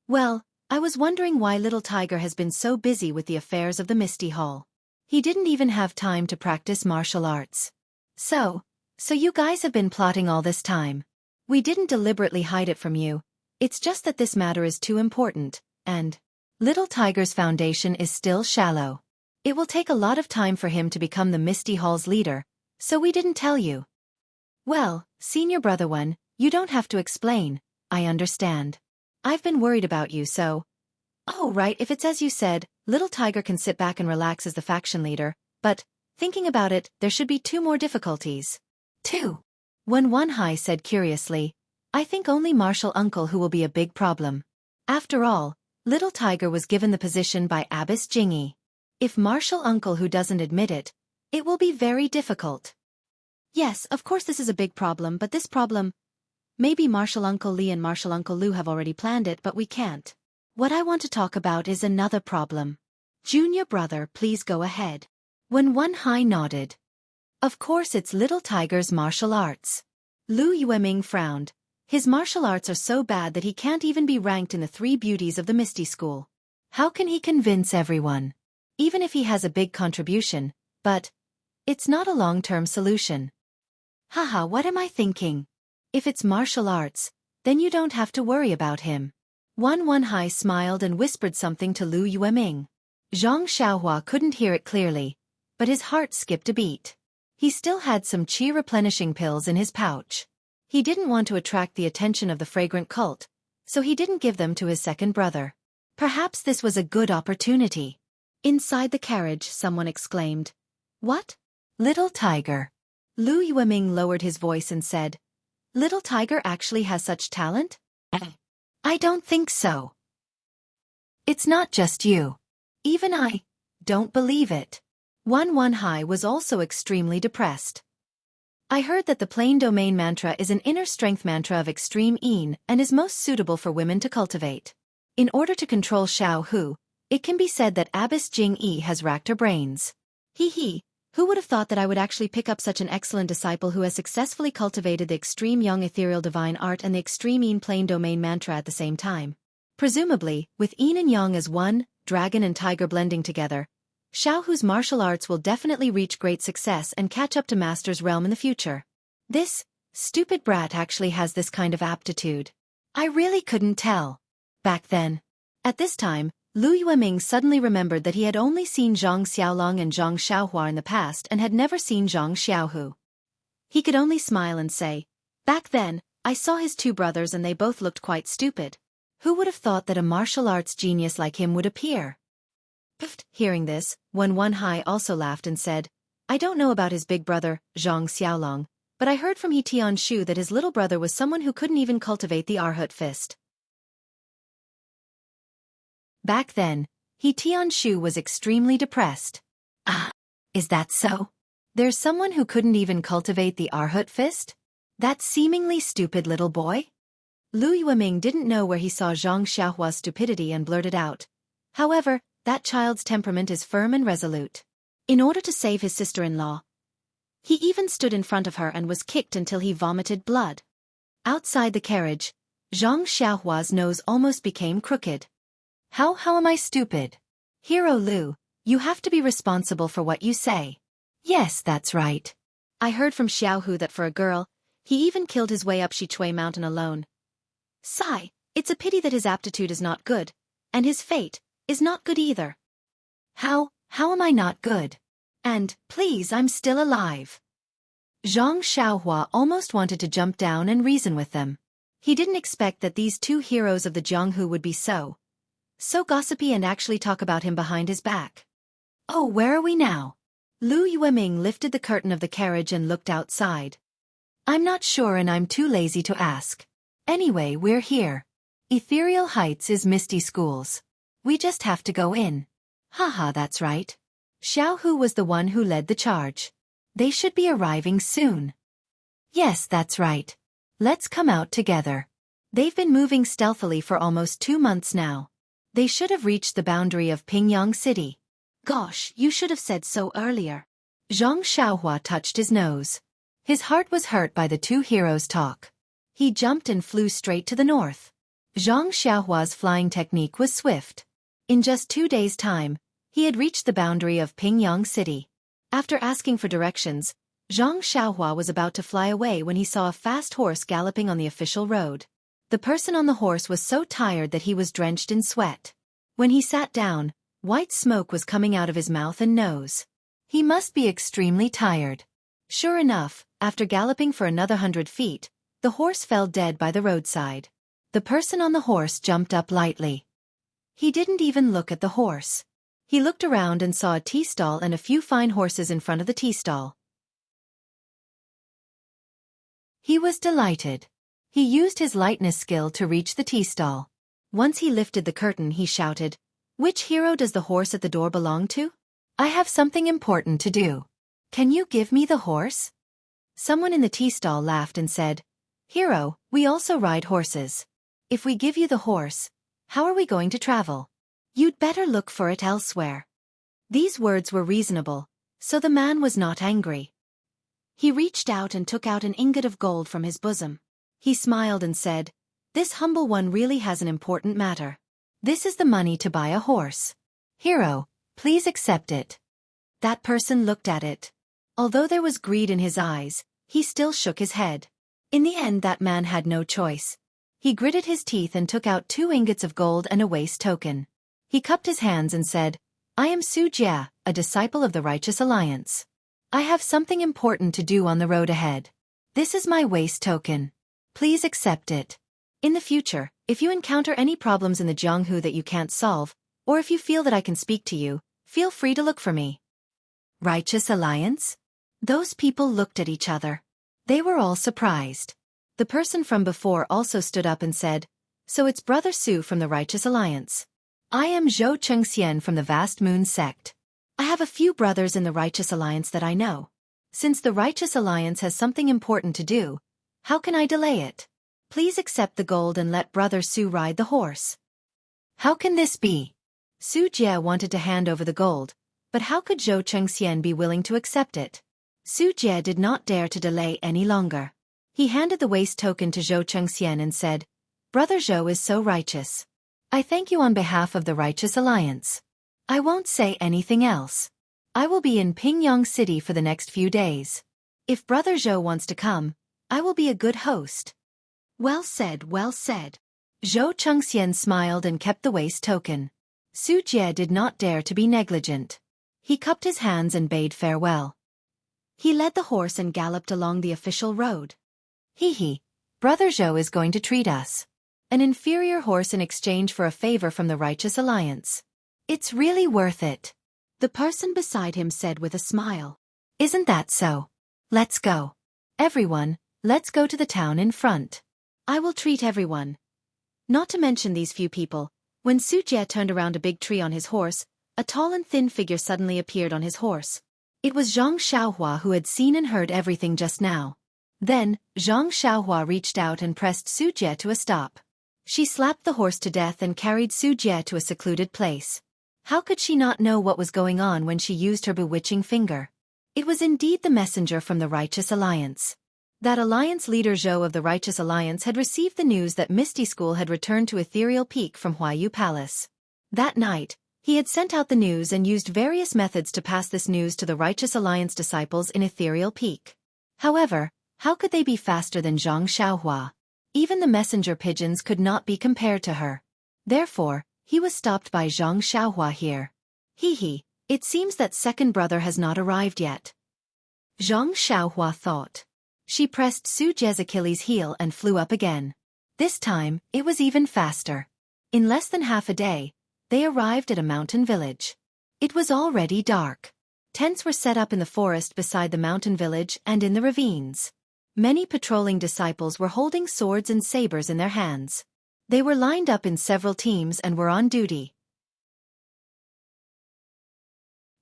Speaker 1: Well, I was wondering why Little Tiger has been so busy with the affairs of the Misty Hall. He didn't even have time to practice martial arts. So you guys have been plotting all this time. We didn't deliberately hide it from you. It's just that this matter is too important, and Little Tiger's foundation is still shallow. It will take a lot of time for him to become the Misty Hall's leader, so we didn't tell you. Well, senior brother one, you don't have to explain, I understand. I've been worried about you so. Oh right, if it's as you said, Little Tiger can sit back and relax as the faction leader, but, thinking about it, there should be 2 more difficulties. 2. One Hai said curiously, I think only Martial Uncle who will be a big problem. After all, Little Tiger was given the position by Abbess Jingy. If Martial Uncle who doesn't admit it, it will be very difficult. Yes, of course this is a big problem, but this problem... Maybe Martial Uncle Lee and Martial Uncle Lu have already planned it, but we can't. What I want to talk about is another problem. Junior brother, please go ahead. When One Hai nodded. Of course it's Little Tiger's martial arts. Lu Yueming frowned. His martial arts are so bad that he can't even be ranked in the 3 beauties of the Misty School. How can he convince everyone? Even if he has a big contribution, but it's not a long-term solution. Haha, what am I thinking? If it's martial arts, then you don't have to worry about him. One Hai smiled and whispered something to Lu Yueming. Zhang Xiaohua couldn't hear it clearly, but his heart skipped a beat. He still had some qi replenishing pills in his pouch. He didn't want to attract the attention of the fragrant cult, so he didn't give them to his second brother. Perhaps this was a good opportunity. Inside the carriage, someone exclaimed, What? Little Tiger. Lu Yueming lowered his voice and said, Little Tiger actually has such talent? I don't think so. It's not just you. Even I don't believe it. One Hai was also extremely depressed. I heard that the plain domain mantra is an inner strength mantra of extreme yin and is most suitable for women to cultivate. In order to control Xiao Hu, it can be said that Abbess Jing Yi has racked her brains. Who would have thought that I would actually pick up such an excellent disciple who has successfully cultivated the extreme young ethereal divine art and the extreme yin plain domain mantra at the same time? Presumably, with yin and yang as one, dragon and tiger blending together, Xiao Hu's martial arts will definitely reach great success and catch up to Master's realm in the future. This stupid brat actually has this kind of aptitude. I really couldn't tell. Back then. At this time, Lu Yueming suddenly remembered that he had only seen Zhang Xiaolong and Zhang Xiaohua in the past and had never seen Zhang Xiaohu. He could only smile and say, Back then, I saw his 2 brothers and they both looked quite stupid. Who would have thought that a martial arts genius like him would appear? Pfft. Hearing this, One Hai also laughed and said, I don't know about his big brother, Zhang Xiaolong, but I heard from He Tianshu that his little brother was someone who couldn't even cultivate the Arhat fist. Back then, He Tianshu was extremely depressed. Ah, is that so? There's someone who couldn't even cultivate the Arhat fist? That seemingly stupid little boy? Lu Yueming didn't know where he saw Zhang Xiaohua's stupidity and blurted out. However, that child's temperament is firm and resolute. In order to save his sister-in-law, he even stood in front of her and was kicked until he vomited blood. Outside the carriage, Zhang Xiaohua's nose almost became crooked. How am I stupid? Hero Lu, you have to be responsible for what you say. Yes, that's right. I heard from Xiaohu that for a girl, he even killed his way up Shichui Mountain alone. Sigh, it's a pity that his aptitude is not good, and his fate is not good either. How am I not good? And, please, I'm still alive. Zhang Xiaohua almost wanted to jump down and reason with them. He didn't expect that these 2 heroes of the Jianghu would be so gossipy and actually talk about him behind his back. Oh, where are we now? Lu Yueming lifted the curtain of the carriage and looked outside. I'm not sure and I'm too lazy to ask. Anyway, we're here. Ethereal Heights is Misty Schools. We just have to go in. Haha, that's right. Xiaohu was the one who led the charge. They should be arriving soon. Yes, that's right. Let's come out together. They've been moving stealthily for almost 2 months now. They should have reached the boundary of Pingyang City. Gosh, you should have said so earlier. Zhang Xiaohua touched his nose. His heart was hurt by the 2 heroes' talk. He jumped and flew straight to the north. Zhang Xiaohua's flying technique was swift. In just 2 days' time, he had reached the boundary of Pingyang City. After asking for directions, Zhang Xiaohua was about to fly away when he saw a fast horse galloping on the official road. The person on the horse was so tired that he was drenched in sweat. When he sat down, white smoke was coming out of his mouth and nose. He must be extremely tired. Sure enough, after galloping for another 100 feet, the horse fell dead by the roadside. The person on the horse jumped up lightly. He didn't even look at the horse. He looked around and saw a tea stall and a few fine horses in front of the tea stall. He was delighted. He used his lightness skill to reach the tea stall. Once he lifted the curtain, he shouted, "Which hero does the horse at the door belong to? I have something important to do. Can you give me the horse?" Someone in the tea stall laughed and said, "Hero, we also ride horses. If we give you the horse, how are we going to travel? You'd better look for it elsewhere." These words were reasonable, so the man was not angry. He reached out and took out an ingot of gold from his bosom. He smiled and said, "This humble one really has an important matter. This is the money to buy a horse. Hero, please accept it." That person looked at it. Although there was greed in his eyes, he still shook his head. In the end, that man had no choice. He gritted his teeth and took out 2 ingots of gold and a waist token. He cupped his hands and said, "I am Xianxia, a disciple of the Righteous Alliance. I have something important to do on the road ahead. This is my waist token. Please accept it. In the future, if you encounter any problems in the Jianghu that you can't solve, or if you feel that I can speak to you, feel free to look for me." Righteous Alliance? Those people looked at each other. They were all surprised. The person from before also stood up and said, "So it's Brother Su from the Righteous Alliance. I am Xianxia from the Vast Moon sect. I have a few brothers in the Righteous Alliance that I know. Since the Righteous Alliance has something important to do, how can I delay it? Please accept the gold and let Brother Su ride the horse." How can this be? Su Jie wanted to hand over the gold, but how could Zhou Chengxian be willing to accept it? Su Jie did not dare to delay any longer. He handed the waist token to Zhou Chengxian and said, "Brother Zhou is so righteous. I thank you on behalf of the Righteous Alliance. I won't say anything else. I will be in Pingyang City for the next few days. If Brother Zhou wants to come, I will be a good host." Well said, well said. Zhou Chengxian smiled and kept the waist token. Su Jie did not dare to be negligent. He cupped his hands and bade farewell. He led the horse and galloped along the official road. Hee, Brother Zhou is going to treat us. An inferior horse in exchange for a favor from the Righteous Alliance. It's really worth it. The person beside him said with a smile. Isn't that so? Let's go. Everyone, let's go to the town in front. I will treat everyone. Not to mention these few people. When Su Jie turned around a big tree on his horse, a tall and thin figure suddenly appeared on his horse. It was Zhang Xiaohua who had seen and heard everything just now. Then, Zhang Xiaohua reached out and pressed Su Jie to a stop. She slapped the horse to death and carried Su Jie to a secluded place. How could she not know what was going on when she used her bewitching finger? It was indeed the messenger from the Righteous Alliance. That alliance leader Zhou of the Righteous Alliance had received the news that Misty School had returned to Ethereal Peak from Huayu Palace. That night, he had sent out the news and used various methods to pass this news to the Righteous Alliance disciples in Ethereal Peak. However, how could they be faster than Zhang Xiaohua? Even the messenger pigeons could not be compared to her. Therefore, he was stopped by Zhang Xiaohua here. Hee, it seems that second brother has not arrived yet. Zhang Xiaohua thought. She pressed Su Jie's Achilles' heel and flew up again. This time, it was even faster. In less than half a day, they arrived at a mountain village. It was already dark. Tents were set up in the forest beside the mountain village and in the ravines. Many patrolling disciples were holding swords and sabers in their hands. They were lined up in several teams and were on duty.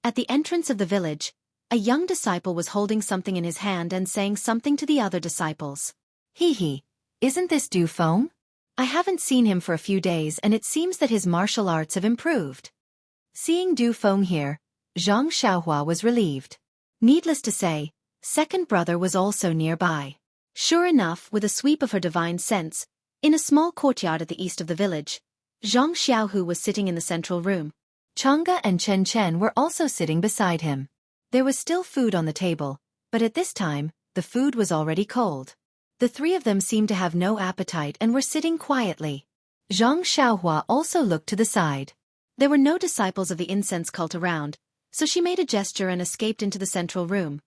Speaker 1: At the entrance of the village, a young disciple was holding something in his hand and saying something to the other disciples. Hee, isn't this Du Feng? I haven't seen him for a few days and it seems that his martial arts have improved. Seeing Du Feng here, Zhang Xiaohua was relieved. Needless to say, second brother was also nearby. Sure enough, with a sweep of her divine sense, in a small courtyard at the east of the village, Zhang Xiaohu was sitting in the central room. Chang'e and Chen Chen were also sitting beside him. There was still food on the table, but at this time, the food was already cold. The three of them seemed to have no appetite and were sitting quietly. Zhang Xiaohua also looked to the side. There were no disciples of the incense cult around, so she made a gesture and escaped into the central room.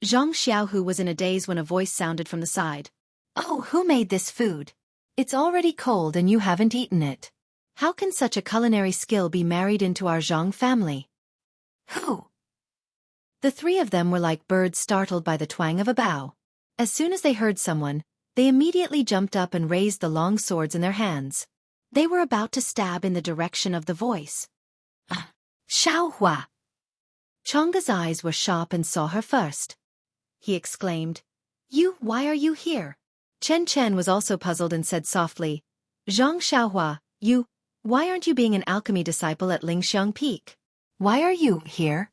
Speaker 1: Xianxia was in a daze when a voice sounded from the side. "Oh, who made this food? It's already cold and you haven't eaten it. How can such a culinary skill be married into our Zhang family?" "Who?" The three of them were like birds startled by the twang of a bow. As soon as they heard someone, they immediately jumped up and raised the long swords in their hands. They were about to stab in the direction of the voice. "Xiaohua!" Chang'e's eyes were sharp and saw her first. He exclaimed, Why are you here?" Chen was also puzzled and said softly, "Zhang Xiaohua, why aren't you being an alchemy disciple at Lingxiang Peak? Why are you here?"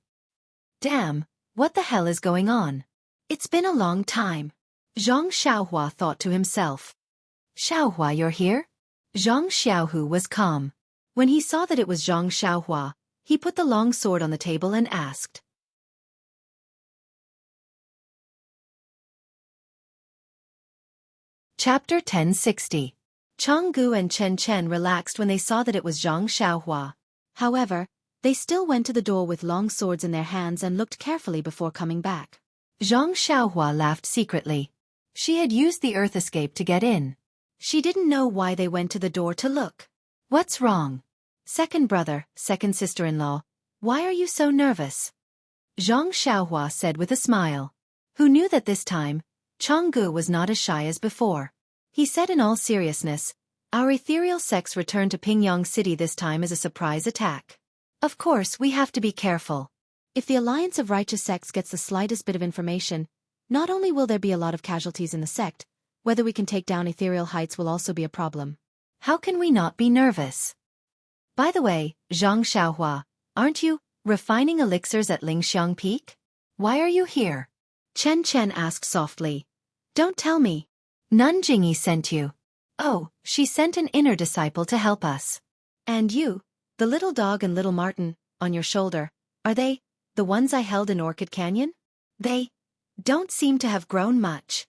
Speaker 1: Damn, what the hell is going on? It's been a long time. Zhang Xiaohua thought to himself. "Xiaohua, you're here?" Zhang Xiaohu was calm. When he saw that it was Zhang Xiaohua, he put the long sword on the table and asked. Chapter 1060. Jianghu and Chen relaxed when they saw that it was Zhang Xiaohua. However, they still went to the door with long swords in their hands and looked carefully before coming back. Zhang Xiaohua laughed secretly. She had used the earth escape to get in. She didn't know why they went to the door to look. "What's wrong? Second brother, second sister-in-law, why are you so nervous?" Zhang Xiaohua said with a smile. Who knew that this time, Jianghu was not as shy as before. He said in all seriousness, "Our ethereal sects returned to Pingyang City this time as a surprise attack. Of course, we have to be careful. If the Alliance of Righteous Sects gets the slightest bit of information, not only will there be a lot of casualties in the sect, whether we can take down ethereal heights will also be a problem. How can we not be nervous? By the way, Zhang Xiaohua, aren't you refining elixirs at Lingxiang Peak? Why are you here?" Chen asked softly. "Don't tell me. Nun Jingyi sent you." "Oh, she sent an inner disciple to help us." "And you, the little dog and little Martin, on your shoulder, are they the ones I held in Orchid Canyon? They don't seem to have grown much."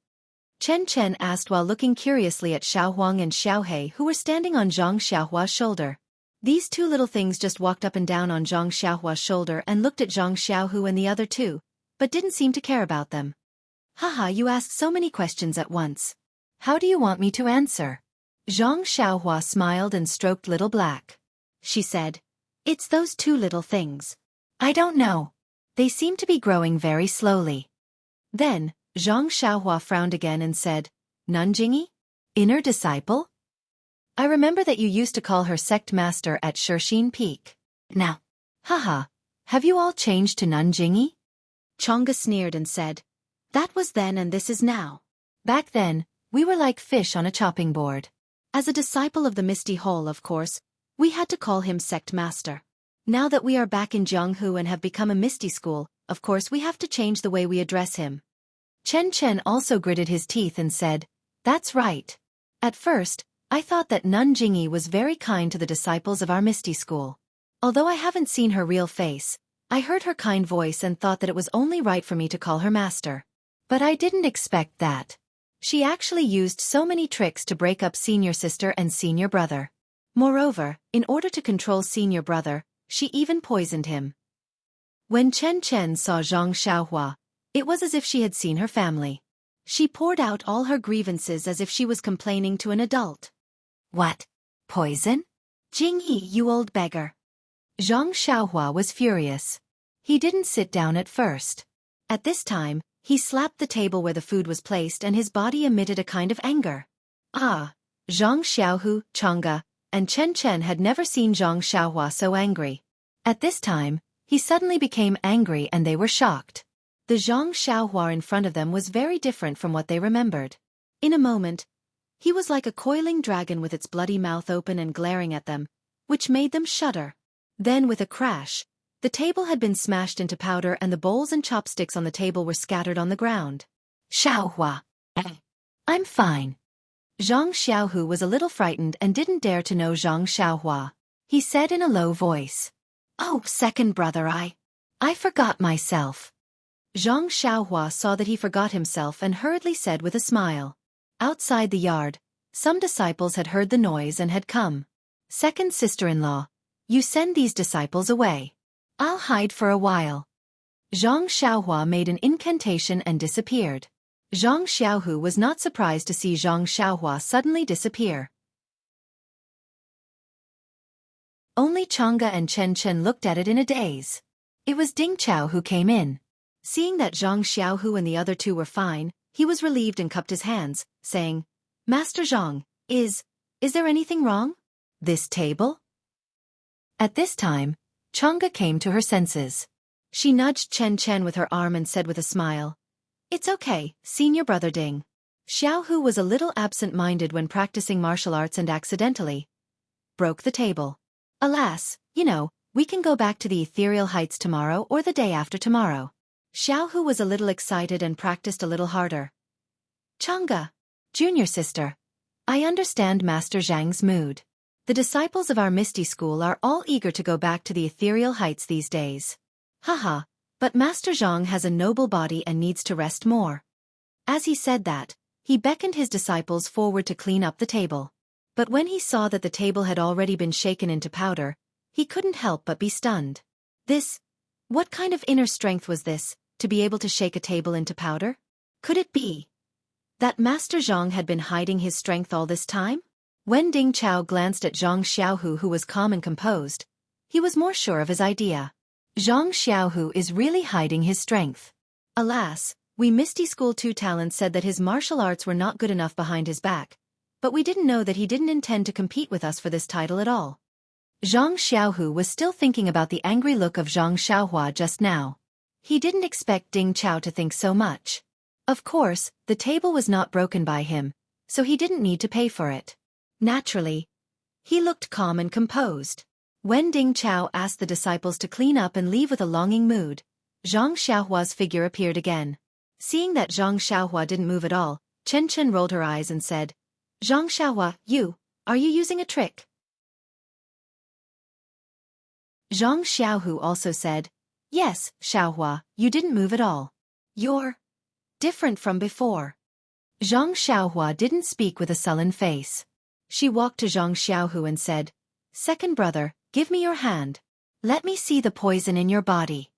Speaker 1: Chen asked while looking curiously at Xiaohuang and Xiaohe who were standing on Zhang Xiaohua's shoulder. These two little things just walked up and down on Zhang Xiaohua's shoulder and looked at Zhang Xiaohu and the other two, but didn't seem to care about them. "Haha, you ask so many questions at once. How do you want me to answer?" Zhang Xiaohua smiled and stroked Little Black. She said, "It's those two little things. I don't know. They seem to be growing very slowly." Then, Zhang Xiaohua frowned again and said, "Nun Jingyi? Inner disciple? I remember that you used to call her sect master at Shixin Peak. Now, haha, have you all changed to Nun Jingyi?" Chang'e sneered and said, "That was then and this is now. Back then, we were like fish on a chopping board. As a disciple of the Misty Hole, of course, we had to call him sect master. Now that we are back in Jianghu and have become a Misty school, of course we have to change the way we address him." Chen also gritted his teeth and said, "That's right. At first, I thought that Nun Jingyi was very kind to the disciples of our Misty school. Although I haven't seen her real face, I heard her kind voice and thought that it was only right for me to call her master. But I didn't expect that. She actually used so many tricks to break up senior sister and senior brother. Moreover, in order to control senior brother, she even poisoned him." When Chen saw Zhang Xiaohua, it was as if she had seen her family. She poured out all her grievances as if she was complaining to an adult. "What? Poison? Jingyi, you old beggar." Zhang Xiaohua was furious. He didn't sit down at first. At this time, he slapped the table where the food was placed and his body emitted a kind of anger. Zhang Xiaohu, Chang'e, and Chen had never seen Zhang Xiaohua so angry. At this time, he suddenly became angry and they were shocked. The Zhang Xiaohua in front of them was very different from what they remembered. In a moment, he was like a coiling dragon with its bloody mouth open and glaring at them, which made them shudder. Then with a crash, the table had been smashed into powder and the bowls and chopsticks on the table were scattered on the ground. "Xiaohua. I'm fine." Zhang Xiaohu was a little frightened and didn't dare to know Zhang Xiaohua. He said in a low voice, "Oh, second brother, I forgot myself." Zhang Xiaohua saw that he forgot himself and hurriedly said with a smile. Outside the yard, some disciples had heard the noise and had come. "Second sister-in-law, You send these disciples away. I'll hide for a while. Zhang Xiaohua made an incantation and disappeared. Zhang Xiaohu was not surprised to see Zhang Xiaohua suddenly disappear. Only Chang'e and Chen Chen looked at it in a daze. It was Ding Chao who came in. Seeing that Zhang Xiaohu and the other two were fine, he was relieved and cupped his hands, saying, Master Zhang, is there anything wrong? This table? At this time, Chang'e came to her senses. She nudged Chen Chen with her arm and said with a smile, It's okay, senior brother Ding. Xiaohu was a little absent-minded when practicing martial arts and accidentally broke the table. Alas, we can go back to the ethereal heights tomorrow or the day after tomorrow. Xiaohu was a little excited and practiced a little harder. Chang'e, junior sister. I understand Master Zhang's mood. The disciples of our Misty School are all eager to go back to the ethereal heights these days. Haha, but Master Zhang has a noble body and needs to rest more. As he said that, he beckoned his disciples forward to clean up the table. But when he saw that the table had already been shaken into powder, he couldn't help but be stunned. What kind of inner strength was this, to be able to shake a table into powder? Could it be that Master Zhang had been hiding his strength all this time? When Ding Chao glanced at Zhang Xiaohu, who was calm and composed, he was more sure of his idea. Zhang Xiaohu is really hiding his strength. Alas, we Misty School 2 talents said that his martial arts were not good enough behind his back, but we didn't know that he didn't intend to compete with us for this title at all. Zhang Xiaohu was still thinking about the angry look of Zhang Xiaohua just now. He didn't expect Ding Chao to think so much. Of course, the table was not broken by him, so he didn't need to pay for it. Naturally, he looked calm and composed. When Ding Chao asked the disciples to clean up and leave with a longing mood, Zhang Xiaohua's figure appeared again. Seeing that Zhang Xiaohua didn't move at all, Chen Chen rolled her eyes and said, Zhang Xiaohua, are you using a trick? Zhang Xiaohu also said, Yes, Xiaohua, you didn't move at all. You're different from before. Zhang Xiaohua didn't speak with a sullen face. She walked to Zhang Xiaohu and said, Second brother, give me your hand. Let me see the poison in your body.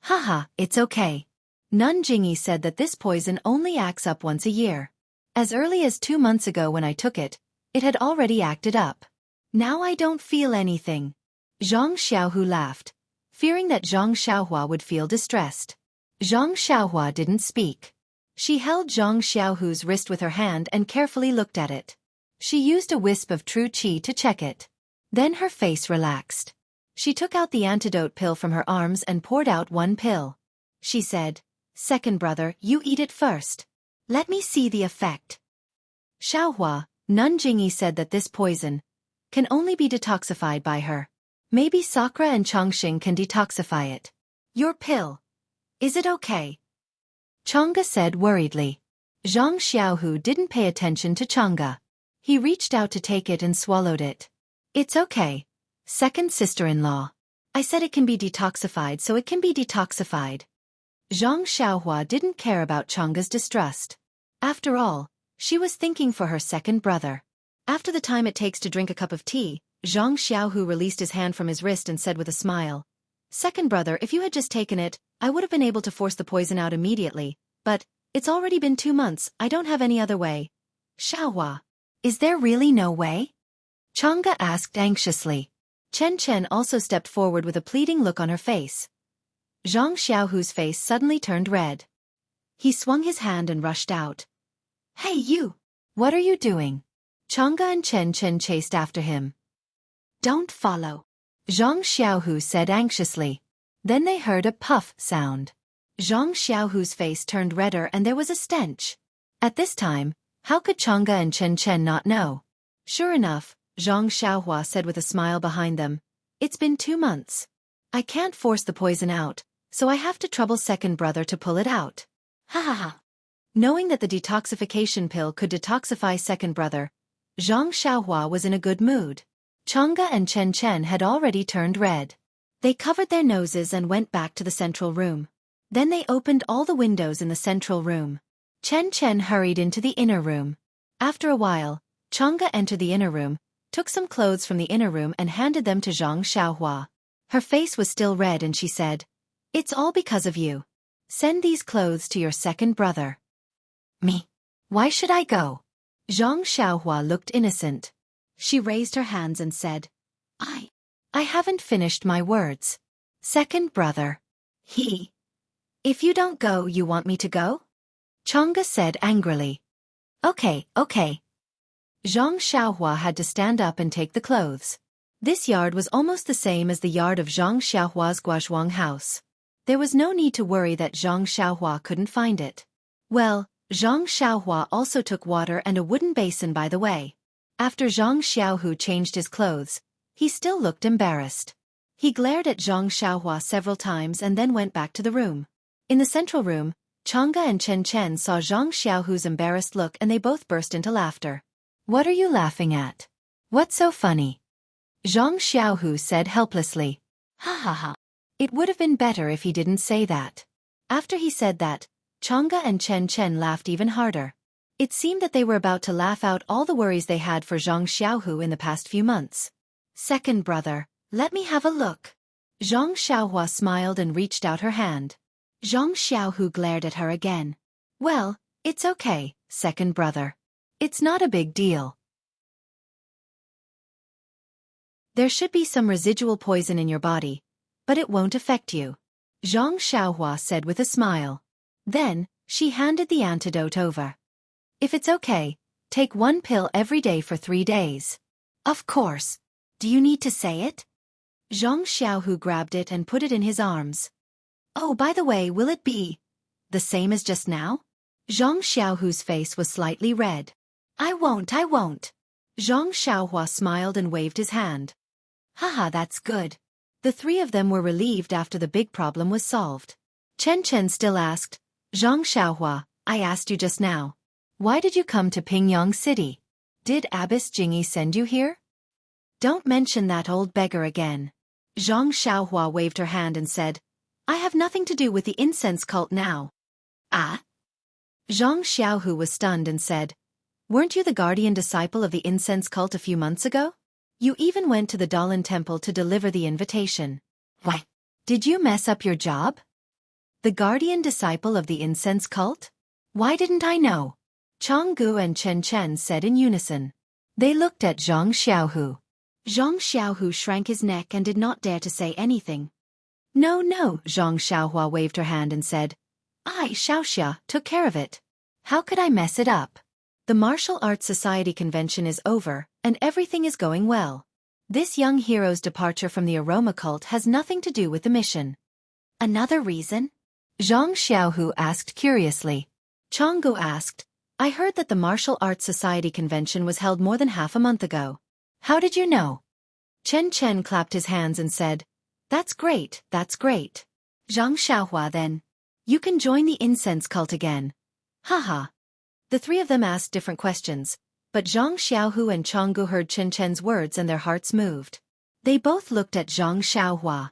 Speaker 1: Haha, it's okay. Nun Jingyi said that this poison only acts up once a year. As early as 2 months ago when I took it, it had already acted up. Now I don't feel anything. Zhang Xiaohu laughed, fearing that Zhang Xiaohua would feel distressed. Zhang Xiaohua didn't speak. She held Zhang Xiaohu's wrist with her hand and carefully looked at it. She used a wisp of true qi to check it. Then her face relaxed. She took out the antidote pill from her arms and poured out one pill. She said, Second brother, you eat it first. Let me see the effect. Xiaohua, Nun Jingyi said that this poison can only be detoxified by her. Maybe Sakura and Changxing can detoxify it. Your pill. Is it okay? Chang'e said worriedly. Zhang Xiaohu didn't pay attention to Chang'e. He reached out to take it and swallowed it. It's okay. Second sister-in-law. I said it can be detoxified, so it can be detoxified. Zhang Xiaohua didn't care about Chang'e's distrust. After all, she was thinking for her second brother. After the time it takes to drink a cup of tea, Zhang Xiaohu released his hand from his wrist and said with a smile, Second brother, if you had just taken it, I would have been able to force the poison out immediately, but it's already been 2 months, I don't have any other way. Xiaohua, is there really no way? Chang'e asked anxiously. Chen Chen also stepped forward with a pleading look on her face. Zhang Xiaohu's face suddenly turned red. He swung his hand and rushed out. Hey you! What are you doing? Chang'e and Chen Chen chased after him. Don't follow. Zhang Xiaohu said anxiously. Then they heard a puff sound. Zhang Xiaohu's face turned redder and there was a stench. At this time, how could Chang'e and Chen Chen not know? Sure enough, Zhang Xiaohua said with a smile behind them. It's been 2 months. I can't force the poison out, so I have to trouble second brother to pull it out. Ha ha ha. Knowing that the detoxification pill could detoxify second brother, Zhang Xiaohua was in a good mood. Chang'e and Chen Chen had already turned red. They covered their noses and went back to the central room. Then they opened all the windows in the central room. Chen Chen hurried into the inner room. After a while, Chang'e entered the inner room, took some clothes from the inner room and handed them to Xianxia. Her face was still red and she said, "It's all because of you. Send these clothes to your second brother." "Me? Why should I go?" Xianxia looked innocent. She raised her hands and said, I haven't finished my words. Second brother. If you don't go, you want me to go?" Chang'e said angrily. Okay. Xianxia had to stand up and take the clothes. This yard was almost the same as the yard of Xiangshiahua's Guozhuang house. There was no need to worry that Xianxia couldn't find it. Well, Xianxia also took water and a wooden basin by the way. After Xianxiahu changed his clothes, he still looked embarrassed. He glared at Xianxia several times and then went back to the room. In the central room, Chang'e and Chen saw Xiangshiahu's embarrassed look and they both burst into laughter. "What are you laughing at? What's so funny?" Xiangshiahu said helplessly. "Ha ha ha. It would have been better if he didn't say that." After he said that, Chang'e and Chen laughed even harder. It seemed that they were about to laugh out all the worries they had for Xiangshiahu in the past few months. "Second brother, let me have a look." Xianxia smiled and reached out her hand. Xiangshiahu glared at her again. "Well, it's okay, second brother. It's not a big deal. There should be some residual poison in your body, but it won't affect you," Xianxia said with a smile. Then, she handed the antidote over. "If it's okay, take one pill every day for 3 days." "Of course. Do you need to say it?" Xiangshiahu grabbed it and put it in his arms. "Oh, by the way, will it be the same as just now?" Xiangshiahu's face was slightly red. I won't. Xianxia smiled and waved his hand. "Haha, that's good." The three of them were relieved after the big problem was solved. Chen still asked, "Xianxia, I asked you just now. Why did you come to Pingyang City? Did Abbess Jingyi send you here?" "Don't mention that old beggar again." Xianxia waved her hand and said, "I have nothing to do with the incense cult now." "Ah?" Xiangshiahu was stunned and said, "Weren't you the guardian disciple of the incense cult a few months ago? You even went to the Dalan temple to deliver the invitation. Why? Did you mess up your job?" "The guardian disciple of the incense cult? Why didn't I know?" Chang'e and Chen said in unison. They looked at Xiangshiahu. Xiangshiahu shrank his neck and did not dare to say anything. No, Xianxia waved her hand and said, "I, Xiaoxia, took care of it. How could I mess it up? The Martial Arts Society convention is over, and everything is going well. This young hero's departure from the aroma cult has nothing to do with the mission." "Another reason?" Xiangshiahu asked curiously. Chang'e asked, "I heard that the Martial Arts Society convention was held more than half a month ago. How did you know?" Chen clapped his hands and said, That's great. Xianxia then. You can join the incense cult again. Haha. The three of them asked different questions, but Xiangshiahu and Chang'e heard Chen's words and their hearts moved. They both looked at Xiangshiahu.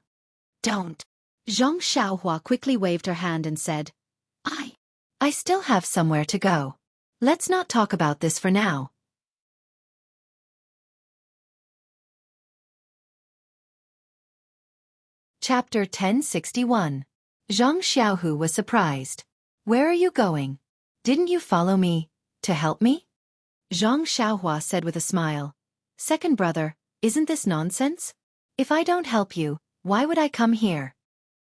Speaker 1: "Don't." Xiangshiahu quickly waved her hand and said, I still have somewhere to go. Let's not talk about this for now." Chapter 1061. Xiangshiahu was surprised. "Where are you going? Didn't you follow me to help me?" Xiangshiahu said with a smile. "Second brother, isn't this nonsense? If I don't help you, why would I come here?"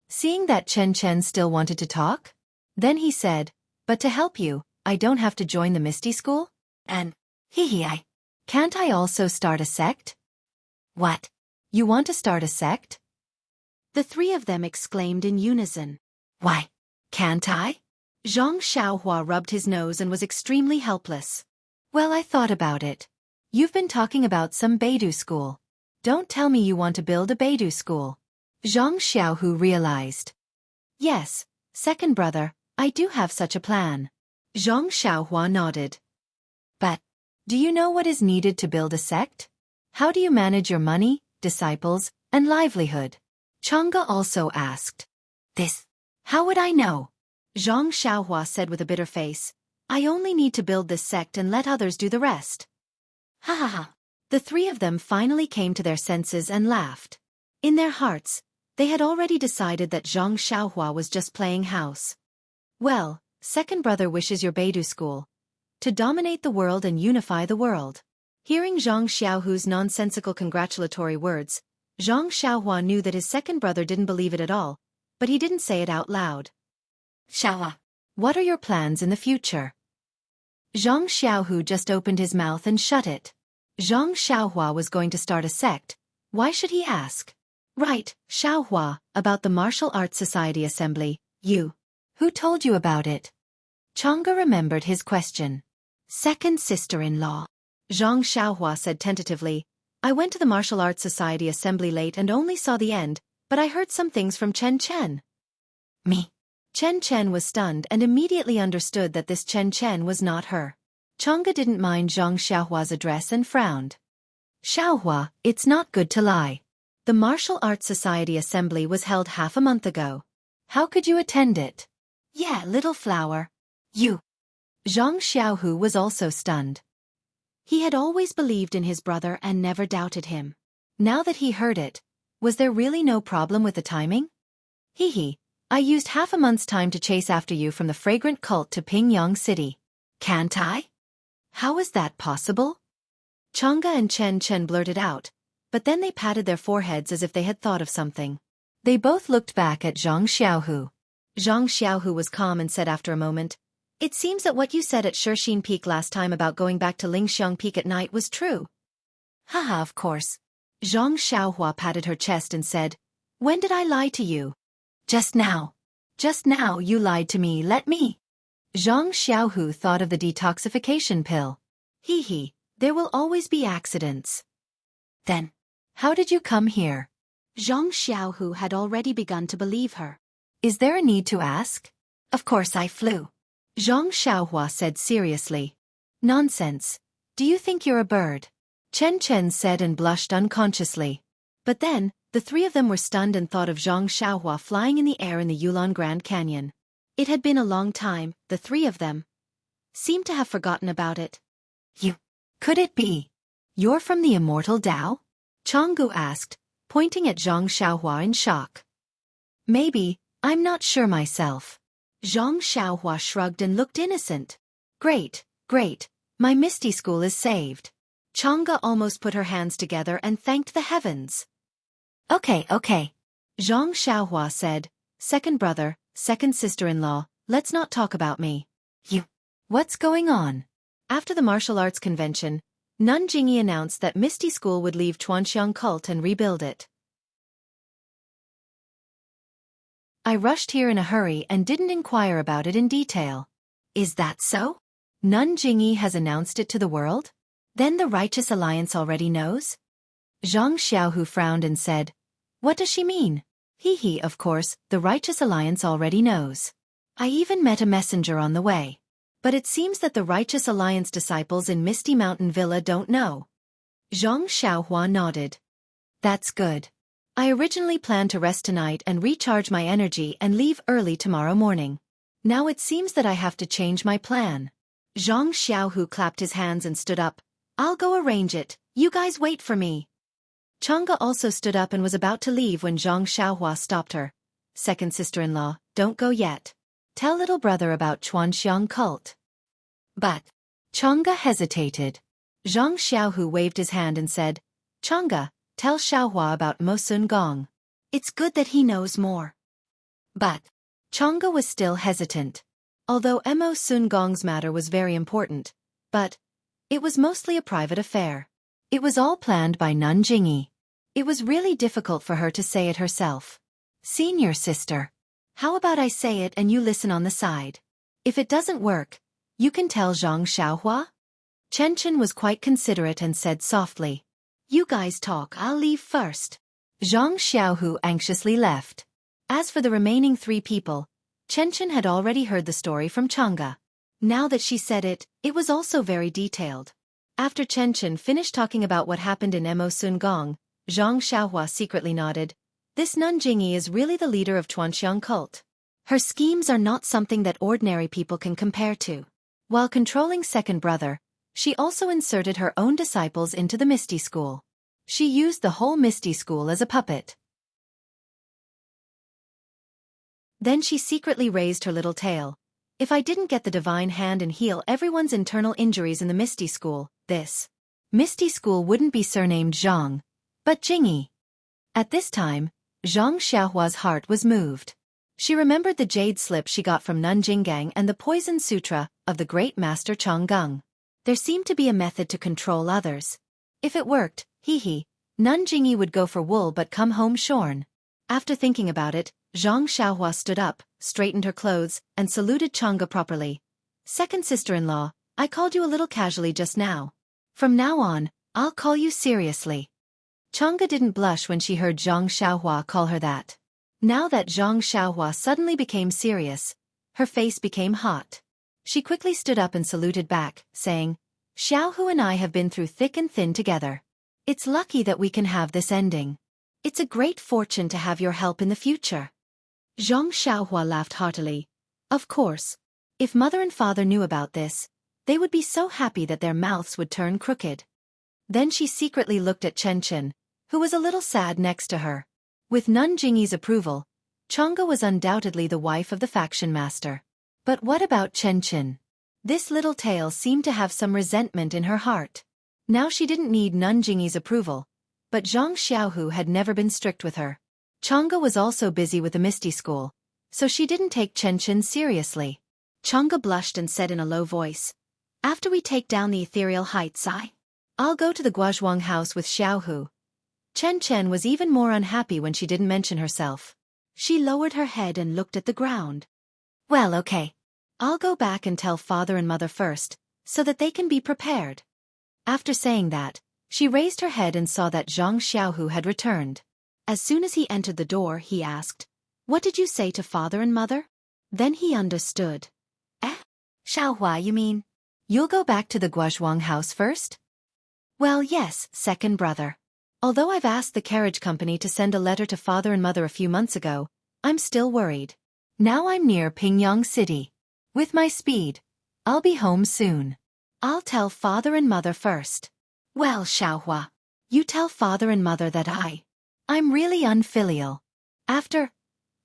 Speaker 1: Seeing that Chen still wanted to talk, then he said, "But to help you, I don't have to join the Misty School? And, can't I also start a sect?" "What? You want to start a sect?" The three of them exclaimed in unison. "Why, can't I?" Xiangshiahu rubbed his nose and was extremely helpless. "Well, I thought about it. You've been talking about some Beidou school. Don't tell me you want to build a Beidou school." Xiangshiahu realized. "Yes, second brother, I do have such a plan." Xiangshiahu nodded. "But, do you know what is needed to build a sect? How do you manage your money, disciples, and livelihood?" Chang'e also asked. "This, how would I know?" Xiangshiahu said with a bitter face. "I only need to build this sect and let others do the rest." Ha. The three of them finally came to their senses and laughed. In their hearts, they had already decided that Zhang Xiaohua was just playing house. Well, second brother wishes your Beidou school to dominate the world and unify the world. Hearing Zhang Xiaohu's nonsensical congratulatory words, Zhang Xiaohua knew that his second brother didn't believe it at all, but he didn't say it out loud. Xiaohua, what are your plans in the future? Zhang Xiaohu just opened his mouth and shut it. Zhang Xiaohua was going to start a sect. Why should he ask? Right, Xiaohua, about the Martial Arts Society Assembly, you. Who told you about it? Chang'e remembered his question. Second sister-in-law. Zhang Xiaohua said tentatively, I went to the Martial Arts Society Assembly late and only saw the end, but I heard some things from Chen Chen. Me. Chen Chen was stunned and immediately understood that this Chen Chen was not her. Chang'e didn't mind Zhang Xiaohua's address and frowned. Xiaohua, it's not good to lie. The Martial Arts Society Assembly was held half a month ago. How could you attend it? Yeah, little flower. You. Zhang Xiaohu was also stunned. He had always believed in his brother and never doubted him. Now that he heard it, was there really no problem with the timing? Hee. I used half a month's time to chase after you from the fragrant cult to Pingyang City. Can't I? How is that possible? Chang'e and Chen Chen blurted out, but then they patted their foreheads as if they had thought of something. They both looked back at Zhang Xiaohu. Zhang Xiaohu was calm and said after a moment, It seems that what you said at Shixin Peak last time about going back to Lingxiang Peak at night was true. Haha, of course. Zhang Xiaohua patted her chest and said, When did I lie to you? Just now. Just now you lied to me, let me. Zhang Xiaohu thought of the detoxification pill. Hee, there will always be accidents. Then, how did you come here? Zhang Xiaohu had already begun to believe her. Is there a need to ask? Of course I flew. Zhang Xiaohua said seriously. Nonsense. Do you think you're a bird? Chen Chen said and blushed unconsciously. But then, the three of them were stunned and thought of Zhang Xiaohua flying in the air in the Yulon Grand Canyon. It had been a long time, the three of them seemed to have forgotten about it. You. Could it be? You're from the Immortal Dao? Chang'e asked, pointing at Zhang Xiaohua in shock. Maybe, I'm not sure myself. Zhang Xiaohua shrugged and looked innocent. Great, my Misty School is saved. Chang'e almost put her hands together and thanked the heavens. Okay. Zhang Xiaohua said, Second brother, second sister-in-law, let's not talk about me. You. What's going on? After the martial arts convention, Nun Jingyi announced that Misty School would leave Chuanxiang cult and rebuild it. I rushed here in a hurry and didn't inquire about it in detail. Is that so? Nun Jingyi has announced it to the world? Then the Righteous Alliance already knows? Zhang Xiaohu frowned and said, What does she mean? Hee, of course, the Righteous Alliance already knows. I even met a messenger on the way. But it seems that the Righteous Alliance disciples in Misty Mountain Villa don't know. Zhang Xiaohua nodded. That's good. I originally planned to rest tonight and recharge my energy and leave early tomorrow morning. Now it seems that I have to change my plan. Zhang Xiaohu clapped his hands and stood up. I'll go arrange it, you guys wait for me. Chang'e also stood up and was about to leave when Zhang Xiaohua stopped her. Second sister-in-law, don't go yet. Tell little brother about Chuanxiang cult. But Chang'e hesitated. Zhang Xiaohu waved his hand and said, Chang'e, tell Xiaohua about Mo Sun Gong. It's good that he knows more. But Chang'e was still hesitant. Although Mo Sun Gong's matter was very important, but it was mostly a private affair. It was all planned by Nun Jingyi. It was really difficult for her to say it herself. Senior sister. How about I say it and you listen on the side? If it doesn't work, you can tell Zhang Xiaohua? Chen Chen was quite considerate and said softly, You guys talk, I'll leave first. Zhang Xiaohu anxiously left. As for the remaining three people, Chen Chen had already heard the story from Chang'e. Now that she said it, it was also very detailed. After Chen Chen finished talking about what happened in Mo Sun Gong, Zhang Xiaohua secretly nodded. This Nun Jingyi is really the leader of Chuanxiang cult. Her schemes are not something that ordinary people can compare to. While controlling second brother, She also inserted her own disciples into the Misty School. She used the whole Misty School as a puppet. Then she secretly raised her little tail. If I didn't get the divine hand and heal everyone's internal injuries in the Misty School, this Misty School wouldn't be surnamed Zhang, but Jingyi. At this time, Zhang Xiaohua's heart was moved. She remembered the jade slip she got from Nanjinggang and the poison sutra of the great master Changgung. There seemed to be a method to control others. If it worked, Nanjingyi would go for wool but come home shorn. After thinking about it, Zhang Xiaohua stood up, straightened her clothes, and saluted Chang'e properly. Second sister-in-law, I called you a little casually just now. From now on, I'll call you seriously. Chang'e didn't blush when she heard Zhang Xiaohua call her that. Now that Zhang Xiaohua suddenly became serious, her face became hot. She quickly stood up and saluted back, saying, Xiaohu and I have been through thick and thin together. It's lucky that we can have this ending. It's a great fortune to have your help in the future. Zhang Xiaohua laughed heartily. Of course. If mother and father knew about this, they would be so happy that their mouths would turn crooked. Then she secretly looked at Chen, who was a little sad next to her. With Nanjingyi's approval, Chang'e was undoubtedly the wife of the faction master. But what about Chen? This little tale seemed to have some resentment in her heart. Now she didn't need Nanjingyi's approval, but Zhang Xiaohu had never been strict with her. Chang'e was also busy with the Misty School, so she didn't take Chen seriously. Chang'e blushed and said in a low voice, After we take down the ethereal heights, I'll go to the Guozhuang house with Xiaohu. Chen was even more unhappy when she didn't mention herself. She lowered her head and looked at the ground. Well, okay. I'll go back and tell father and mother first, so that they can be prepared. After saying that, she raised her head and saw that Zhang Xiaohu had returned. As soon as he entered the door, he asked, What did you say to father and mother? Then he understood. Xiaohua, you mean? You'll go back to the Guozhuang house first? Well, yes, second brother. Although I've asked the carriage company to send a letter to father and mother a few months ago, I'm still worried. Now I'm near Pingyang City. With my speed, I'll be home soon. I'll tell father and mother first. Well, Xiaohua, you tell father and mother that I'm really unfilial. After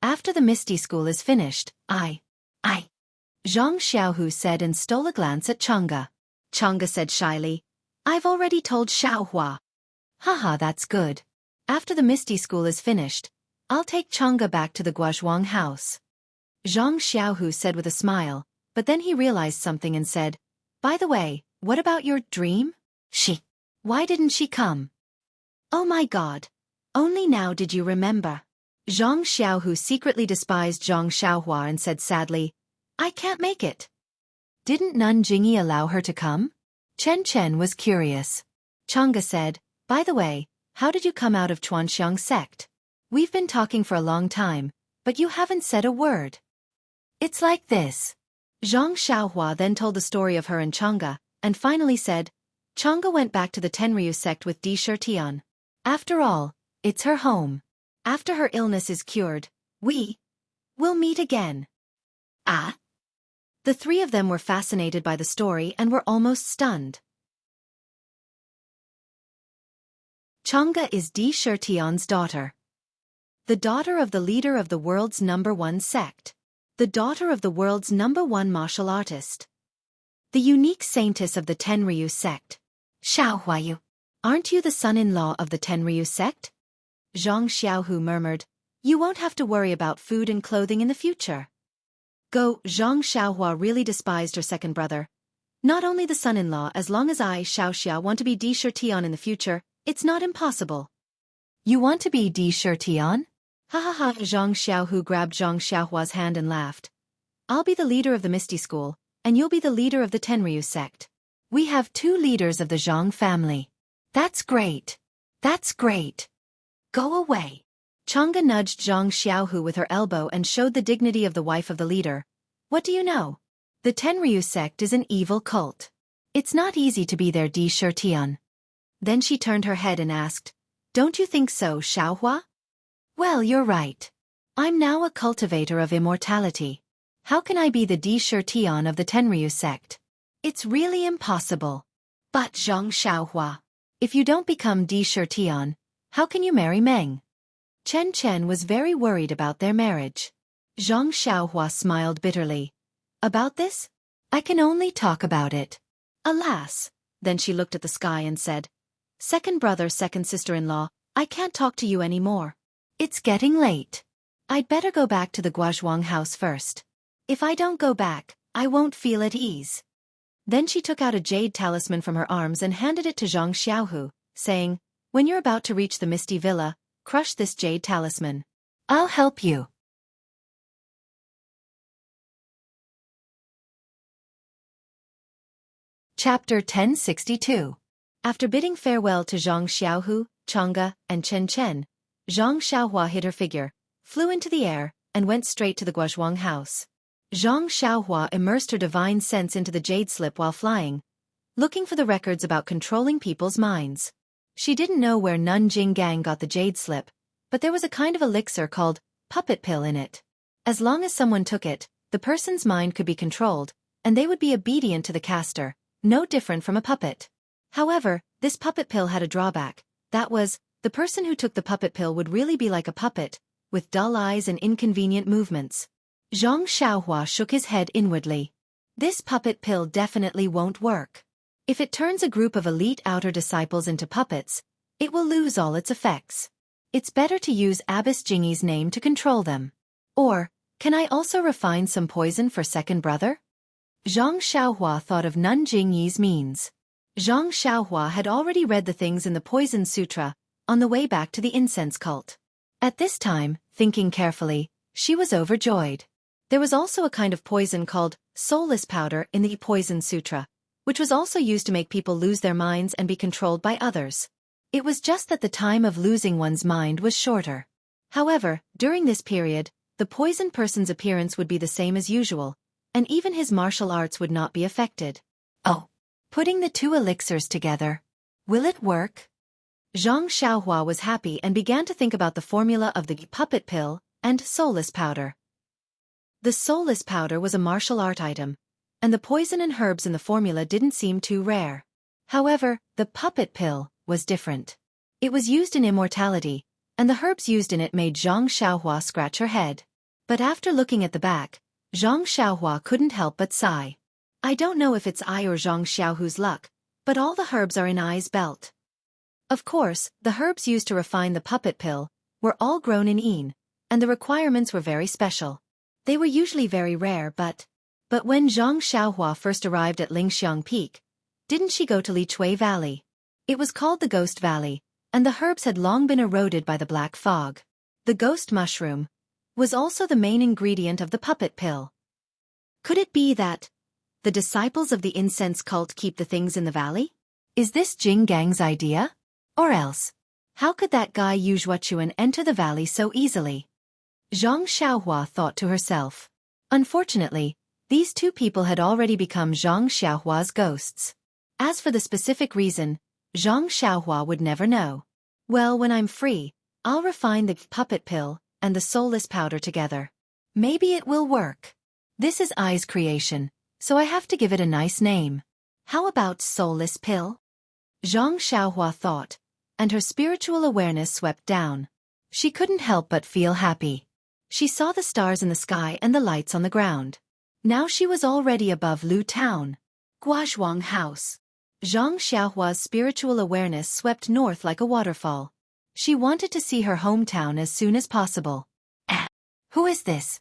Speaker 1: the Misty School is finished, Zhang Xiaohu said and stole a glance at Chang'e. Chang'e said shyly, I've already told Xiaohua. Haha, that's good. After the Misty School is finished, I'll take Chang'e back to the Guozhuang house. Zhang Xiaohu said with a smile, but then he realized something and said, By the way, what about your dream? Why didn't she come? Oh my god. Only now did you remember. Zhang Xiaohu secretly despised Zhang Xiaohua and said sadly, I can't make it. Didn't Nanjingyi allow her to come? Chen was curious. Chang'e said, By the way, how did you come out of Chuanxiang sect? We've been talking for a long time, but you haven't said a word. It's like this. Zhang Xiaohua then told the story of her and Chang'e, and finally said, Chang'e went back to the Tenryu sect with Tian. After all, it's her home. After her illness is cured, we'll meet again. The three of them were fascinated by the story and were almost stunned. Chang'e is Tian's daughter. The daughter of the leader of the world's #1 sect. The daughter of the world's #1 martial artist. The unique saintess of the Tenryu sect. Xiaohuayu, aren't you the son-in-law of the Tenryu sect? Zhang Xiaohu murmured, You won't have to worry about food and clothing in the future. Go, Zhang Xiaohua really despised her second brother. Not only the son-in-law, as long as I, Xiaoxia, want to be Tian in the future, it's not impossible. You want to be Tian? Ha ha ha, Zhang Xiaohu grabbed Zhang Xiaohua's hand and laughed. I'll be the leader of the Misty School, and you'll be the leader of the Tenryu sect. We have 2 leaders of the Zhang family. That's great. That's great. Go away. Chang'e nudged Zhang Xiaohu with her elbow and showed the dignity of the wife of the leader. What do you know? The Tenryu sect is an evil cult. It's not easy to be their Tian. Then she turned her head and asked, Don't you think so, Xiaohua? Well, you're right. I'm now a cultivator of immortality. How can I be the Tian of the Tenryu sect? It's really impossible. But Zhang Xiaohua, if you don't become Di Shirtian, how can you marry Meng? Chen Chen was very worried about their marriage. Zhang Xiaohua smiled bitterly. About this? I can only talk about it. Alas. Then she looked at the sky and said, Second brother, second sister-in-law, I can't talk to you anymore. It's getting late. I'd better go back to the Guozhuang house first. If I don't go back, I won't feel at ease. Then she took out a jade talisman from her arms and handed it to Zhang Xiaohu, saying, When you're about to reach the Misty Villa, crush this jade talisman. I'll help you. Chapter 1062. After bidding farewell to Zhang Xiaohu, Chang'e, and Chen Chen, Zhang Xiaohua hid her figure, flew into the air, and went straight to the Guozhuang house. Zhang Xiaohua immersed her divine sense into the jade slip while flying, looking for the records about controlling people's minds. She didn't know where Nun Jinggang got the jade slip, but there was a kind of elixir called puppet pill in it. As long as someone took it, the person's mind could be controlled, and they would be obedient to the caster, no different from a puppet. However, this puppet pill had a drawback. That was, the person who took the puppet pill would really be like a puppet, with dull eyes and inconvenient movements. Zhang Xiaohua shook his head inwardly. This puppet pill definitely won't work. If it turns a group of elite outer disciples into puppets, it will lose all its effects. It's better to use Abbess Jingyi's name to control them. Or, can I also refine some poison for second brother? Zhang Xiaohua thought of Nun Jingyi's means. Zhang Xiaohua had already read the things in the Poison Sutra, on the way back to the incense cult. At this time, thinking carefully, she was overjoyed. There was also a kind of poison called soulless powder in the Poison Sutra, which was also used to make people lose their minds and be controlled by others. It was just that the time of losing one's mind was shorter. However, during this period, the poisoned person's appearance would be the same as usual, and even his martial arts would not be affected. Oh, putting the two elixirs together. Will it work? Zhang Xiaohua was happy and began to think about the formula of the puppet pill and soulless powder. The soulless powder was a martial art item, and the poison and herbs in the formula didn't seem too rare. However, the puppet pill was different. It was used in immortality, and the herbs used in it made Zhang Xiaohua scratch her head. But after looking at the back, Zhang Xiaohua couldn't help but sigh. I don't know if it's I or Zhang Xiaohu's luck, but all the herbs are in I's belt. Of course, the herbs used to refine the puppet pill were all grown in Yin, and the requirements were very special. They were usually very rare, but when Zhang Xiaohua first arrived at Lingxiang Peak, didn't she go to Lichui Valley? It was called the Ghost Valley, and the herbs had long been eroded by the black fog. The ghost mushroom was also the main ingredient of the puppet pill. Could it be that the disciples of the incense cult keep the things in the valley? Is this Jing Gang's idea? Or else, how could that guy Yu Zhuochuan enter the valley so easily? Zhang Xiaohua thought to herself. Unfortunately, these two people had already become Zhang Xiaohua's ghosts. As for the specific reason, Zhang Xiaohua would never know. Well, when I'm free, I'll refine the puppet pill and the soulless powder together. Maybe it will work. This is I's creation, so I have to give it a nice name. How about soulless pill? Zhang Xiaohua thought, and her spiritual awareness swept down. She couldn't help but feel happy. She saw the stars in the sky and the lights on the ground. Now she was already above Lu Town. Guozhuang House. Zhang Xiaohua's spiritual awareness swept north like a waterfall. She wanted to see her hometown as soon as possible. Who is this?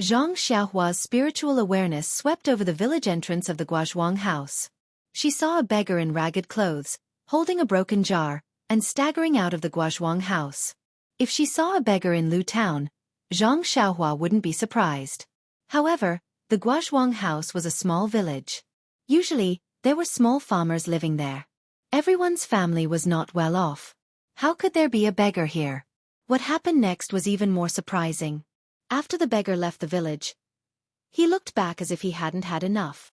Speaker 1: Zhang Xiaohua's spiritual awareness swept over the village entrance of the Guozhuang house. She saw a beggar in ragged clothes, holding a broken jar, and staggering out of the Guozhuang house. If she saw a beggar in Lu Town, Zhang Xiaohua wouldn't be surprised. However, the Guozhuang house was a small village. Usually, there were small farmers living there. Everyone's family was not well off. How could there be a beggar here? What happened next was even more surprising. After the beggar left the village, he looked back as if he hadn't had enough.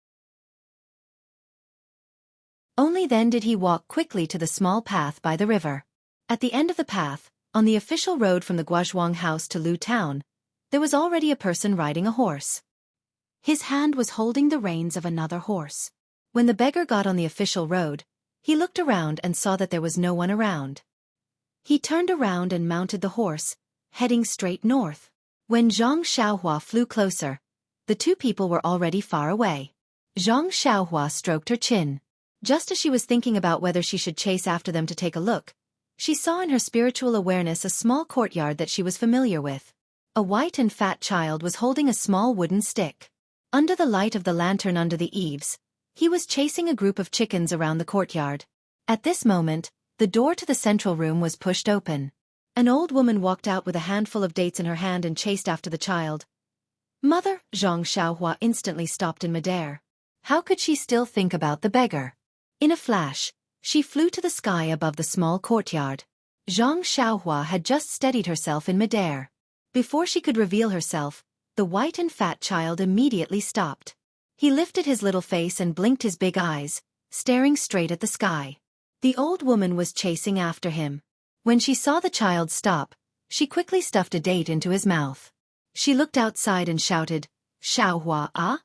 Speaker 1: Only then did he walk quickly to the small path by the river. At the end of the path, on the official road from the Guozhuang house to Lu Town, there was already a person riding a horse. His hand was holding the reins of another horse. When the beggar got on the official road, he looked around and saw that there was no one around. He turned around and mounted the horse, heading straight north. When Xianxia flew closer, the two people were already far away. Xianxia stroked her chin. Just as she was thinking about whether she should chase after them to take a look, she saw in her spiritual awareness a small courtyard that she was familiar with. A white and fat child was holding a small wooden stick. Under the light of the lantern under the eaves, he was chasing a group of chickens around the courtyard. At this moment, the door to the central room was pushed open. An old woman walked out with a handful of dates in her hand and chased after the child. Mother, Xianxia instantly stopped in midair. How could she still think about the beggar? In a flash, she flew to the sky above the small courtyard. Xianxia had just steadied herself in midair. Before she could reveal herself, the white and fat child immediately stopped. He lifted his little face and blinked his big eyes, staring straight at the sky. The old woman was chasing after him. When she saw the child stop, she quickly stuffed a date into his mouth. She looked outside and shouted, "Xiaohua, ah?"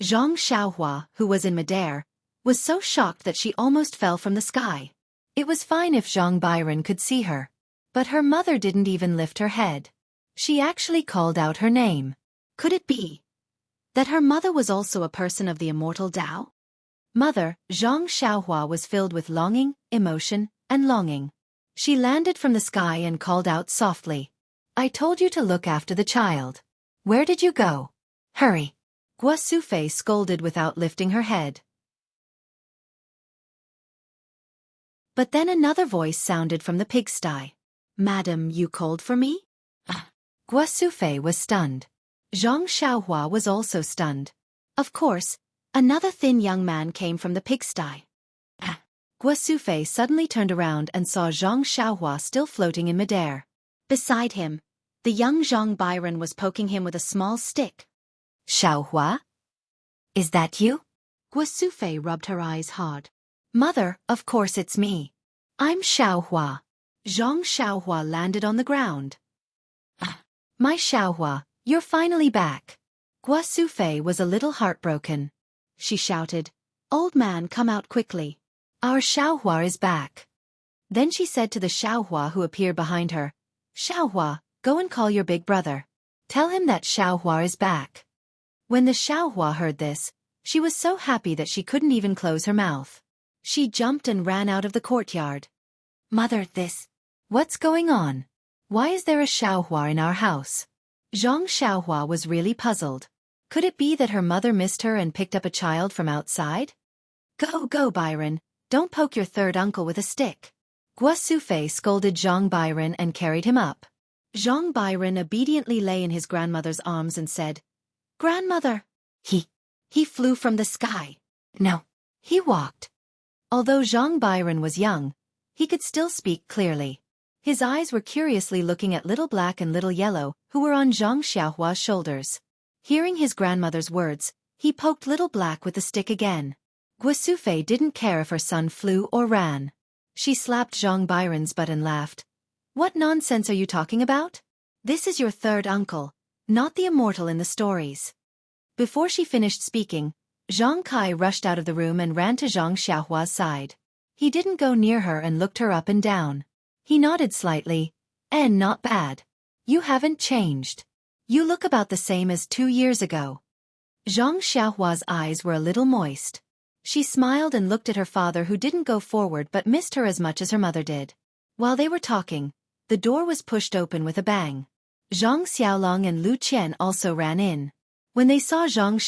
Speaker 1: Xianxia, who was in midair, was so shocked that she almost fell from the sky. It was fine if Zhang Byron could see her. But her mother didn't even lift her head. She actually called out her name. Could it be that her mother was also a person of the immortal Tao? Mother, Xianxia was filled with longing, emotion, and longing. She landed from the sky and called out softly, "I told you to look after the child. Where did you go? Hurry." Guo scolded without lifting her head. But then another voice sounded from the pigsty. "Madam, you called for me?" Guo was stunned. Xianxia was also stunned. Of course, another thin young man came from the pigsty. Guo suddenly turned around and saw Xianxia still floating in midair. Beside him, the young Zhang Byron was poking him with a small stick. "Xiaohua? Is that you?" Guo rubbed her eyes hard. "Mother, of course it's me. I'm Xiaohua." Xiaohua landed on the ground. "My Xiaohua, you're finally back." Guo was a little heartbroken. She shouted, "Old man, come out quickly. Our Xiaohua is back." Then she said to the Xiaohua who appeared behind her, "Xiaohua, go and call your big brother. Tell him that Xiaohua is back." When the Xiaohua heard this, she was so happy that she couldn't even close her mouth. She jumped and ran out of the courtyard. "Mother, what's going on? Why is there a Xiaohua in our house?" Xiaohua was really puzzled. Could it be that her mother missed her and picked up a child from outside? Go, Byron, don't poke your third uncle with a stick." Guo scolded Zhang Byron and carried him up. Zhang Byron obediently lay in his grandmother's arms and said, "Grandmother." He flew from the sky. No, he walked. Although Zhang Byron was young, he could still speak clearly. His eyes were curiously looking at Little Black and Little Yellow, who were on Xiaohua's shoulders. Hearing his grandmother's words, he poked Little Black with the stick again. Guo didn't care if her son flew or ran. She slapped Zhang Byron's butt and laughed. "What nonsense are you talking about? This is your third uncle, not the immortal in the stories." Before she finished speaking, Zhang Kai rushed out of the room and ran to Zhang Xiaohua's side. He didn't go near her and looked her up and down. He nodded slightly. "And not bad. You haven't changed. You look about the same as 2 years ago." Zhang Xiaohua's eyes were a little moist. She smiled and looked at her father, who didn't go forward but missed her as much as her mother did. While they were talking, the door was pushed open with a bang. Zhang Xiaolong and Lu Qian also ran in. When they saw Zhang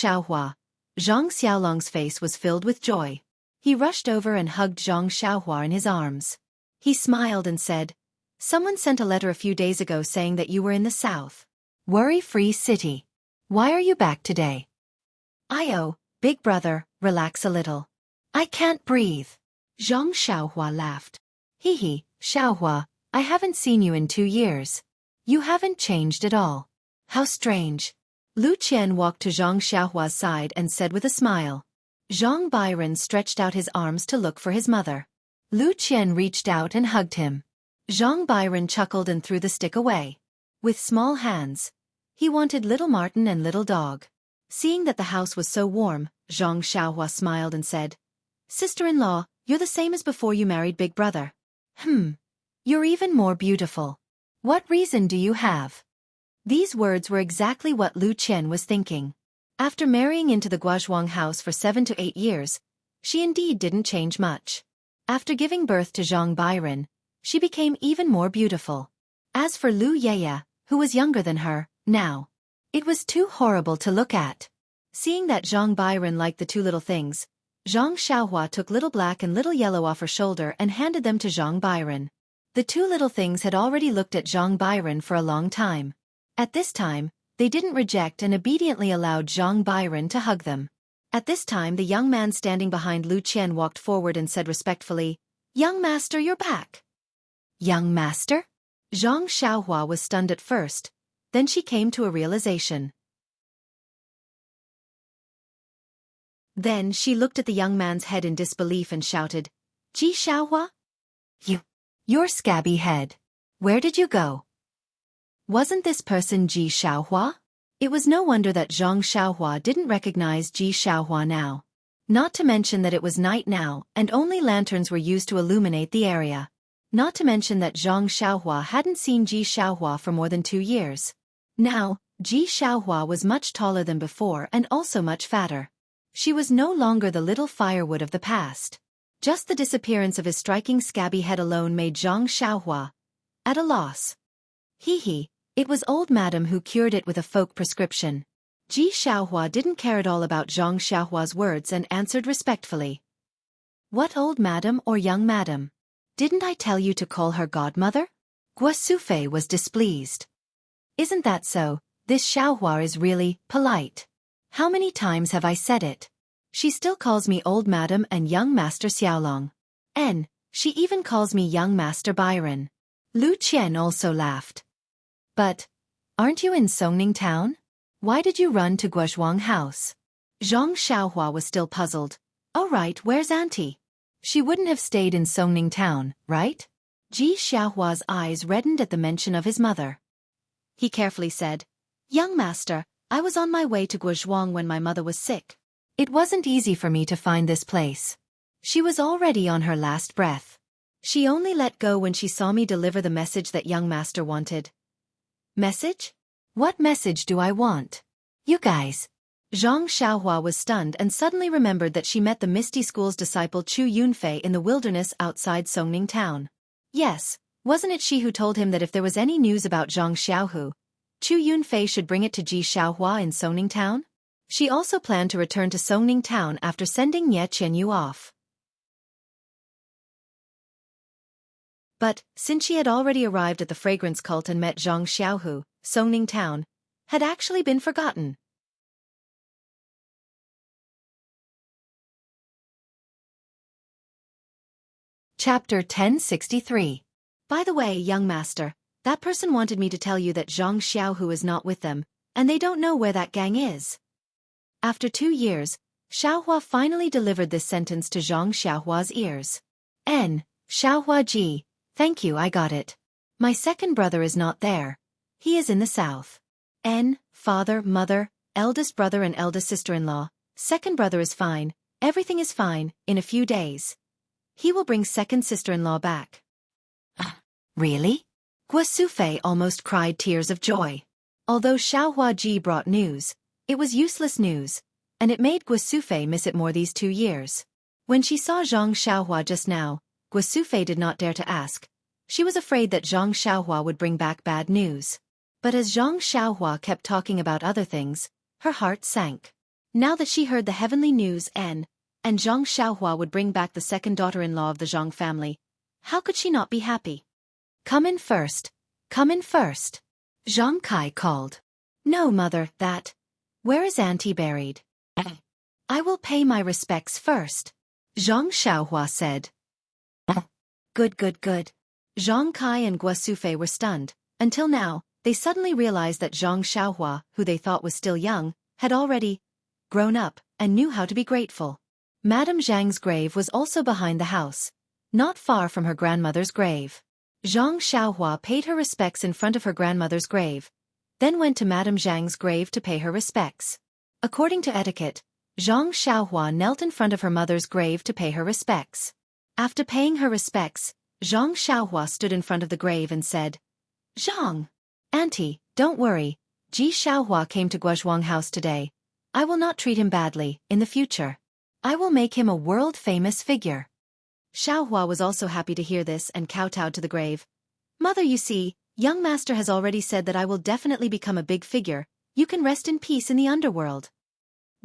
Speaker 1: Xiaolong's face was filled with joy. He rushed over and hugged Zhang Xiaohua in his arms. He smiled and said, "Someone sent a letter a few days ago saying that you were in the south. Worry-free city. Why are you back today?" Big brother, relax a little. I can't breathe." Zhang Xiaohua laughed. Xiaohua, I haven't seen you in 2 years. You haven't changed at all. How strange." Lu Qian walked to Zhang Xiaohua's side and said with a smile. Zhang Byron stretched out his arms to look for his mother. Lu Qian reached out and hugged him. Zhang Byron chuckled and threw the stick away. With small hands, he wanted Little Martin and Little Dog. Seeing that the house was so warm, Zhang Xiaohua smiled and said. Sister-in-law, you're the same as before you married big brother. You're even more beautiful. What reason do you have? These words were exactly what Lu Qian was thinking. After marrying into the Guozhuang house for 7 to 8 years, she indeed didn't change much. After giving birth to Zhang Bairen, she became even more beautiful. As for Lu Yeye, who was younger than her, now, it was too horrible to look at. Seeing that Zhang Bairen liked the two little things, Zhang Xiaohua took Little Black and Little Yellow off her shoulder and handed them to Zhang Bairen. The two little things had already looked at Zhang Bairen for a long time. At this time, they didn't reject and obediently allowed Zhang Bairen to hug them. At this time the young man standing behind Lu Qian walked forward and said respectfully, "Young master, you're back." Young master? Zhang Xiaohua was stunned at first, then she came to a realization. Then she looked at the young man's head in disbelief and shouted, "Ji Xiaohua? Your scabby head. Where did you go?" Wasn't this person Ji Xiaohua? It was no wonder that Zhang Xiaohua didn't recognize Ji Xiaohua now. Not to mention that it was night now and only lanterns were used to illuminate the area. Not to mention that Zhang Xiaohua hadn't seen Ji Xiaohua for more than 2 years. Now, Ji Xiaohua was much taller than before and also much fatter. She was no longer the little firewood of the past. Just the disappearance of his striking scabby head alone made Zhang Xiaohua at a loss. It was old madam who cured it with a folk prescription. Ji Xiaohua didn't care at all about Zhang Xiaohua's words and answered respectfully. "What old madam or young madam? Didn't I tell you to call her godmother?" Guo Sufei was displeased. "Isn't that so? This Xiaohua is really polite. How many times have I said it? She still calls me old madam and young master Xiaolong. And she even calls me young master Byron." Lu Qian also laughed. "But, aren't you in Songning town? Why did you run to Guozhuang house?" Zhang Xiaohua was still puzzled. "Oh right, where's auntie? She wouldn't have stayed in Songning town, right?" Ji Xiaohua's eyes reddened at the mention of his mother. He carefully said, "Young master, I was on my way to Guozhuang when my mother was sick. It wasn't easy for me to find this place. She was already on her last breath. She only let go when she saw me deliver the message that young master wanted." "Message? What message do I want? You guys?" Zhang Xiaohua was stunned and suddenly remembered that she met the Misty School's disciple Chu Yunfei in the wilderness outside Songning town. Yes, wasn't it she who told him that if there was any news about Zhang Xiaohu, Chu Yunfei should bring it to Ji Xiaohua in Songning town? She also planned to return to Songning town after sending Nie Qianyu off. But, since she had already arrived at the fragrance cult and met Zhang Xiaohu, Songning town had actually been forgotten. Chapter 1063. By the way, young master, that person wanted me to tell you that Zhang Xiaohu is not with them, and they don't know where that gang is. After 2 years, Xiaohua finally delivered this sentence to Zhang Xiaohua's ears. Xiaohua ji. Thank you, I got it. My second brother is not there. He is in the south. Father, mother, eldest brother and eldest sister-in-law. Second brother is fine, everything is fine, in a few days. He will bring second sister-in-law back. Really? Guo Sufei almost cried tears of joy. Although Xiaohua ji brought news, it was useless news, and it made Guo Sufei miss it more these 2 years. When she saw Zhang Xiaohua just now, Guo Sufei did not dare to ask. She was afraid that Zhang Xiaohua would bring back bad news. But as Zhang Xiaohua kept talking about other things, her heart sank. Now that she heard the heavenly news and Zhang Xiaohua would bring back the second daughter-in-law of the Zhang family, how could she not be happy? Come in first. Come in first. Zhang Kai called. No, mother, that. Where is auntie buried? I will pay my respects first. Zhang Xiaohua said. Good. Zhang Kai and Guo Sufei were stunned. Until now, they suddenly realized that Zhang Xiaohua, who they thought was still young, had already grown up and knew how to be grateful. Madame Zhang's grave was also behind the house, not far from her grandmother's grave. Zhang Xiaohua paid her respects in front of her grandmother's grave, then went to Madame Zhang's grave to pay her respects. According to etiquette, Zhang Xiaohua knelt in front of her mother's grave to pay her respects. After paying her respects, Zhang Xiaohua stood in front of the grave and said, "Zhang, Auntie, don't worry. Ji Xiaohua came to Guozhuang House today. I will not treat him badly. In the future, I will make him a world-famous figure." Xiaohua was also happy to hear this and kowtowed to the grave. "Mother, you see, young master has already said that I will definitely become a big figure. You can rest in peace in the underworld."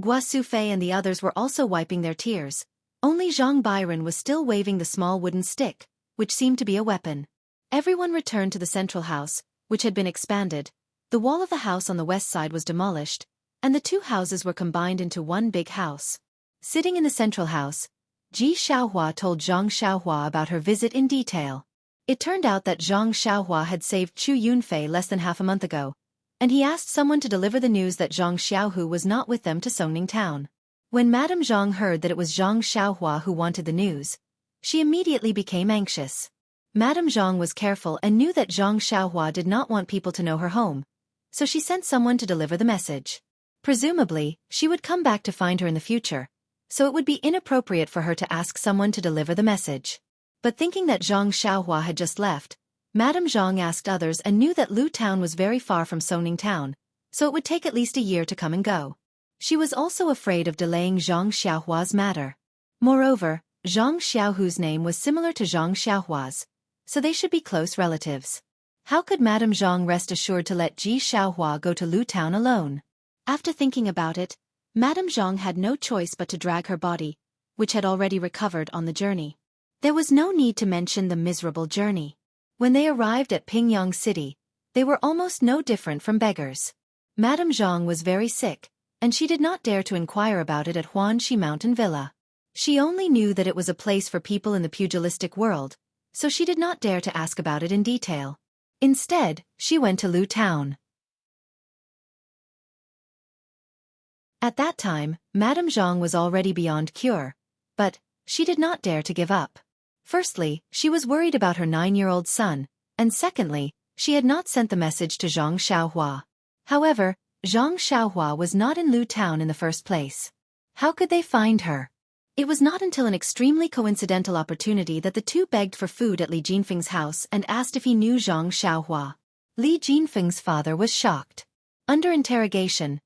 Speaker 1: Guo Sufei and the others were also wiping their tears. Only Zhang Byron was still waving the small wooden stick, which seemed to be a weapon. Everyone returned to the central house, which had been expanded. The wall of the house on the west side was demolished, and the two houses were combined into one big house. Sitting in the central house, Ji Xiaohua told Zhang Xiaohua about her visit in detail. It turned out that Zhang Xiaohua had saved Chu Yunfei less than half a month ago, and he asked someone to deliver the news that Zhang Xiaohu was not with them to Songning town. When Madame Zhang heard that it was Zhang Xiaohua who wanted the news, she immediately became anxious. Madame Zhang was careful and knew that Zhang Xiaohua did not want people to know her home, so she sent someone to deliver the message. Presumably, she would come back to find her in the future, so it would be inappropriate for her to ask someone to deliver the message. But thinking that Zhang Xiaohua had just left, Madame Zhang asked others and knew that Lu town was very far from Songning town, so it would take at least a year to come and go. She was also afraid of delaying Zhang Xiaohua's matter. Moreover, Zhang Xiaohu's name was similar to Zhang Xiaohua's, so they should be close relatives. How could Madame Zhang rest assured to let Ji Xiaohua go to Lu town alone? After thinking about it, Madame Zhang had no choice but to drag her body, which had already recovered on the journey. There was no need to mention the miserable journey. When they arrived at Pingyang City, they were almost no different from beggars. Madame Zhang was very sick, and she did not dare to inquire about it at Huanxi Mountain Villa. She only knew that it was a place for people in the pugilistic world, so she did not dare to ask about it in detail. Instead, she went to Lu town. At that time, Madame Zhang was already beyond cure, but she did not dare to give up. Firstly, she was worried about her 9-year-old son, and secondly, she had not sent the message to Zhang Xiaohua. However, Zhang Xiaohua was not in Lu town in the first place. How could they find her? It was not until an extremely coincidental opportunity that the two begged for food at Li Jinfeng's house and asked if he knew Zhang Xiaohua. Li Jinfeng's father was shocked. Under interrogation,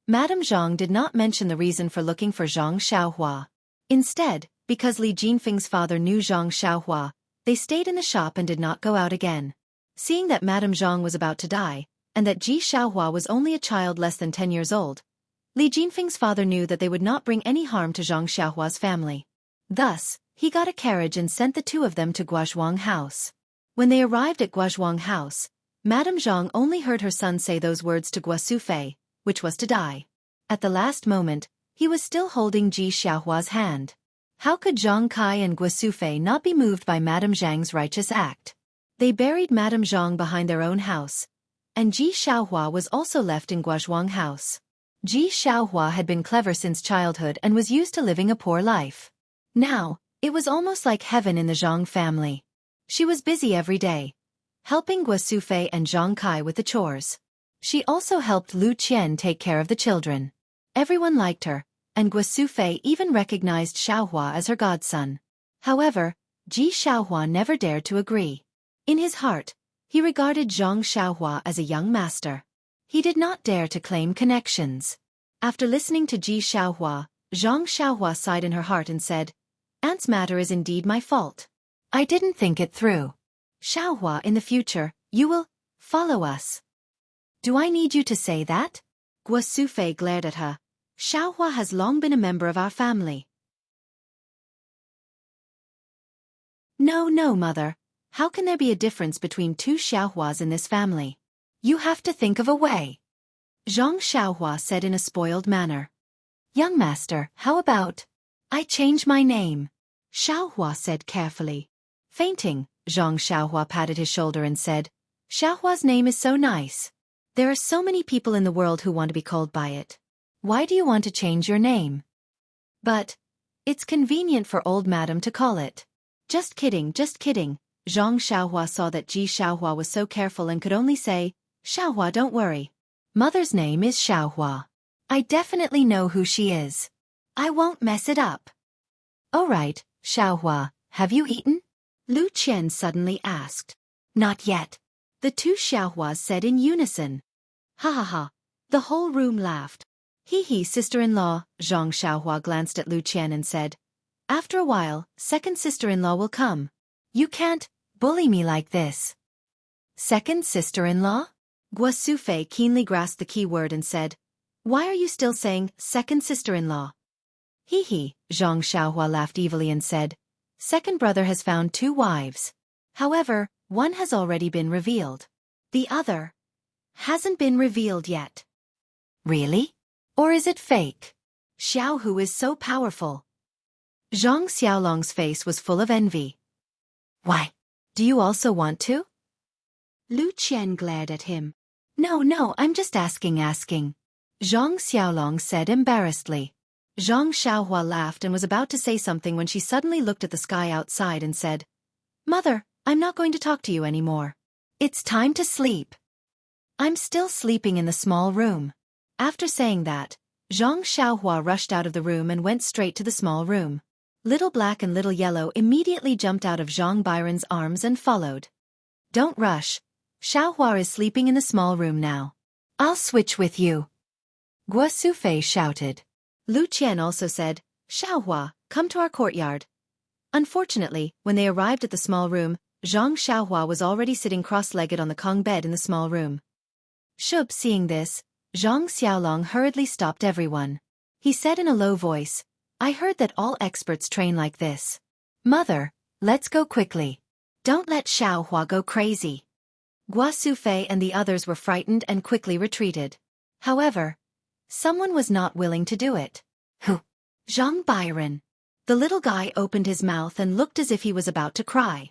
Speaker 1: Madame Zhang did not mention the reason for looking for Zhang Xiaohua. Instead, because Li Jinfeng's father knew Zhang Xiaohua, they stayed in the shop and did not go out again. Seeing that Madame Zhang was about to die, and that Ji Xiaohua was only a child less than 10 years old, Li Jinfeng's father knew that they would not bring any harm to Zhang Xiaohua's family. Thus, he got a carriage and sent the two of them to Guozhuang House. When they arrived at Guozhuang House, Madame Zhang only heard her son say those words to Guo Sufei, which was to die. At the last moment, he was still holding Ji Xiaohua's hand. How could Zhang Kai and Guo Sufei not be moved by Madame Zhang's righteous act? They buried Madame Zhang behind their own house, and Ji Xiaohua was also left in Guozhuang House. Ji Xiaohua had been clever since childhood and was used to living a poor life. Now, it was almost like heaven in the Zhang family. She was busy every day, helping Guo Sufei and Zhang Kai with the chores. She also helped Lu Qian take care of the children. Everyone liked her, and Guo Sufei even recognized Xiaohua as her godson. However, Ji Xiaohua never dared to agree. In his heart, he regarded Zhang Xiaohua as a young master. He did not dare to claim connections. After listening to Ji Xiaohua, Zhang Xiaohua sighed in her heart and said, "Aunt's matter is indeed my fault. I didn't think it through. Xiaohua, in the future, you will follow us." "Do I need you to say that?" Guo Sufei glared at her. "Xiaohua has long been a member of our family." "No, no, mother. How can there be a difference between two Xiaohuas in this family? You have to think of a way," Zhang Xiaohua said in a spoiled manner. "Young master, how about I change my name?" Xiaohua said carefully. Fainting, Zhang Xiaohua patted his shoulder and said, "Xiaohua's name is so nice. There are so many people in the world who want to be called by it. Why do you want to change your name?" "But it's convenient for old madam to call it." Just kidding, just kidding." Zhang Xiaohua saw that Ji Xiaohua was so careful and could only say, "Xiaohua, don't worry. Mother's name is Xiaohua. I definitely know who she is." I won't mess it up. All right, Xiaohua, have you eaten? Lu Qian suddenly asked. Not yet. The two Xiaohuas said in unison. Ha ha ha. The whole room laughed. Hee sister-in-law, Zhang Xiaohua glanced at Lu Qian and said. After a while, second sister-in-law will come. You can't bully me like this. Second sister-in-law? Guo Sufei keenly grasped the key word and said. Why are you still saying second sister-in-law? Zhang Xiaohua laughed evilly and said. Second brother has found 2 wives. However, one has already been revealed. The other hasn't been revealed yet. Really? Or is it fake? Xiaohu is so powerful. Zhang Xiaolong's face was full of envy. Why? Do you also want to? Lu Qian glared at him. No, I'm just asking. Zhang Xiaolong said embarrassedly. Zhang Xiaohua laughed and was about to say something when she suddenly looked at the sky outside and said, Mother, I'm not going to talk to you anymore. It's time to sleep. I'm still sleeping in the small room. After saying that, Zhang Xiaohua rushed out of the room and went straight to the small room. Little Black and Little Yellow immediately jumped out of Zhang Byron's arms and followed. Don't rush. Xiaohua is sleeping in the small room now. I'll switch with you. Guo Sufei shouted. Lu Qian also said, Xiaohua, come to our courtyard. Unfortunately, when they arrived at the small room, Zhang Xiaohua was already sitting cross-legged on the Kong bed in the small room. Shub, seeing this, Zhang Xiaolong hurriedly stopped everyone. He said in a low voice, I heard that all experts train like this. Mother, let's go quickly. Don't let Xiaohua go crazy. Guo Sufei and the others were frightened and quickly retreated. However, someone was not willing to do it. Who? Zhang Byron. The little guy opened his mouth and looked as if he was about to cry.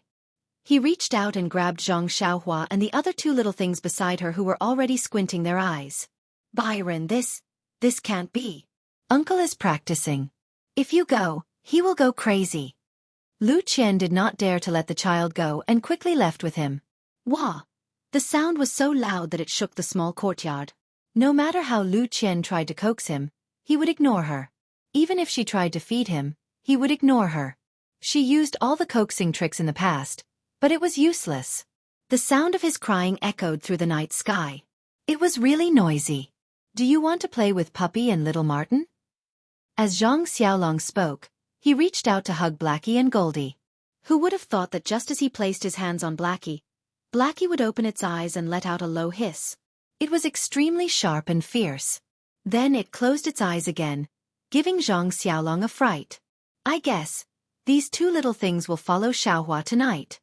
Speaker 1: He reached out and grabbed Zhang Xiaohua and the other 2 little things beside her who were already squinting their eyes. Byron, this can't be. Uncle is practicing. If you go, he will go crazy. Lu Qian did not dare to let the child go and quickly left with him. Wah! The sound was so loud that it shook the small courtyard. No matter how Lu Qian tried to coax him, he would ignore her. Even if she tried to feed him, he would ignore her. She used all the coaxing tricks in the past, but it was useless. The sound of his crying echoed through the night sky. It was really noisy. Do you want to play with Puppy and Little Martin? As Zhang Xiaolong spoke, he reached out to hug Blackie and Goldie. Who would have thought that just as he placed his hands on Blackie, Blackie would open its eyes and let out a low hiss. It was extremely sharp and fierce. Then it closed its eyes again, giving Zhang Xiaolong a fright. I guess these 2 little things will follow Xiaohua tonight.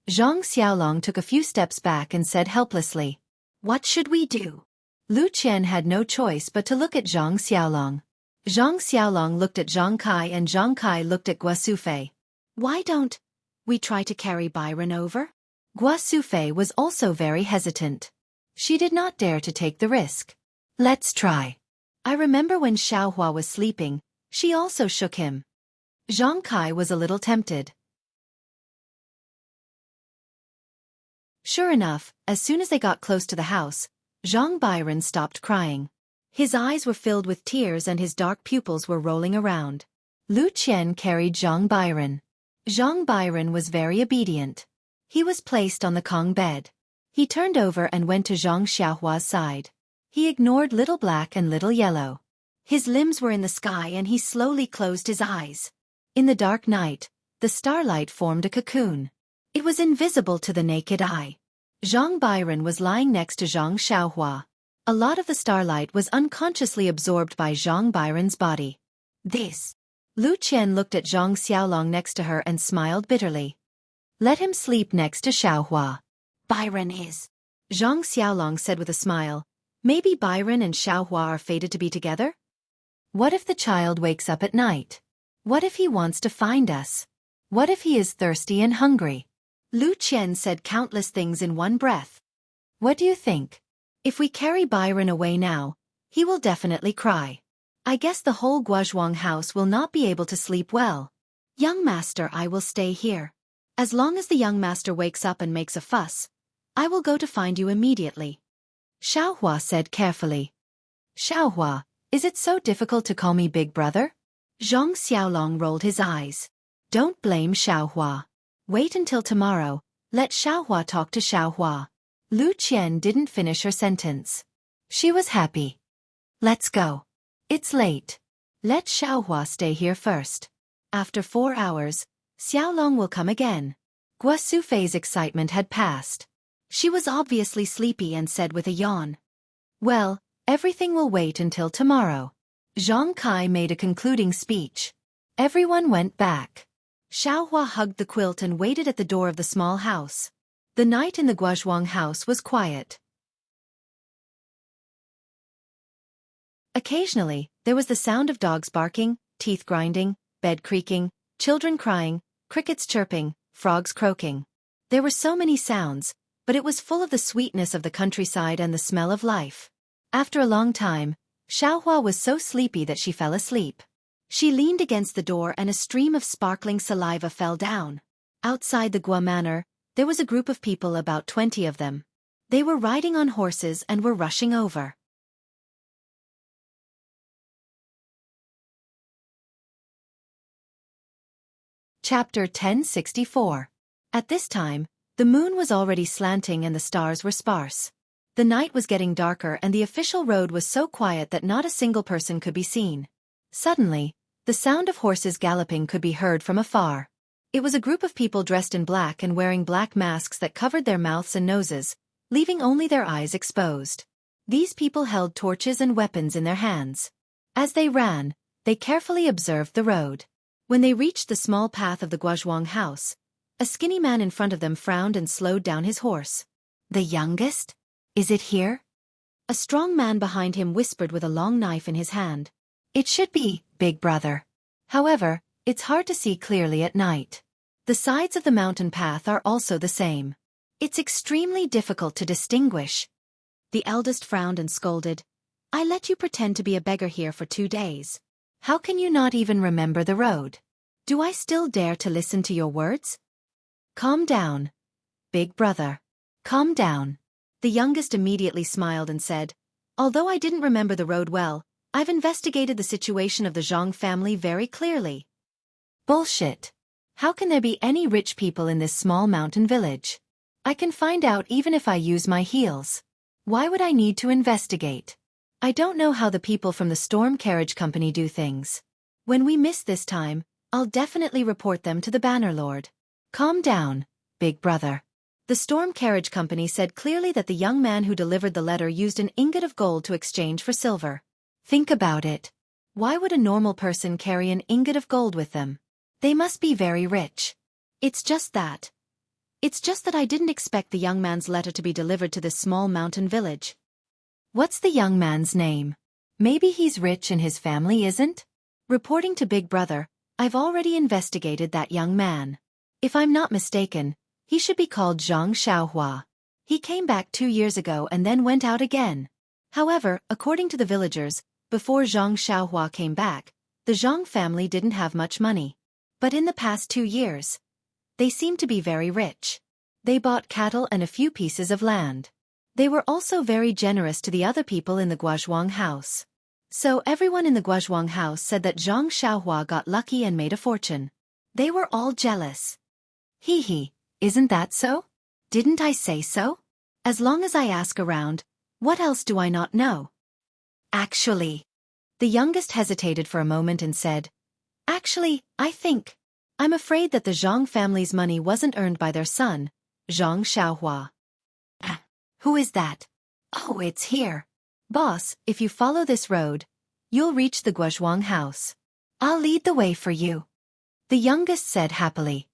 Speaker 1: Zhang Xiaolong took a few steps back and said helplessly, What should we do? Lu Qian had no choice but to look at Zhang Xiaolong. Zhang Xiaolong looked at Zhang Kai and Zhang Kai looked at Guo Sufei. Why don't we try to carry Byron over? Guo Sufei was also very hesitant. She did not dare to take the risk. Let's try. I remember when Xiaohua was sleeping, she also shook him. Zhang Kai was a little tempted. Sure enough, as soon as they got close to the house, Zhang Byron stopped crying. His eyes were filled with tears and his dark pupils were rolling around. Lu Qian carried Zhang Byron. Zhang Byron was very obedient. He was placed on the Kong bed. He turned over and went to Zhang Xiaohua's side. He ignored Little Black and Little Yellow. His limbs were in the sky and he slowly closed his eyes. In the dark night, the starlight formed a cocoon. It was invisible to the naked eye. Zhang Byron was lying next to Zhang Xiaohua. A lot of the starlight was unconsciously absorbed by Zhang Byron's body. This. Lu Qian looked at Zhang Xiaolong next to her and smiled bitterly. Let him sleep next to Xiaohua. Byron is. Zhang Xiaolong said with a smile. Maybe Byron and Xiaohua are fated to be together? What if the child wakes up at night? What if he wants to find us? What if he is thirsty and hungry? Lu Qian said countless things in one breath. What do you think? If we carry Byron away now, he will definitely cry. I guess the whole Guozhuang house will not be able to sleep well. Young master, I will stay here. As long as the young master wakes up and makes a fuss, I will go to find you immediately. Xiaohua said carefully. Xiaohua, Is it so difficult to call me big brother? Zhang Xiaolong rolled his eyes. Don't blame Xiaohua. Wait until tomorrow, let Xiaohua talk to Xiaohua. Lu Qian didn't finish her sentence. She was happy. Let's go. It's late. Let Xiaohua stay here first. After 4 hours, Xiaolong will come again. Guo Sufei's excitement had passed. She was obviously sleepy and said with a yawn. Well, everything will wait until tomorrow. Zhang Kai made a concluding speech. Everyone went back. Xiaohua hugged the quilt and waited at the door of the small house. The night in the Guozhuang house was quiet. Occasionally, there was the sound of dogs barking, teeth grinding, bed creaking, children crying, crickets chirping, frogs croaking. There were so many sounds, but it was full of the sweetness of the countryside and the smell of life. After a long time, Xiaohua was so sleepy that she fell asleep. She leaned against the door and a stream of sparkling saliva fell down. Outside the Guo manor, there was a group of people, about 20 of them. They were riding on horses and were rushing over. Chapter 1064. At this time, the moon was already slanting and the stars were sparse. The night was getting darker and the official road was so quiet that not a single person could be seen. Suddenly, the sound of horses galloping could be heard from afar. It was a group of people dressed in black and wearing black masks that covered their mouths and noses, leaving only their eyes exposed. These people held torches and weapons in their hands. As they ran, they carefully observed the road. When they reached the small path of the Guozhuang house, a skinny man in front of them frowned and slowed down his horse. The youngest? Is it here? A strong man behind him whispered with a long knife in his hand. It should be, big brother. However, it's hard to see clearly at night. The sides of the mountain path are also the same. It's extremely difficult to distinguish. The eldest frowned and scolded. I let you pretend to be a beggar here for 2 days. How can you not even remember the road? Do I still dare to listen to your words? Calm down, big brother. Calm down. The youngest immediately smiled and said, although I didn't remember the road well, I've investigated the situation of the Zhang family very clearly. Bullshit. How can there be any rich people in this small mountain village? I can find out even if I use my heels. Why would I need to investigate? I don't know how the people from the Storm Carriage Company do things. When we miss this time, I'll definitely report them to the Banner Lord. Calm down, big brother. The Storm Carriage Company said clearly that the young man who delivered the letter used an ingot of gold to exchange for silver. Think about it. Why would a normal person carry an ingot of gold with them? They must be very rich. It's just that I didn't expect the young man's letter to be delivered to this small mountain village. What's the young man's name? Maybe he's rich and his family isn't? Reporting to Big Brother, I've already investigated that young man. If I'm not mistaken, he should be called Zhang Xiaohua. He came back 2 years ago and then went out again. However, according to the villagers, before Zhang Xiaohua came back, the Zhang family didn't have much money. But in the past 2 years, they seemed to be very rich. They bought cattle and a few pieces of land. They were also very generous to the other people in the Guozhuang house. So everyone in the Guozhuang house said that Zhang Xiaohua got lucky and made a fortune. They were all jealous. Hee hee, isn't that so? Didn't I say so? As long as I ask around, what else do I not know? Actually, the youngest hesitated for a moment and said, actually, I'm afraid that the Zhang family's money wasn't earned by their son, Zhang Xiaohua. Who is that? Oh, it's here. Boss, if you follow this road, you'll reach the Guozhuang house. I'll lead the way for you. The youngest said happily.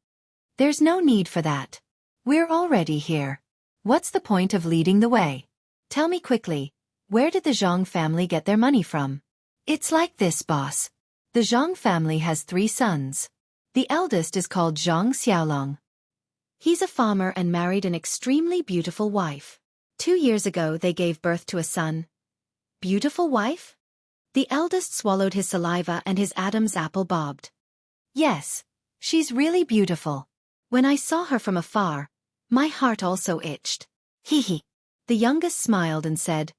Speaker 1: There's no need for that. We're already here. What's the point of leading the way? Tell me quickly, where did the Zhang family get their money from? It's like this, boss. The Zhang family has 3 sons. The eldest is called Zhang Xiaolong. He's a farmer and married an extremely beautiful wife. 2 years ago they gave birth to a son. Beautiful wife? The eldest swallowed his saliva and his Adam's apple bobbed. Yes, she's really beautiful. When I saw her from afar, my heart also itched. Hee hee. The youngest smiled and said,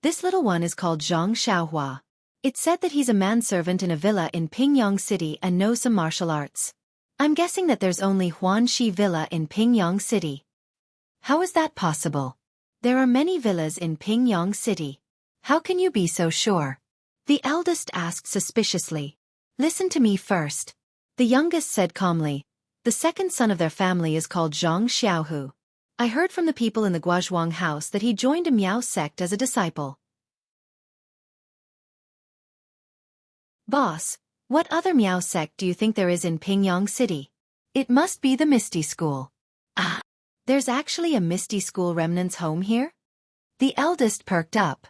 Speaker 1: this little one is called Zhang Xiaohua. It said that he's a manservant in a villa in Pingyang City and knows some martial arts. I'm guessing that there's only Huanxi Villa in Pingyang City. How is that possible? There are many villas in Pingyang City. How can you be so sure? The eldest asked suspiciously. Listen to me first. The youngest said calmly. The second son of their family is called Jianghu. I heard from the people in the Guozhuang house that he joined a Miao sect as a disciple. Boss, what other Miao sect do you think there is in Pingyang City? It must be the Misty School. Ah, there's actually a Misty School remnants home here? The eldest perked up.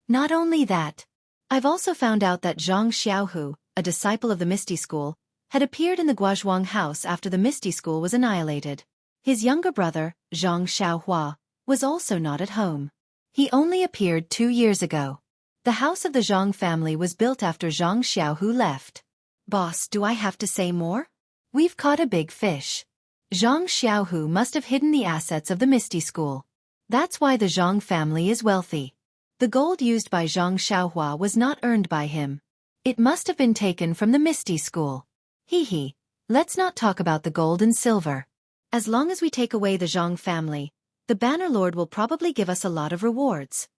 Speaker 1: Not only that, I've also found out that Zhang Xiaohu, a disciple of the Misty School, had appeared in the Guozhuang house after the Misty School was annihilated. His younger brother, Zhang Xiaohua, was also not at home. He only appeared 2 years ago. The house of the Zhang family was built after Zhang Xiaohu left. Boss, do I have to say more? We've caught a big fish. Zhang Xiaohu must have hidden the assets of the Misty School. That's why the Zhang family is wealthy. The gold used by Zhang Xiaohua was not earned by him. It must have been taken from the Misty School. Hee, let's not talk about the gold and silver. As long as we take away the Zhang family, the Banner Lord will probably give us a lot of rewards.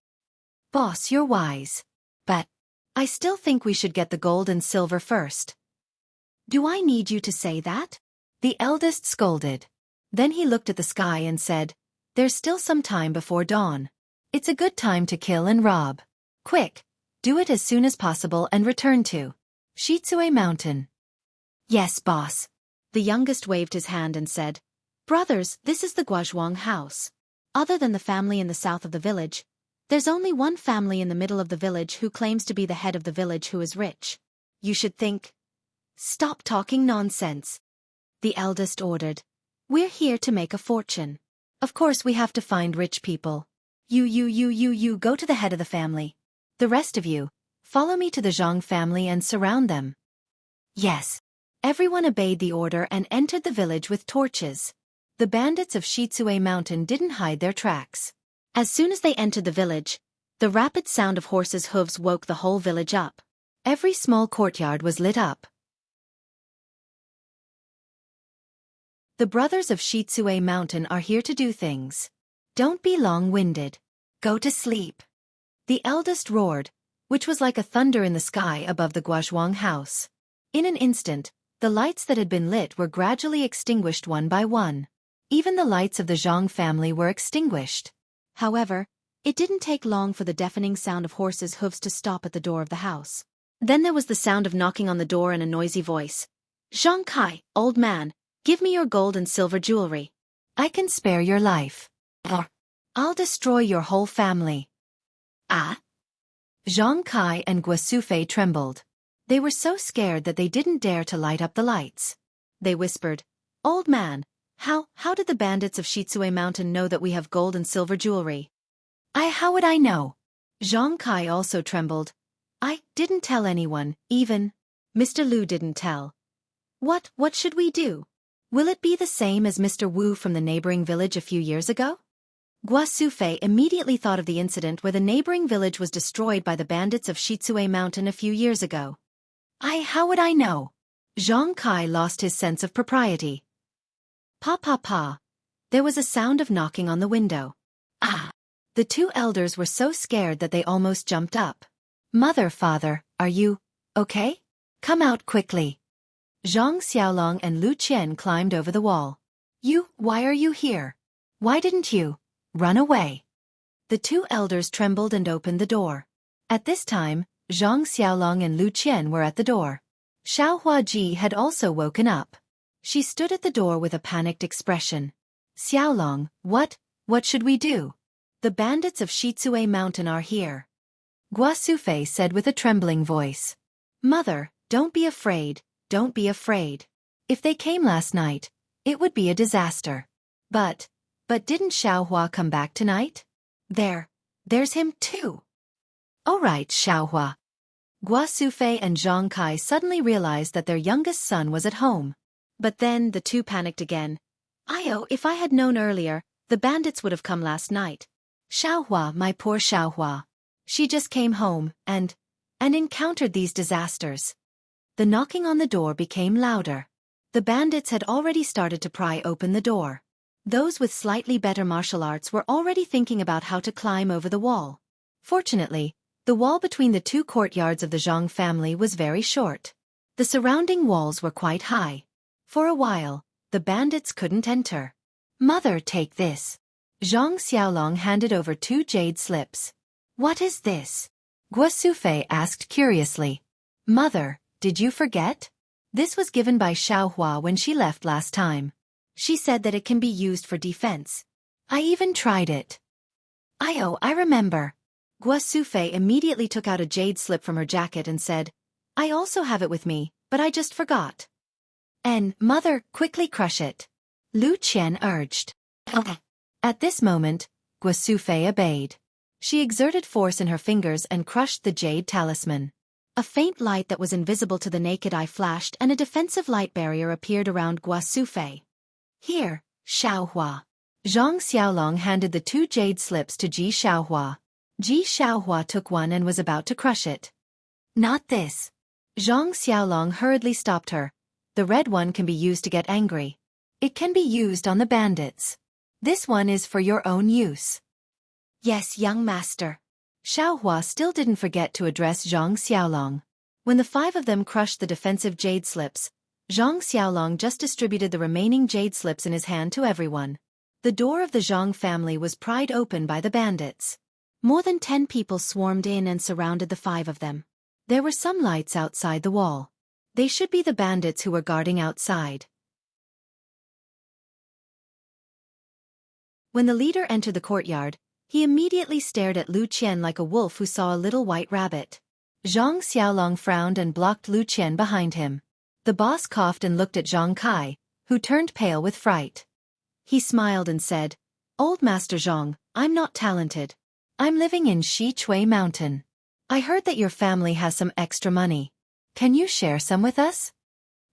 Speaker 1: Boss, you're wise. But I still think we should get the gold and silver first. Do I need you to say that? The eldest scolded. Then he looked at the sky and said, There's still some time before dawn. It's a good time to kill and rob. Quick, do it as soon as possible and return to Shitsue Mountain. Yes, boss. The youngest waved his hand and said, Brothers, this is the Guozhuang house. Other than the family in the south of the village, there's only one family in the middle of the village who claims to be the head of the village who is rich. You should think. Stop talking nonsense. The eldest ordered. We're here to make a fortune. Of course we have to find rich people. You go to the head of the family. The rest of you, follow me to the Zhang family and surround them. Yes. Everyone obeyed the order and entered the village with torches. The bandits of Shitsue Mountain didn't hide their tracks. As soon as they entered the village, the rapid sound of horses' hooves woke the whole village up. Every small courtyard was lit up. The brothers of Shitsue Mountain are here to do things. Don't be long-winded. Go to sleep. The eldest roared, which was like a thunder in the sky above the Guozhuang house. In an instant, the lights that had been lit were gradually extinguished one by one. Even the lights of the Zhang family were extinguished. However, it didn't take long for the deafening sound of horses' hooves to stop at the door of the house. Then there was the sound of knocking on the door and a noisy voice. Zhang Kai, old man, give me your gold and silver jewelry. I can spare your life. Or I'll destroy your whole family. Ah? Zhang Kai and Guosufei trembled. They were so scared that they didn't dare to light up the lights. They whispered, Old man, how did the bandits of Shitsue Mountain know that we have gold and silver jewelry? How would I know? Zhang Kai also trembled. I didn't tell anyone, even Mr. Lu didn't tell. What should we do? Will it be the same as Mr. Wu from the neighboring village a few years ago? Guosufei immediately thought of the incident where the neighboring village was destroyed by the bandits of Shitsue Mountain a few years ago. How would I know? Zhang Kai lost his sense of propriety. Pa. There was a sound of knocking on the window. Ah! The two elders were so scared that they almost jumped up. Mother, father, are you okay? Come out quickly. Zhang Xiaolong and Lu Qian climbed over the wall. Why are you here? Why didn't you run away? The two elders trembled and opened the door. At this time, Zhang Xiaolong and Lu Qian were at the door. Xiao Huaji had also woken up. She stood at the door with a panicked expression. Xiaolong, what should we do? The bandits of Shitsue Mountain are here. Guosufei said with a trembling voice. Mother, don't be afraid, don't be afraid. If they came last night, it would be a disaster. But didn't Xiaohua come back tonight? There's him too. All right, Xiaohua. Guosufei and Zhang Kai suddenly realized that their youngest son was at home. But then the two panicked again. If I had known earlier, the bandits would have come last night. Xiaohua, my poor Xiaohua. She just came home, and and encountered these disasters. The knocking on the door became louder. The bandits had already started to pry open the door. Those with slightly better martial arts were already thinking about how to climb over the wall. Fortunately, the wall between the two courtyards of the Zhang family was very short. The surrounding walls were quite high. For a while, the bandits couldn't enter. "Mother, take this." Zhang Xiaolong handed over 2 jade slips. "What is this?" Guo Sufei asked curiously. "Mother, did you forget?" This was given by Xiaohua when she left last time. She said that it can be used for defense. "I even tried it." I remember." Guo Sufei immediately took out a jade slip from her jacket and said, "I also have it with me, but I just forgot." "And, mother, quickly crush it," Lu Qian urged. "Okay." At this moment, Guo Sufei obeyed. She exerted force in her fingers and crushed the jade talisman. A faint light that was invisible to the naked eye flashed and a defensive light barrier appeared around Guo Sufei. "Here, Xiaohua." Zhang Xiaolong handed the 2 jade slips to Ji Xiaohua. Ji Xiaohua took one and was about to crush it. "Not this." Zhang Xiaolong hurriedly stopped her. "The red one can be used to get angry. It can be used on the bandits. This one is for your own use." "Yes, young master." Xiaohua still didn't forget to address Zhang Xiaolong. When the 5 of them crushed the defensive jade slips, Zhang Xiaolong just distributed the remaining jade slips in his hand to everyone. The door of the Zhang family was pried open by the bandits. More than 10 people swarmed in and surrounded the 5 of them. There were some lights outside the wall. They should be the bandits who were guarding outside. When the leader entered the courtyard, he immediately stared at Lu Qian like a wolf who saw a little white rabbit. Zhang Xiaolong frowned and blocked Lu Qian behind him. The boss coughed and looked at Zhang Kai, who turned pale with fright. He smiled and said, "Old Master Zhang, I'm not talented. I'm living in Xichui Mountain. I heard that your family has some extra money. Can you share some with us?"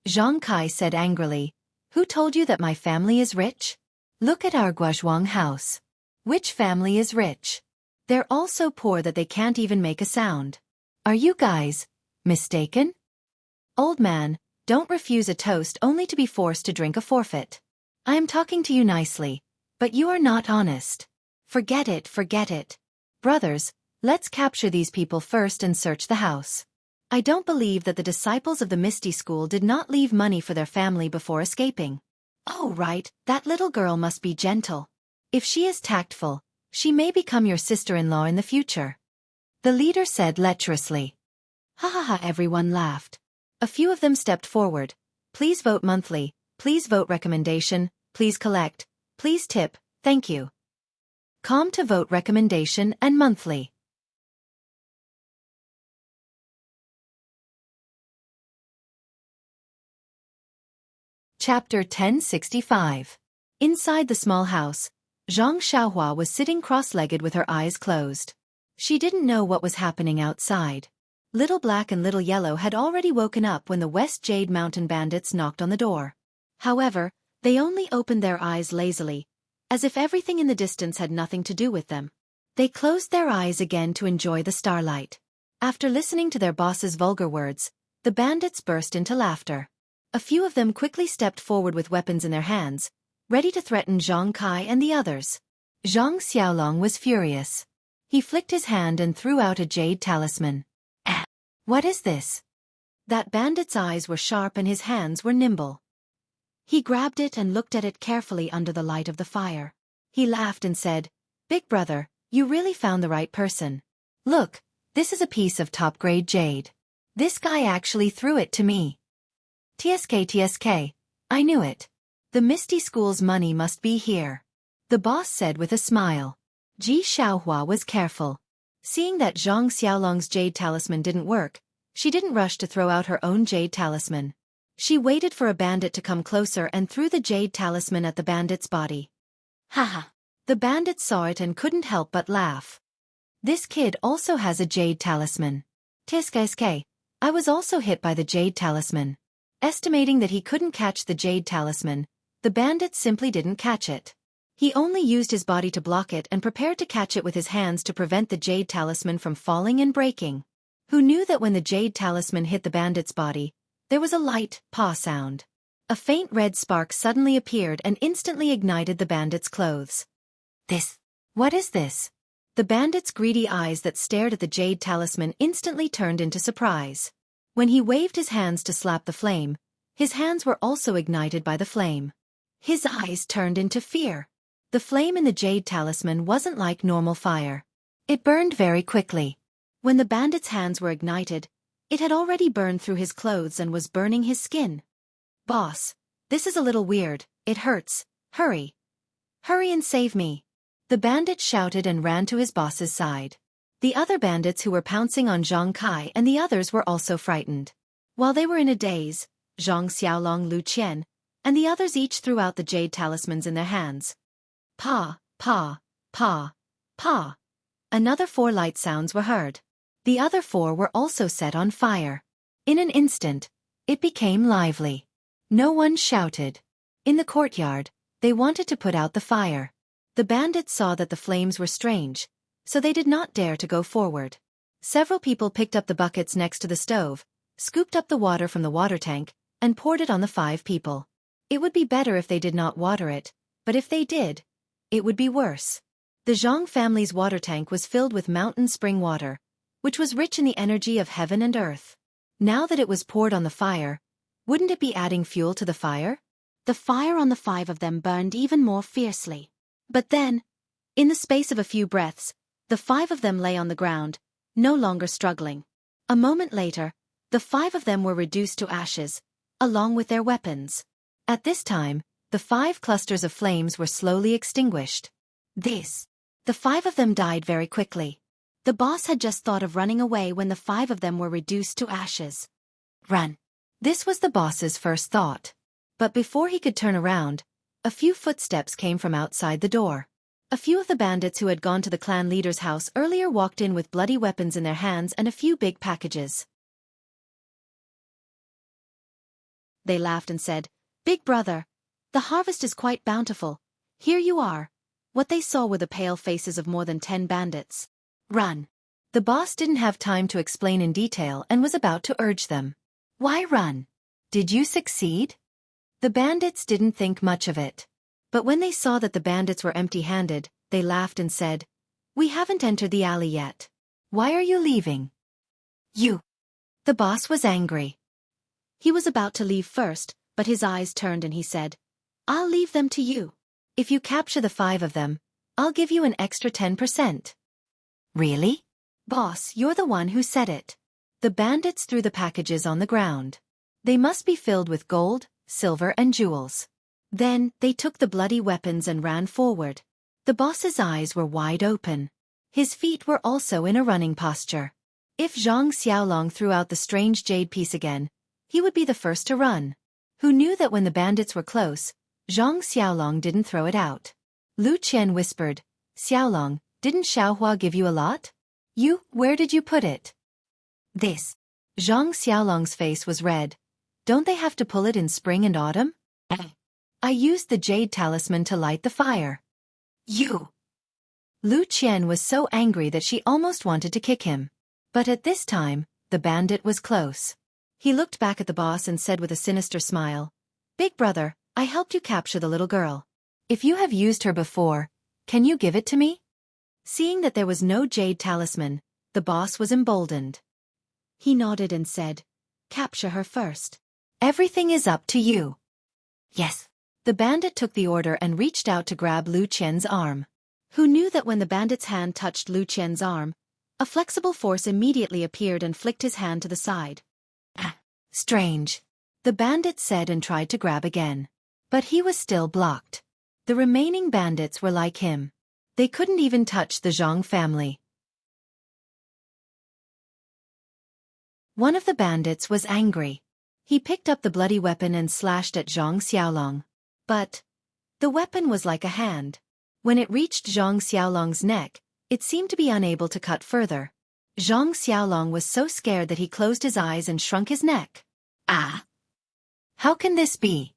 Speaker 1: Zhang Kai said angrily, "Who told you that my family is rich? Look at our Guozhuang house. Which family is rich? They're all so poor that they can't even make a sound. Are you guys mistaken?" "Old man, don't refuse a toast only to be forced to drink a forfeit. I am talking to you nicely, but you are not honest. Forget it, forget it. Brothers, let's capture these people first and search the house. I don't believe that the disciples of the Misty School did not leave money for their family before escaping. Oh right, that little girl must be gentle. If she is tactful, she may become your sister-in-law in the future." The leader said lecherously. "Ha ha ha," everyone laughed. A few of them stepped forward. "Please vote monthly, please vote recommendation, please collect, please tip, thank you." Calm to vote recommendation and monthly. Chapter 1065. Inside the small house, Zhang Xiaohua was sitting cross-legged with her eyes closed. She didn't know what was happening outside. Little Black and Little Yellow had already woken up when the West Jade Mountain bandits knocked on the door. However, they only opened their eyes lazily, as if everything in the distance had nothing to do with them. They closed their eyes again to enjoy the starlight. After listening to their boss's vulgar words, the bandits burst into laughter. A few of them quickly stepped forward with weapons in their hands, ready to threaten Zhang Kai and the others. Zhang Xiaolong was furious. He flicked his hand and threw out a jade talisman. "Ah! What is this?" That bandit's eyes were sharp and his hands were nimble. He grabbed it and looked at it carefully under the light of the fire. He laughed and said, "Big brother, you really found the right person. Look, this is a piece of top-grade jade. This guy actually threw it to me." TSK, I knew it. The Misty School's money must be here," the boss said with a smile. Ji Xiaohua was careful. Seeing that Zhang Xiaolong's jade talisman didn't work, she didn't rush to throw out her own jade talisman. She waited for a bandit to come closer and threw the jade talisman at the bandit's body. Haha! The bandit saw it and couldn't help but laugh. This kid also has a jade talisman. TSK, I was also hit by the jade talisman. Estimating that he couldn't catch the jade talisman, the bandit simply didn't catch it. He only used his body to block it and prepared to catch it with his hands to prevent the jade talisman from falling and breaking. who knew that when the jade talisman hit the bandit's body, there was a light paw sound. A faint red spark suddenly appeared and instantly ignited the bandit's clothes. What is this? The bandit's greedy eyes that stared at the jade talisman instantly turned into surprise. When he waved his hands to slap the flame, his hands were also ignited by the flame. His eyes turned into fear. The flame in the jade talisman wasn't like normal fire. It burned very quickly. When the bandit's hands were ignited, it had already burned through his clothes and was burning his skin. Boss, this is a little weird, it hurts, hurry. Hurry and save me. The bandit shouted and ran to his boss's side. The other bandits who were pouncing on Zhang Kai and the others were also frightened. While they were in a daze, Zhang Xiaolong, Lu Qian, and the others each threw out the jade talismans in their hands. Pa, pa, pa, pa. Another 4 light sounds were heard. The other 4 were also set on fire. In an instant, it became lively. No one shouted. In the courtyard, they wanted to put out the fire. The bandits saw that the flames were strange, so they did not dare to go forward. Several people picked up the buckets next to the stove, scooped up the water from the water tank, and poured it on the 5 people. It would be better if they did not water it, but if they did, it would be worse. The Zhang family's water tank was filled with mountain spring water, which was rich in the energy of heaven and earth. Now that it was poured on the fire, wouldn't it be adding fuel to the fire? The fire on the 5 of them burned even more fiercely. But then, in the space of a few breaths, the 5 of them lay on the ground, no longer struggling. A moment later, the 5 of them were reduced to ashes, along with their weapons. At this time, the 5 clusters of flames were slowly extinguished. The 5 of them died very quickly. The boss had just thought of running away when the 5 of them were reduced to ashes. Run. This was the boss's first thought. But before he could turn around, a few footsteps came from outside the door. A few of the bandits who had gone to the clan leader's house earlier walked in with bloody weapons in their hands and a few big packages. They laughed and said, "Big brother, the harvest is quite bountiful. Here you are." What they saw were the pale faces of more than 10 bandits. Run. The boss didn't have time to explain in detail and was about to urge them. Why run? Did you succeed? The bandits didn't think much of it. But when they saw that the bandits were empty-handed, they laughed and said, "We haven't entered the alley yet. Why are you leaving?" You. The boss was angry. He was about to leave first, but his eyes turned and he said, "I'll leave them to you. If you capture the 5 of them, I'll give you an extra 10%. Really? Boss, you're the one who said it. The bandits threw the packages on the ground. They must be filled with gold, silver and jewels. Then, they took the bloody weapons and ran forward. The boss's eyes were wide open. His feet were also in a running posture. If Zhang Xiaolong threw out the strange jade piece again, he would be the first to run. Who knew that when the bandits were close, Zhang Xiaolong didn't throw it out. Lu Qian whispered, "Xiaolong, didn't Xiaohua give you a lot? Where did you put it?" Zhang Xiaolong's face was red. Don't they have to pull it in spring and autumn? I used the jade talisman to light the fire. Lu Qian was so angry that she almost wanted to kick him. But at this time, the bandit was close. He looked back at the boss and said with a sinister smile, "Big brother, I helped you capture the little girl. If you have used her before, can you give it to me?" Seeing that there was no jade talisman, the boss was emboldened. He nodded and said, "Capture her first. Everything is up to you." Yes. The bandit took the order and reached out to grab Lu Qian's arm. Who knew that when the bandit's hand touched Lu Qian's arm, a flexible force immediately appeared and flicked his hand to the side. Strange. The bandit said and tried to grab again. But he was still blocked. The remaining bandits were like him. They couldn't even touch the Zhang family. One of the bandits was angry. He picked up the bloody weapon and slashed at Zhang Xiaolong. But the weapon was like a hand. When it reached Zhang Xiaolong's neck, it seemed to be unable to cut further. Zhang Xiaolong was so scared that he closed his eyes and shrunk his neck. How can this be?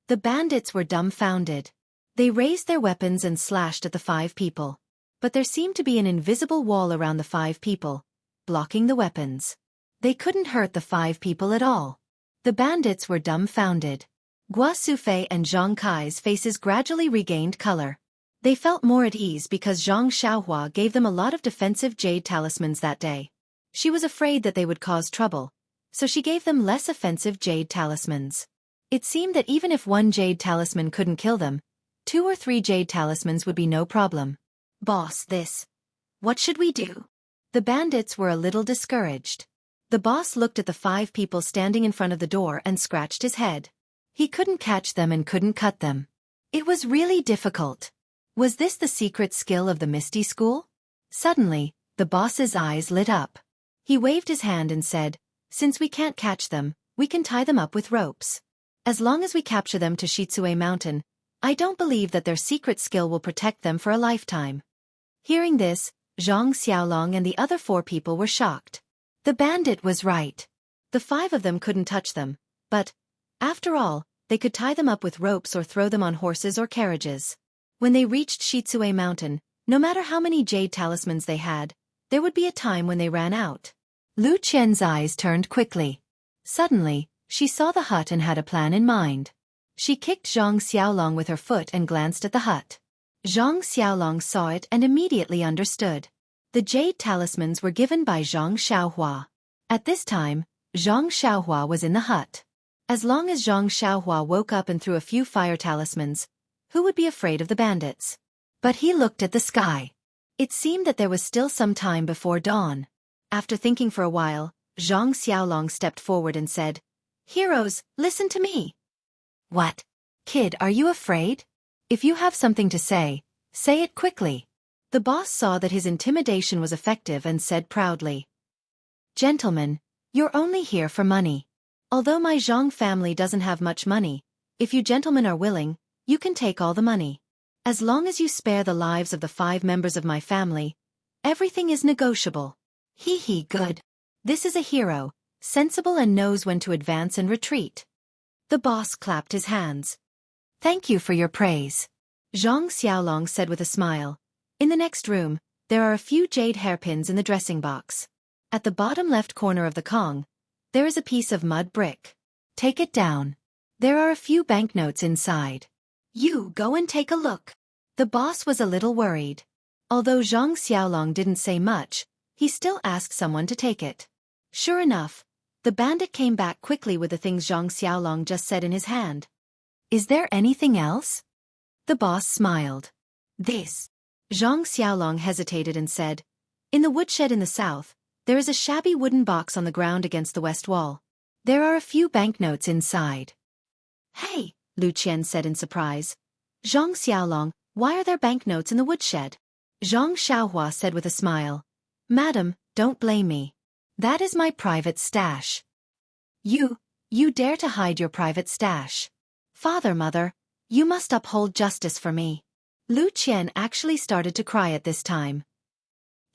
Speaker 1: The bandits were dumbfounded. They raised their weapons and slashed at the 5 people. But there seemed to be an invisible wall around the 5 people, blocking the weapons. They couldn't hurt the 5 people at all. The bandits were dumbfounded. Gua Sufei and Zhang Kai's faces gradually regained color. They felt more at ease because Zhang Xiaohua gave them a lot of defensive jade talismans that day. She was afraid that they would cause trouble, so she gave them less offensive jade talismans. It seemed that even if 1 jade talisman couldn't kill them, 2 or 3 jade talismans would be no problem. Boss, what should we do? The bandits were a little discouraged. The boss looked at the 5 people standing in front of the door and scratched his head. He couldn't catch them and couldn't cut them. It was really difficult. Was this the secret skill of the Misty School? Suddenly, the boss's eyes lit up. He waved his hand and said, "Since we can't catch them, we can tie them up with ropes. As long as we capture them to Shitsue Mountain, I don't believe that their secret skill will protect them for a lifetime." Hearing this, Zhang Xiaolong and the other 4 people were shocked. The bandit was right. The 5 of them couldn't touch them, but, after all, they could tie them up with ropes or throw them on horses or carriages. When they reached Shitsue Mountain, no matter how many jade talismans they had, there would be a time when they ran out. Lu Qian's eyes turned quickly. Suddenly, she saw the hut and had a plan in mind. She kicked Zhang Xiaolong with her foot and glanced at the hut. Zhang Xiaolong saw it and immediately understood. The jade talismans were given by Zhang Xiaohua. At this time, Zhang Xiaohua was in the hut. As long as Zhang Xiaohua woke up and threw a few fire talismans, who would be afraid of the bandits? But he looked at the sky. It seemed that there was still some time before dawn. After thinking for a while, Zhang Xiaolong stepped forward and said, "Heroes, listen to me." "What? Kid, are you afraid? If you have something to say it quickly." The boss saw that his intimidation was effective and said proudly, "Gentlemen, you're only here for money. Although my Zhang family doesn't have much money, if you gentlemen are willing, you can take all the money. As long as you spare the lives of the 5 members of my family, everything is negotiable." Good. This is a hero, sensible and knows when to advance and retreat. The boss clapped his hands. "Thank you for your praise," Zhang Xiaolong said with a smile. In the next room, there are a few jade hairpins in the dressing box. At the bottom left corner of the Kong, there is a piece of mud brick. Take it down. There are a few banknotes inside. You go and take a look. The boss was a little worried. Although Zhang Xiaolong didn't say much, he still asked someone to take it. Sure enough, the bandit came back quickly with the things Zhang Xiaolong just said in his hand. "Is there anything else?" The boss smiled. "This." Zhang Xiaolong hesitated and said, "In the woodshed in the south, there is a shabby wooden box on the ground against the west wall. There are a few banknotes inside." "Hey," Lu Qian said in surprise. "Zhang Xiaolong, why are there banknotes in the woodshed?" Zhang Xiaohua said with a smile, "Madam, don't blame me. That is my private stash." You dare to hide your private stash? Father, mother, you must uphold justice for me." Lu Qian actually started to cry at this time.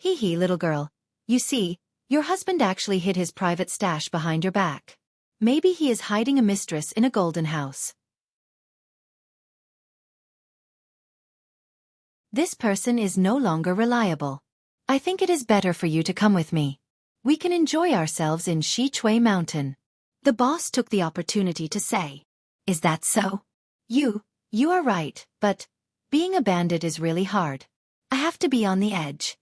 Speaker 1: Little girl, you see, your husband actually hid his private stash behind your back. Maybe he is hiding a mistress in a golden house. This person is no longer reliable. I think it is better for you to come with me. We can enjoy ourselves in Shitsue Mountain. The boss took the opportunity to say, "Is that so? You are right, but being a bandit is really hard. I have to be on the edge.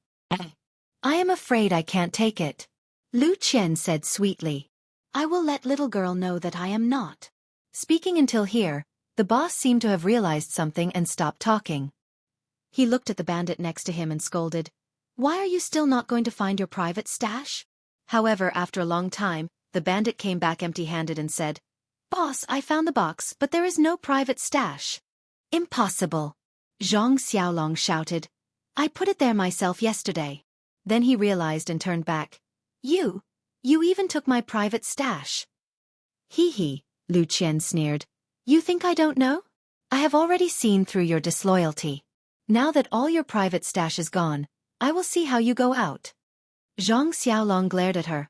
Speaker 1: I am afraid I can't take it." Lu Qian said sweetly, "I will let little girl know that I am not." Speaking until here, the boss seemed to have realized something and stopped talking. He looked at the bandit next to him and scolded, "Why are you still not going to find your private stash?" However, after a long time, the bandit came back empty-handed and said, "Boss, I found the box, but there is no private stash." "Impossible!" Zhang Xiaolong shouted. "I put it there myself yesterday." Then he realized and turned back. You even took my private stash." Lu Qian sneered. "You think I don't know? I have already seen through your disloyalty. Now that all your private stash is gone, I will see how you go out." Zhang Xiaolong glared at her.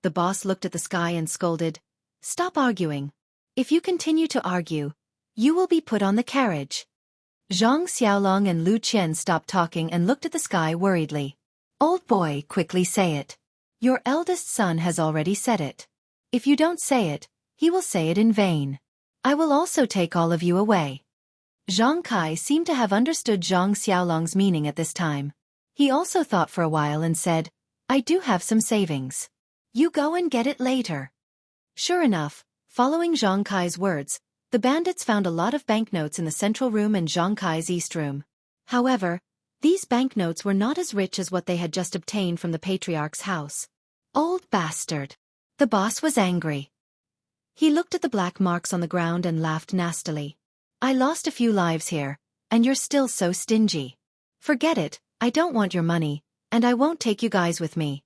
Speaker 1: The boss looked at the sky and scolded, "Stop arguing. If you continue to argue, you will be put on the carriage." Zhang Xiaolong and Lu Qian stopped talking and looked at the sky worriedly. "Old boy, quickly say it. Your eldest son has already said it. If you don't say it, he will say it in vain. I will also take all of you away. Zhang Kai seemed to have understood Zhang Xiaolong's meaning at this time. He also thought for a while and said, I do have some savings. You go and get it later. Sure enough, following Zhang Kai's words, the bandits found a lot of banknotes in the central room and Zhang Kai's east room. However, these banknotes were not as rich as what they had just obtained from the patriarch's house. Old bastard. The boss was angry. He looked at the black marks on the ground and laughed nastily. I lost a few lives here, and you're still so stingy. Forget it, I don't want your money, and I won't take you guys with me.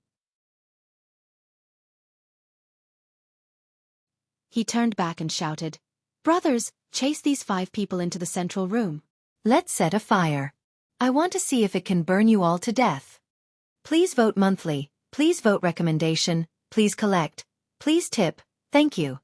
Speaker 1: He turned back and shouted, Brothers, chase these 5 people into the central room. Let's set a fire. I want to see if it can burn you all to death. Please vote monthly, please vote recommendation, please collect, please tip, thank you.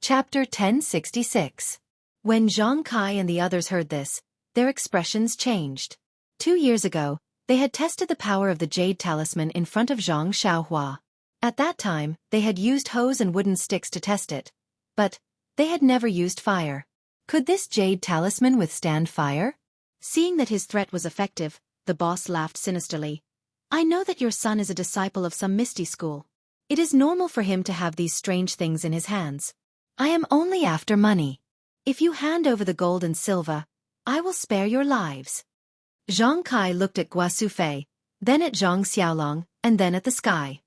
Speaker 1: Chapter 1066. When Zhang Kai and the others heard this, their expressions changed. 2 years ago, they had tested the power of the jade talisman in front of Zhang Xiaohua. At that time, they had used hose and wooden sticks to test it. But they had never used fire. Could this jade talisman withstand fire? Seeing that his threat was effective, the boss laughed sinisterly. I know that your son is a disciple of some misty school. It is normal for him to have these strange things in his hands. I am only after money. If you hand over the gold and silver, I will spare your lives. Zhang Kai looked at Gua Sufei, then at Zhang Xiaolong, and then at the sky.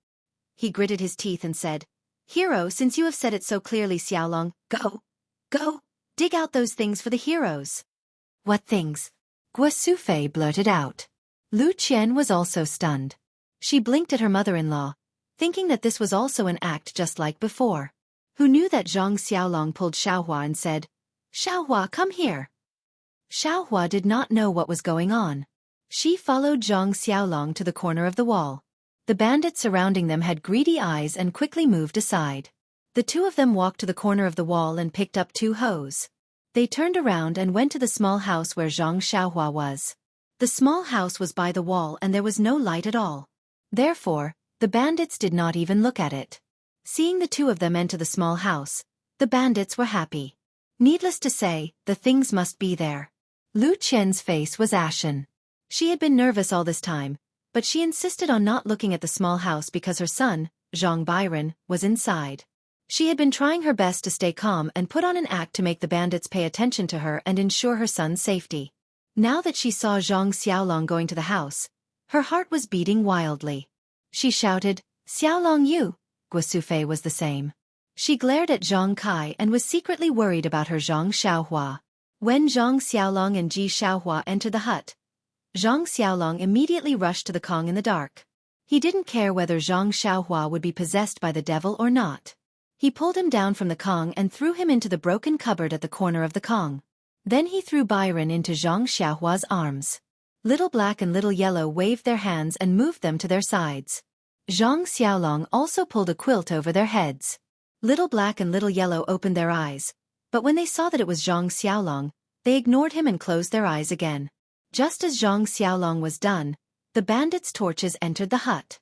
Speaker 1: He gritted his teeth and said, Hero, since you have said it so clearly, Xiaolong, go, dig out those things for the heroes. What things? Gua Sufei blurted out. Lu Qian was also stunned. She blinked at her mother-in-law, thinking that this was also an act just like before. Who knew that Zhang Xiaolong pulled Xiaohua and said, Xiaohua, come here. Xiaohua did not know what was going on. She followed Zhang Xiaolong to the corner of the wall. The bandits surrounding them had greedy eyes and quickly moved aside. The 2 of them walked to the corner of the wall and picked up 2 hoes. They turned around and went to the small house where Zhang Xiaohua was. The small house was by the wall and there was no light at all. Therefore, the bandits did not even look at it. Seeing the 2 of them enter the small house, the bandits were happy. Needless to say, the things must be there. Lu Qian's face was ashen. She had been nervous all this time, but she insisted on not looking at the small house because her son, Zhang Byron, was inside. She had been trying her best to stay calm and put on an act to make the bandits pay attention to her and ensure her son's safety. Now that she saw Zhang Xiaolong going to the house, her heart was beating wildly. She shouted, Xiaolong you! Gua Sufei was the same. She glared at Zhang Kai and was secretly worried about her Zhang Xiaohua. When Zhang Xiaolong and Ji Xiaohua entered the hut, Zhang Xiaolong immediately rushed to the Kong in the dark. He didn't care whether Zhang Xiaohua would be possessed by the devil or not. He pulled him down from the Kong and threw him into the broken cupboard at the corner of the Kong. Then he threw Byron into Zhang Xiaohua's arms. Little Black and Little Yellow waved their hands and moved them to their sides. Zhang Xiaolong also pulled a quilt over their heads. Little Black and Little Yellow opened their eyes, but when they saw that it was Zhang Xiaolong, they ignored him and closed their eyes again. Just as Zhang Xiaolong was done, the bandits' torches entered the hut.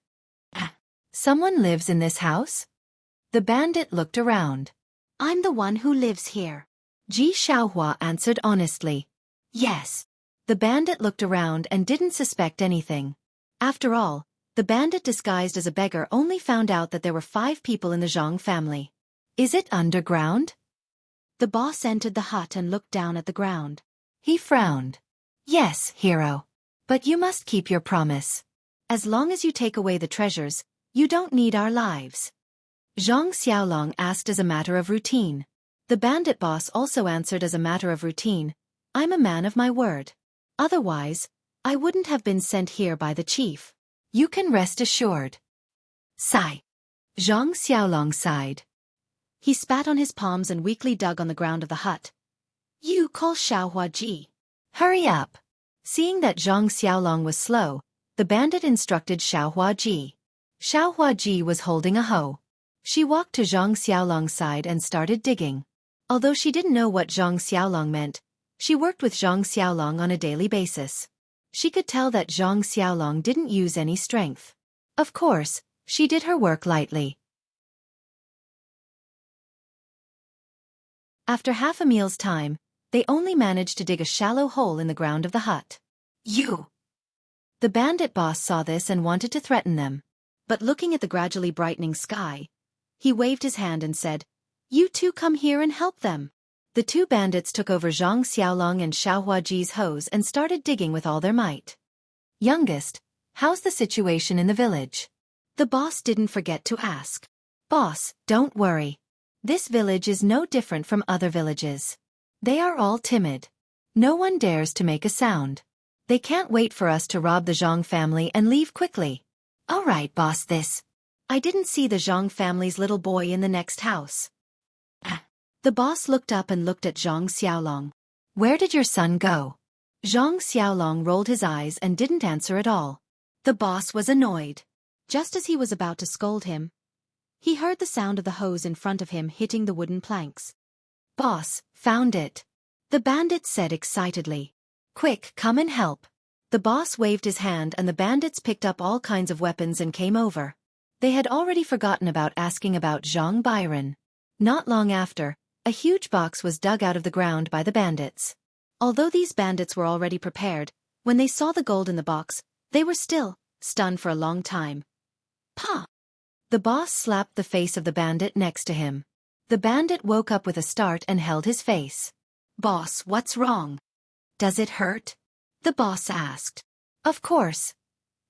Speaker 1: Someone lives in this house? The bandit looked around. I'm the one who lives here. Ji Xiaohua answered honestly. Yes. The bandit looked around and didn't suspect anything. After all, the bandit disguised as a beggar only found out that there were 5 people in the Zhang family. Is it underground? The boss entered the hut and looked down at the ground. He frowned. Yes, hero. But you must keep your promise. As long as you take away the treasures, you don't need our lives. Zhang Xiaolong asked as a matter of routine. The bandit boss also answered as a matter of routine. I'm a man of my word. Otherwise, I wouldn't have been sent here by the chief. You can rest assured. Sigh. Zhang Xiaolong sighed. He spat on his palms and weakly dug on the ground of the hut. You call Xiaohua Ji. Hurry up. Seeing that Zhang Xiaolong was slow, the bandit instructed Xiaohua Ji. Xiaohua Ji was holding a hoe. She walked to Zhang Xiaolong's side and started digging. Although she didn't know what Zhang Xiaolong meant, she worked with Zhang Xiaolong on a daily basis. She could tell that Zhang Xiaolong didn't use any strength. Of course, she did her work lightly. After half a meal's time, they only managed to dig a shallow hole in the ground of the hut. You! The bandit boss saw this and wanted to threaten them. But looking at the gradually brightening sky, he waved his hand and said, "You two come here and help them." The two bandits took over Zhang Xiaolong and Xiaohuaji's hoes and started digging with all their might. "Youngest, how's the situation in the village?" The boss didn't forget to ask. "Boss, don't worry. This village is no different from other villages. They are all timid. No one dares to make a sound. They can't wait for us to rob the Zhang family and leave quickly." "All right, boss, I didn't see the Zhang family's little boy in the next house." The boss looked up and looked at Zhang Xiaolong. "Where did your son go?" Zhang Xiaolong rolled his eyes and didn't answer at all. The boss was annoyed. Just as he was about to scold him, he heard the sound of the hose in front of him hitting the wooden planks. "Boss, found it," the bandit said excitedly. "Quick, come and help." The boss waved his hand and the bandits picked up all kinds of weapons and came over. They had already forgotten about asking about Zhang Byron. Not long after, a huge box was dug out of the ground by the bandits. Although these bandits were already prepared, when they saw the gold in the box, they were still stunned for a long time. "Pah!" The boss slapped the face of the bandit next to him. The bandit woke up with a start and held his face. "Boss, what's wrong? Does it hurt?" the boss asked. "Of course.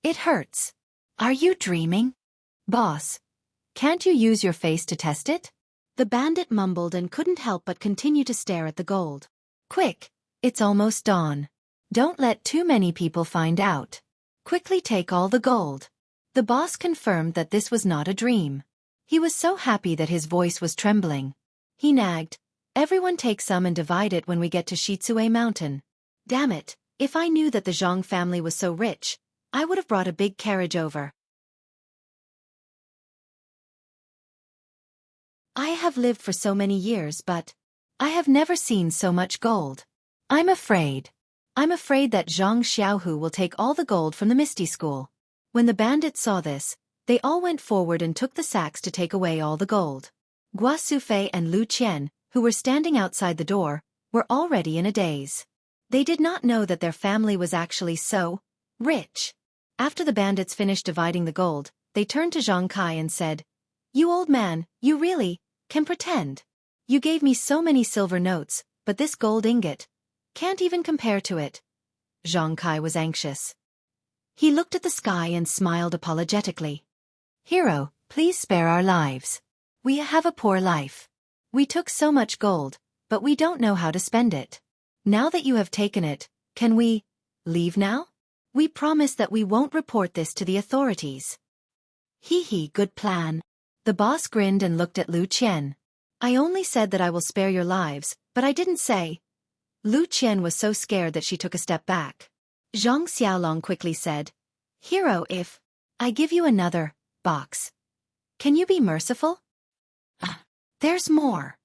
Speaker 1: It hurts. Are you dreaming?" "Boss, can't you use your face to test it?" The bandit mumbled and couldn't help but continue to stare at the gold. "Quick, it's almost dawn. Don't let too many people find out. Quickly take all the gold." The boss confirmed that this was not a dream. He was so happy that his voice was trembling. He nagged, "Everyone take some and divide it when we get to Shitsue Mountain. Damn it, if I knew that the Zhang family was so rich, I would have brought a big carriage over." "I have lived for so many years but I have never seen so much gold. I'm afraid that Zhang Xiaohu will take all the gold from the Misty School." When the bandits saw this, they all went forward and took the sacks to take away all the gold. Gua Sufei and Lu Qian, who were standing outside the door, were already in a daze. They did not know that their family was actually so rich. After the bandits finished dividing the gold, they turned to Zhang Kai and said, "You old man, you really can pretend. You gave me so many silver notes, but this gold ingot can't even compare to it." Zhang Kai was anxious. He looked at the sky and smiled apologetically. "Hero, please spare our lives. We have a poor life. We took so much gold, but we don't know how to spend it. Now that you have taken it, can we leave now? We promise that we won't report this to the authorities." "Hee, good plan." The boss grinned and looked at Lu Qian. "I only said that I will spare your lives, but I didn't say." Lu Qian was so scared that she took a step back. Zhang Xiaolong quickly said, "Hero, if I give you another box, can you be merciful?" "There's more."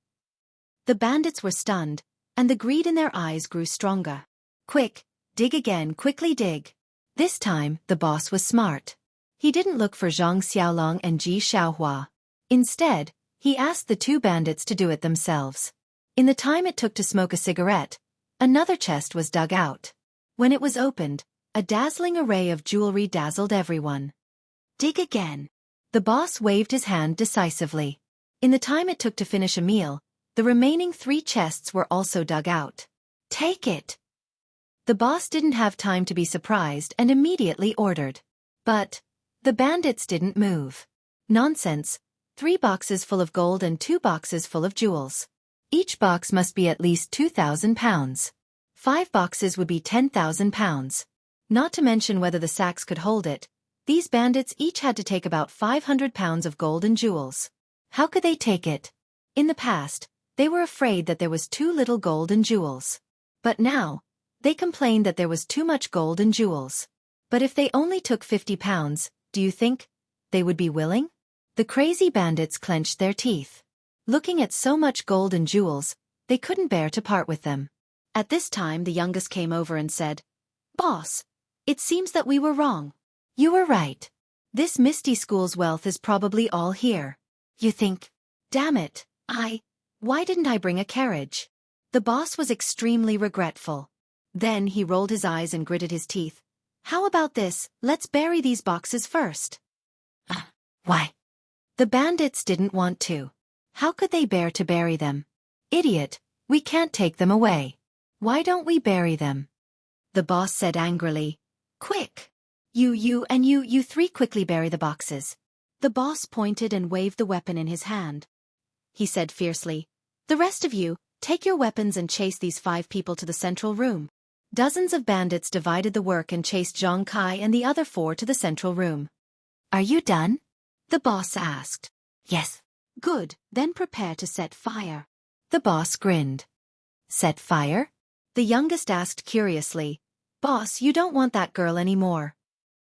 Speaker 1: The bandits were stunned, and the greed in their eyes grew stronger. "Quick, dig again, quickly dig." This time, the boss was smart. He didn't look for Zhang Xiaolong and Ji Xiaohua. Instead, he asked the two bandits to do it themselves. In the time it took to smoke a cigarette, another chest was dug out. When it was opened, a dazzling array of jewelry dazzled everyone. "Dig again." The boss waved his hand decisively. In the time it took to finish a meal, the remaining 3 chests were also dug out. "Take it." The boss didn't have time to be surprised and immediately ordered. But the bandits didn't move. "Nonsense. 3 boxes full of gold and 2 boxes full of jewels. Each box must be at least 2,000 pounds. 5 boxes would be 10,000 pounds. Not to mention whether the sacks could hold it, these bandits each had to take about 500 pounds of gold and jewels. How could they take it? In the past, they were afraid that there was too little gold and jewels. But now, they complained that there was too much gold and jewels. But if they only took 50 pounds, do you think they would be willing? The crazy bandits clenched their teeth. Looking at so much gold and jewels, They couldn't bear to part with them. At this time the youngest came over and said, "Boss, it seems that we were wrong." "You were right. This Misty School's wealth is probably all here." "You think? Damn it, why didn't I bring a carriage?" The boss was extremely regretful. Then he rolled his eyes and gritted his teeth. "How about this, let's bury these boxes first." Why? The bandits didn't want to. How could they bear to bury them? "Idiot, we can't take them away. Why don't we bury them?" The boss said angrily. "Quick! You three quickly bury the boxes." The boss pointed and waved the weapon in his hand. He said fiercely, "The rest of you, take your weapons and chase these 5 people to the central room." Dozens of bandits divided the work and chased Zhang Kai and the other 4 to the central room. "Are you done?" the boss asked. "Yes." "Good, then prepare to set fire." The boss grinned. "Set fire?" The youngest asked curiously. "Boss, you don't want that girl anymore."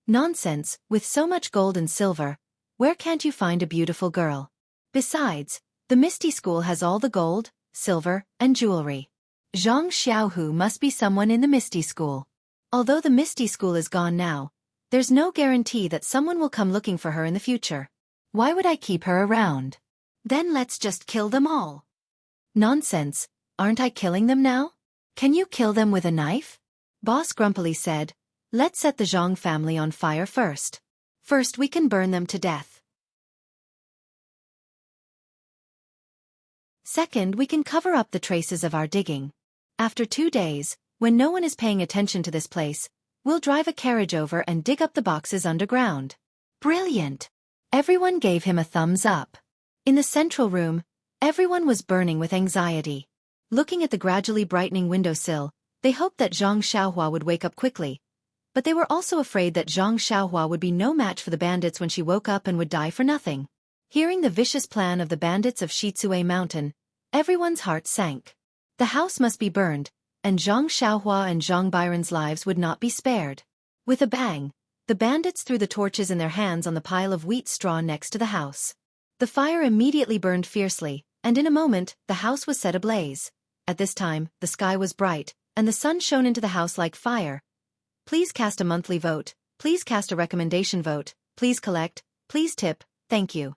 Speaker 1: "Nonsense, with so much gold and silver, where can't you find a beautiful girl? Besides, the Misty School has all the gold, silver, and jewelry. Jianghu must be someone in the Misty School. Although the Misty School is gone now, there's no guarantee that someone will come looking for her in the future. Why would I keep her around? Then let's just kill them all." "Nonsense, aren't I killing them now? Can you kill them with a knife?" Boss grumpily said, "Let's set the Zhang family on fire first. First we can burn them to death. Second, we can cover up the traces of our digging. After 2 days, when no one is paying attention to this place, we'll drive a carriage over and dig up the boxes underground." Brilliant! Everyone gave him a thumbs up. In the central room, everyone was burning with anxiety. Looking at the gradually brightening windowsill, they hoped that Zhang Xiaohua would wake up quickly. But they were also afraid that Zhang Xiaohua would be no match for the bandits when she woke up and would die for nothing. Hearing the vicious plan of the bandits of Xizue Mountain, everyone's heart sank. The house must be burned, and Zhang Xiaohua and Zhang Byron's lives would not be spared. With a bang, the bandits threw the torches in their hands on the pile of wheat straw next to the house. The fire immediately burned fiercely, and in a moment, the house was set ablaze. At this time, the sky was bright, and the sun shone into the house like fire. Please cast a monthly vote, please cast a recommendation vote, please collect, please tip, thank you.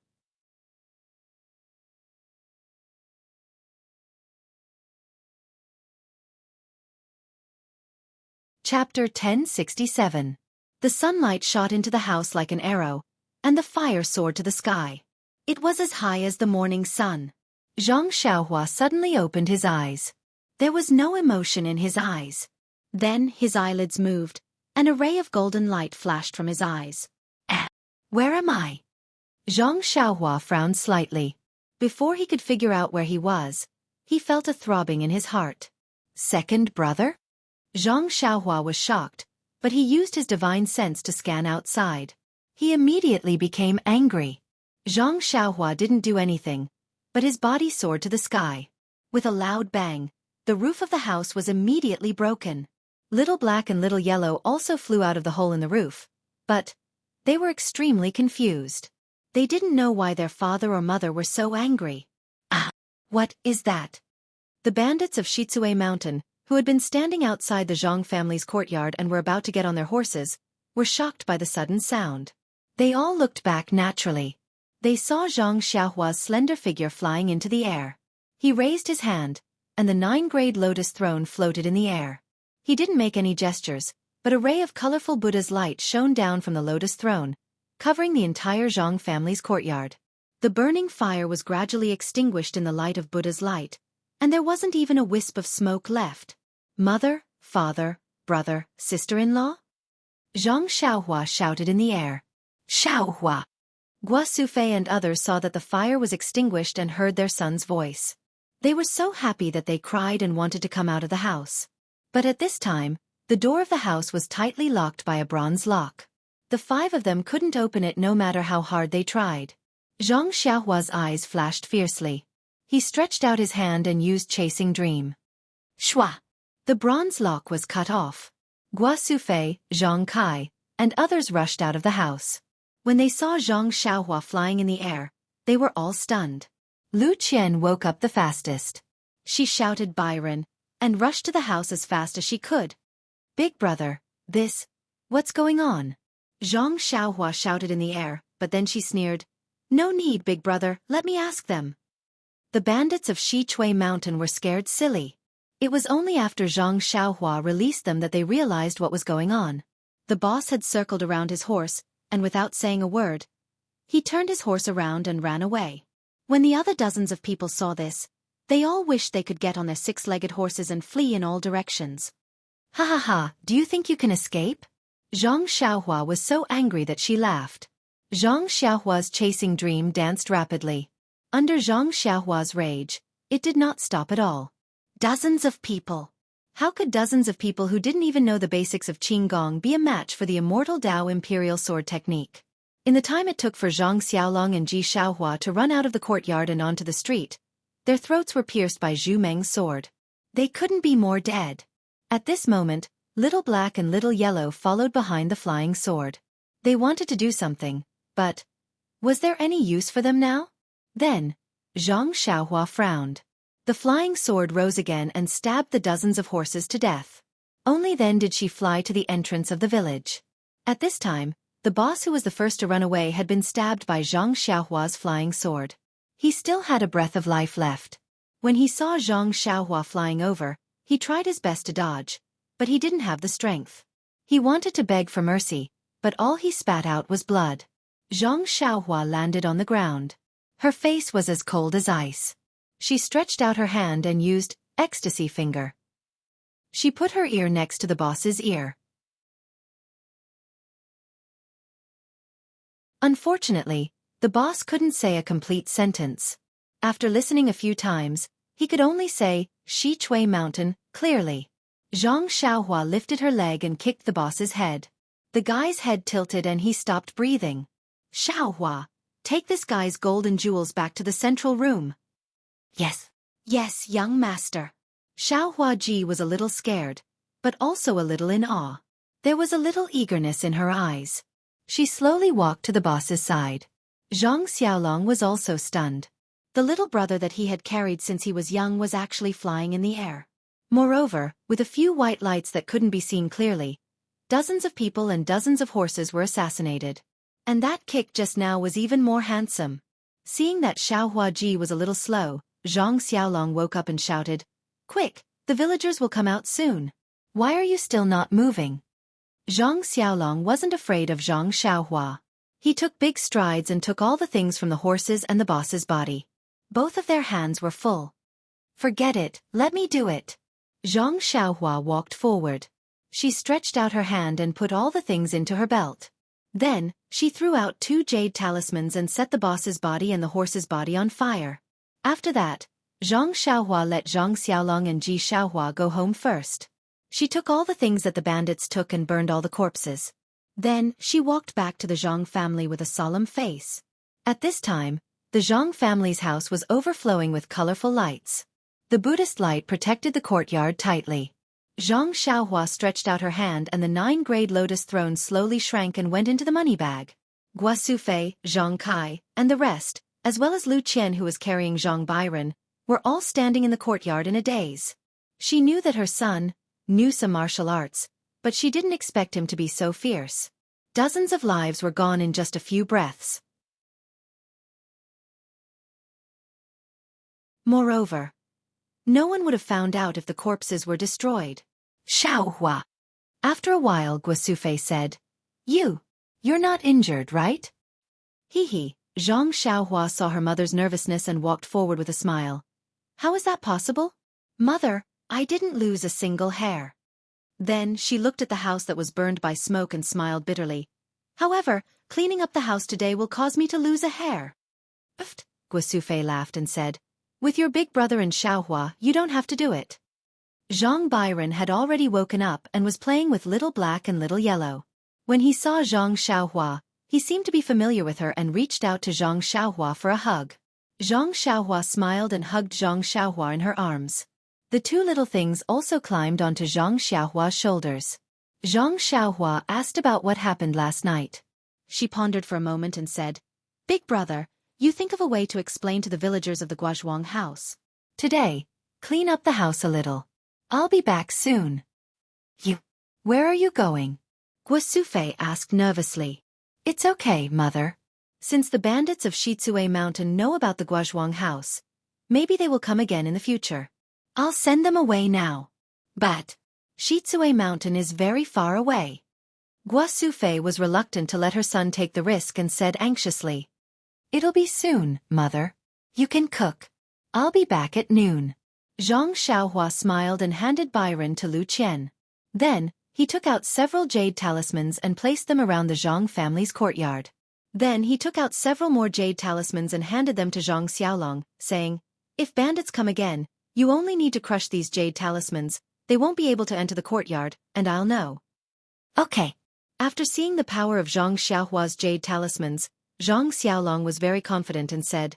Speaker 1: Chapter 1067. The sunlight shot into the house like an arrow, and the fire soared to the sky. It was as high as the morning sun. Zhang Xiaohua suddenly opened his eyes. There was no emotion in his eyes. Then his eyelids moved, and a ray of golden light flashed from his eyes. Where am I? Zhang Xiaohua frowned slightly. Before he could figure out where he was, he felt a throbbing in his heart. Second brother? Zhang Xiaohua was shocked, but he used his divine sense to scan outside. He immediately became angry. Zhang Xiaohua didn't do anything, but his body soared to the sky. With a loud bang, the roof of the house was immediately broken. Little Black and Little Yellow also flew out of the hole in the roof, but they were extremely confused. They didn't know why their father or mother were so angry. What is that? The bandits of Xizue Mountain, who had been standing outside the Zhang family's courtyard and were about to get on their horses, were shocked by the sudden sound. They all looked back naturally. They saw Zhang Xiaohua's slender figure flying into the air. He raised his hand, and the 9-grade lotus throne floated in the air. He didn't make any gestures, but a ray of colorful Buddha's light shone down from the lotus throne, covering the entire Zhang family's courtyard. The burning fire was gradually extinguished in the light of Buddha's light, and there wasn't even a wisp of smoke left. Mother, father, brother, sister-in-law? Zhang Xiaohua shouted in the air. Xiaohua! Guasufei and others saw that the fire was extinguished and heard their son's voice. They were so happy that they cried and wanted to come out of the house. But at this time, the door of the house was tightly locked by a bronze lock. The 5 of them couldn't open it no matter how hard they tried. Zhang Xiaohua's eyes flashed fiercely. He stretched out his hand and used Chasing Dream. Shua! The bronze lock was cut off. Guasufei, Zhang Kai, and others rushed out of the house. When they saw Zhang Xiaohua flying in the air, they were all stunned. Lu Qian woke up the fastest. she shouted Byron, and rushed to the house as fast as she could. Big brother, what's going on? Xianxia shouted in the air, but then she sneered. No need, big brother, let me ask them. The bandits of Xichui Mountain were scared silly. It was only after Xianxia released them that they realized what was going on. The boss had circled around his horse, and without saying a word, he turned his horse around and ran away. When the other dozens of people saw this, they all wished they could get on their six-legged horses and flee in all directions. Ha ha ha, do you think you can escape? Xianxia was so angry that she laughed. Xianxia's chasing dream danced rapidly. Under Xianxia's rage, it did not stop at all. Dozens of people. How could dozens of people who didn't even know the basics of Qinggong be a match for the Immortal Dao Imperial Sword technique? In the time it took for Zhang Xiaolong and Ji Xiaohua to run out of the courtyard and onto the street, their throats were pierced by Zhu Meng's sword. They couldn't be more dead. At this moment, Little Black and Little Yellow followed behind the flying sword. They wanted to do something, but was there any use for them now? Then, Zhang Xiaohua frowned. The flying sword rose again and stabbed the dozens of horses to death. Only then did she fly to the entrance of the village. At this time, the boss who was the first to run away had been stabbed by Zhang Xiaohua's flying sword. He still had a breath of life left. When he saw Zhang Xiaohua flying over, he tried his best to dodge, but he didn't have the strength. He wanted to beg for mercy, but all he spat out was blood. Zhang Xiaohua landed on the ground. Her face was as cold as ice. She stretched out her hand and used ecstasy finger. She put her ear next to the boss's ear. Unfortunately, the boss couldn't say a complete sentence. After listening a few times, he could only say, Xichui Mountain, clearly. Zhang Xiaohua lifted her leg and kicked the boss's head. The guy's head tilted and he stopped breathing. Xiaohua, take this guy's gold and jewels back to the central room. Yes. Yes, young master. Xiaohua Ji was a little scared, but also a little in awe. There was a little eagerness in her eyes. She slowly walked to the boss's side. Zhang Xiaolong was also stunned. The little brother that he had carried since he was young was actually flying in the air. Moreover, with a few white lights that couldn't be seen clearly, dozens of people and dozens of horses were assassinated. And that kick just now was even more handsome. Seeing that Xiaohua Ji was a little slow, Zhang Xiaolong woke up and shouted, Quick, the villagers will come out soon. Why are you still not moving? Zhang Xiaolong wasn't afraid of Zhang Xiaohua. He took big strides and took all the things from the horses and the boss's body. Both of their hands were full. Forget it, let me do it. Zhang Xiaohua walked forward. She stretched out her hand and put all the things into her belt. Then, she threw out 2 jade talismans and set the boss's body and the horse's body on fire. After that, Zhang Xiaohua let Zhang Xiaolong and Ji Xiaohua go home first. She took all the things that the bandits took and burned all the corpses. Then, she walked back to the Zhang family with a solemn face. At this time, the Zhang family's house was overflowing with colorful lights. The Buddhist light protected the courtyard tightly. Zhang Xiaohua stretched out her hand and the 9-grade lotus throne slowly shrank and went into the money bag. Guo Sufei, Zhang Kai, and the rest, as well as Lu Qian who was carrying Zhang Byron, were all standing in the courtyard in a daze. She knew that her son knew some martial arts, but she didn't expect him to be so fierce. Dozens of lives were gone in just a few breaths. Moreover, no one would have found out if the corpses were destroyed. Xiaohua. After a while Guo Sufei said, You're not injured, right? He. Zhang Xiaohua saw her mother's nervousness and walked forward with a smile. How is that possible? Mother, I didn't lose a single hair. Then she looked at the house that was burned by smoke and smiled bitterly. However, cleaning up the house today will cause me to lose a hair. Pfft, Guo Sufei laughed and said, With your big brother and Xiaohua, you don't have to do it. Zhang Byron had already woken up and was playing with Little Black and Little Yellow. When he saw Zhang Xiaohua, he seemed to be familiar with her and reached out to Zhang Xiaohua for a hug. Zhang Xiaohua smiled and hugged Zhang Xiaohua in her arms. The 2 little things also climbed onto Zhang Xiaohua's shoulders. Zhang Xiaohua asked about what happened last night. She pondered for a moment and said, Big brother, you think of a way to explain to the villagers of the Guozhuang house. Today, Clean up the house a little. I'll be back soon. You. Where are you going? Guosufei asked nervously. It's okay, mother. Since the bandits of Shitsue Mountain know about the Guozhuang house, maybe they will come again in the future. I'll send them away now. But Shitsue Mountain is very far away. Guosufei was reluctant to let her son take the risk and said anxiously. It'll be soon, mother. You can cook. I'll be back at noon. Xianxia smiled and handed Byron to Lu Qian. Then, he took out several jade talismans and placed them around the Zhang family's courtyard. Then he took out several more jade talismans and handed them to Zhang Xiaolong, saying, If bandits come again, you only need to crush these jade talismans, they won't be able to enter the courtyard, and I'll know. Okay. After seeing the power of Zhang Xiaohua's jade talismans, Zhang Xiaolong was very confident and said,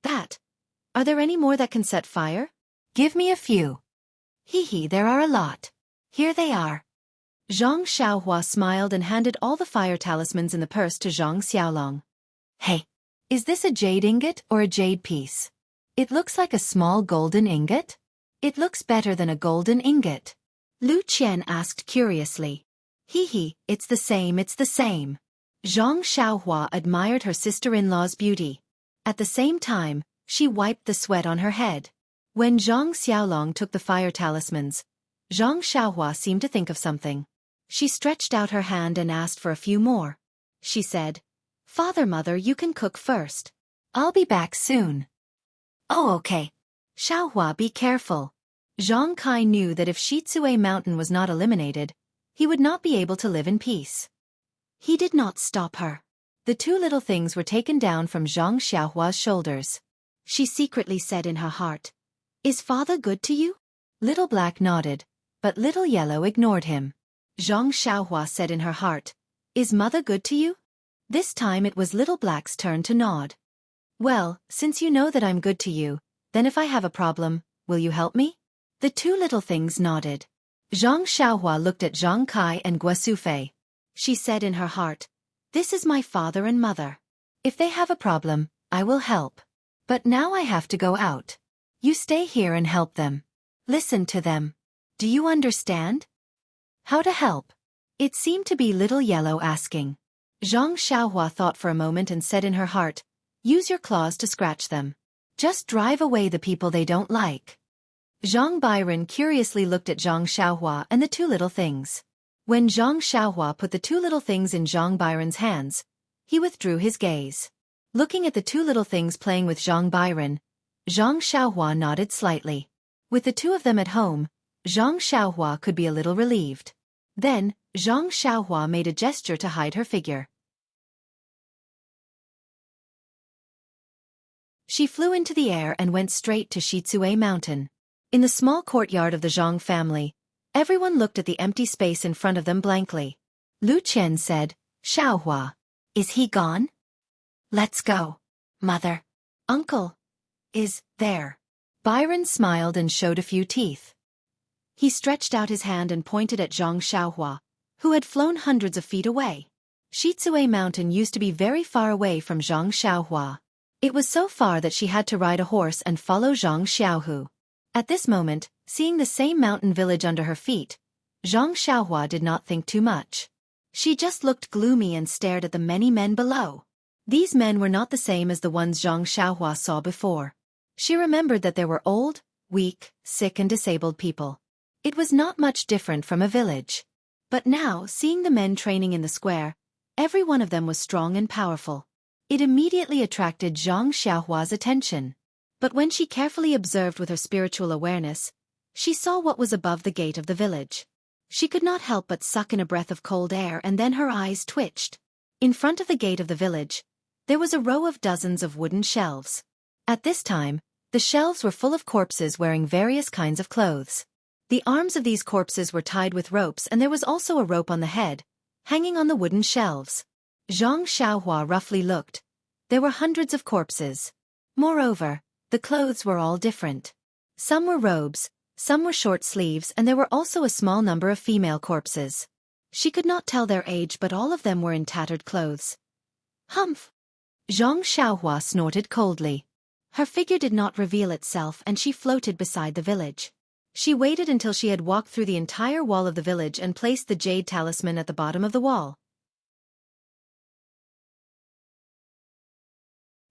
Speaker 1: Are there any more that can set fire? Give me a few. Hee, there are a lot. Here they are. Zhang Xiaohua smiled and handed all the fire talismans in the purse to Zhang Xiaolong. Hey, is this a jade ingot or a jade piece? It looks like a small golden ingot. It looks better than a golden ingot. Lu Qian asked curiously. Hee, it's the same. Zhang Xiaohua admired her sister-in-law's beauty. At the same time, she wiped the sweat on her head. When Zhang Xiaolong took the fire talismans, Zhang Xiaohua seemed to think of something. She stretched out her hand and asked for a few more. She said, Mother, you can cook first. I'll be back soon. Oh, okay. Xiaohua, be careful. Zhang Kai knew that if Shitsue Mountain was not eliminated, he would not be able to live in peace. He did not stop her. The two little things were taken down from Zhang Xiaohua's shoulders. She secretly said in her heart, Is father good to you? Little Black nodded, but Little Yellow ignored him. Zhang Xiaohua said in her heart, Is mother good to you? This time it was Little Black's turn to nod. Well, since you know that I'm good to you, then if I have a problem, will you help me? The two little things nodded. Zhang Xiaohua looked at Zhang Kai and Guosufei. She said in her heart, This is my father and mother. If they have a problem, I will help. But now I have to go out. You stay here and help them. Listen to them. Do you understand? How to help? It seemed to be Little Yellow asking. Zhang Xiaohua thought for a moment and said in her heart, Use your claws to scratch them. Just drive away the people they don't like. Zhang Byron curiously looked at Zhang Xiaohua and the two little things. When Zhang Xiaohua put the two little things in Zhang Byron's hands, he withdrew his gaze. Looking at the two little things playing with Zhang Byron, Zhang Xiaohua nodded slightly. With the two of them at home, Zhang Xiaohua could be a little relieved. Then, Zhang Xiaohua made a gesture to hide her figure. She flew into the air and went straight to Shitsue Mountain. In the small courtyard of the Zhang family, everyone looked at the empty space in front of them blankly. Lu Qian said, Xiaohua, is he gone? Let's go. Mother. Uncle. Is there. Byron smiled and showed a few teeth. He stretched out his hand and pointed at Zhang Xiaohua, who had flown hundreds of feet away. Shitsue Mountain used to be very far away from Zhang Xiaohua. It was so far that she had to ride a horse and follow Zhang Xiaohu. At this moment, seeing the same mountain village under her feet, Zhang Xiaohua did not think too much. She just looked gloomy and stared at the many men below. These men were not the same as the ones Zhang Xiaohua saw before. She remembered that there were old, weak, sick and disabled people. It was not much different from a village. But now, seeing the men training in the square, every one of them was strong and powerful. It immediately attracted Zhang Xiaohua's attention. But when she carefully observed with her spiritual awareness, she saw what was above the gate of the village. She could not help but suck in a breath of cold air and then her eyes twitched. In front of the gate of the village, there was a row of dozens of wooden shelves. At this time, the shelves were full of corpses wearing various kinds of clothes. The arms of these corpses were tied with ropes and there was also a rope on the head, hanging on the wooden shelves. Zhang Xiaohua roughly looked. There were hundreds of corpses. Moreover, the clothes were all different. Some were robes, some were short sleeves and there were also a small number of female corpses. She could not tell their age but all of them were in tattered clothes. Humph! Zhang Xiaohua snorted coldly. Her figure did not reveal itself and she floated beside the village. She waited until she had walked through the entire wall of the village and placed the jade talisman at the bottom of the wall.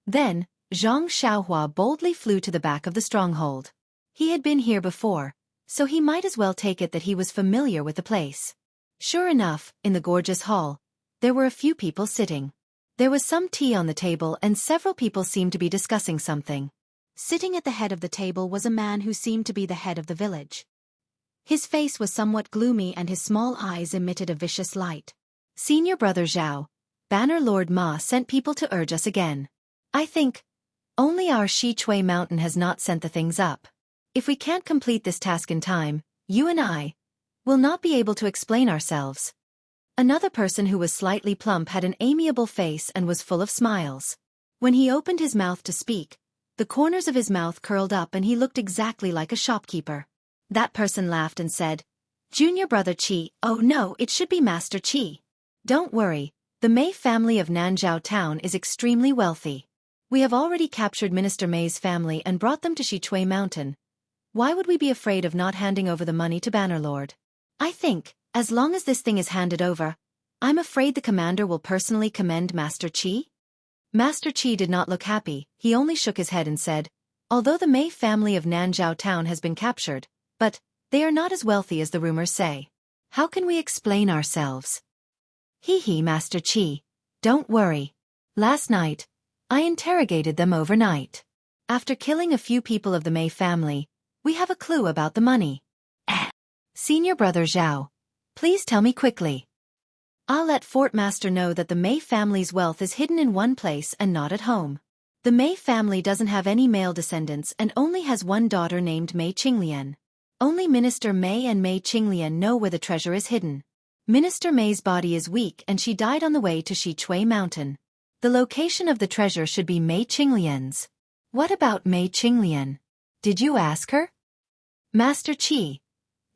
Speaker 1: Then, Zhang Xiaohua boldly flew to the back of the stronghold. He had been here before, so he might as well take it that he was familiar with the place. Sure enough, in the gorgeous hall, there were a few people sitting. There was some tea on the table and several people seemed to be discussing something. Sitting at the head of the table was a man who seemed to be the head of the village. His face was somewhat gloomy and his small eyes emitted a vicious light. Senior Brother Zhao, Banner Lord Ma sent people to urge us again. I think only our Xichui mountain has not sent the things up. If we can't complete this task in time, you and I will not be able to explain ourselves. Another person who was slightly plump had an amiable face and was full of smiles. When he opened his mouth to speak, the corners of his mouth curled up and he looked exactly like a shopkeeper. That person laughed and said, Junior Brother Qi, oh no, it should be Master Qi. Don't worry, the Mei family of Nanzhao town is extremely wealthy. We have already captured Minister Mei's family and brought them to Xichui Mountain. Why would we be afraid of not handing over the money to Bannerlord? I think, as long as this thing is handed over, I'm afraid the commander will personally commend Master Qi. Master Qi did not look happy, he only shook his head and said, although the Mei family of Nanzhao town has been captured, but they are not as wealthy as the rumors say. How can we explain ourselves? Hee Master Qi, don't worry. Last night, I interrogated them overnight. After killing a few people of the Mei family, we have a clue about the money. Senior Brother Zhao, please tell me quickly. I'll let Fort Master know that the Mei family's wealth is hidden in one place and not at home. The Mei family doesn't have any male descendants and only has one daughter named Mei Qinglian. Only Minister Mei and Mei Qinglian know where the treasure is hidden. Minister Mei's body is weak and she died on the way to Xichui Mountain. The location of the treasure should be Mei Qinglian's. What about Mei Qinglian? Did you ask her? Master Qi,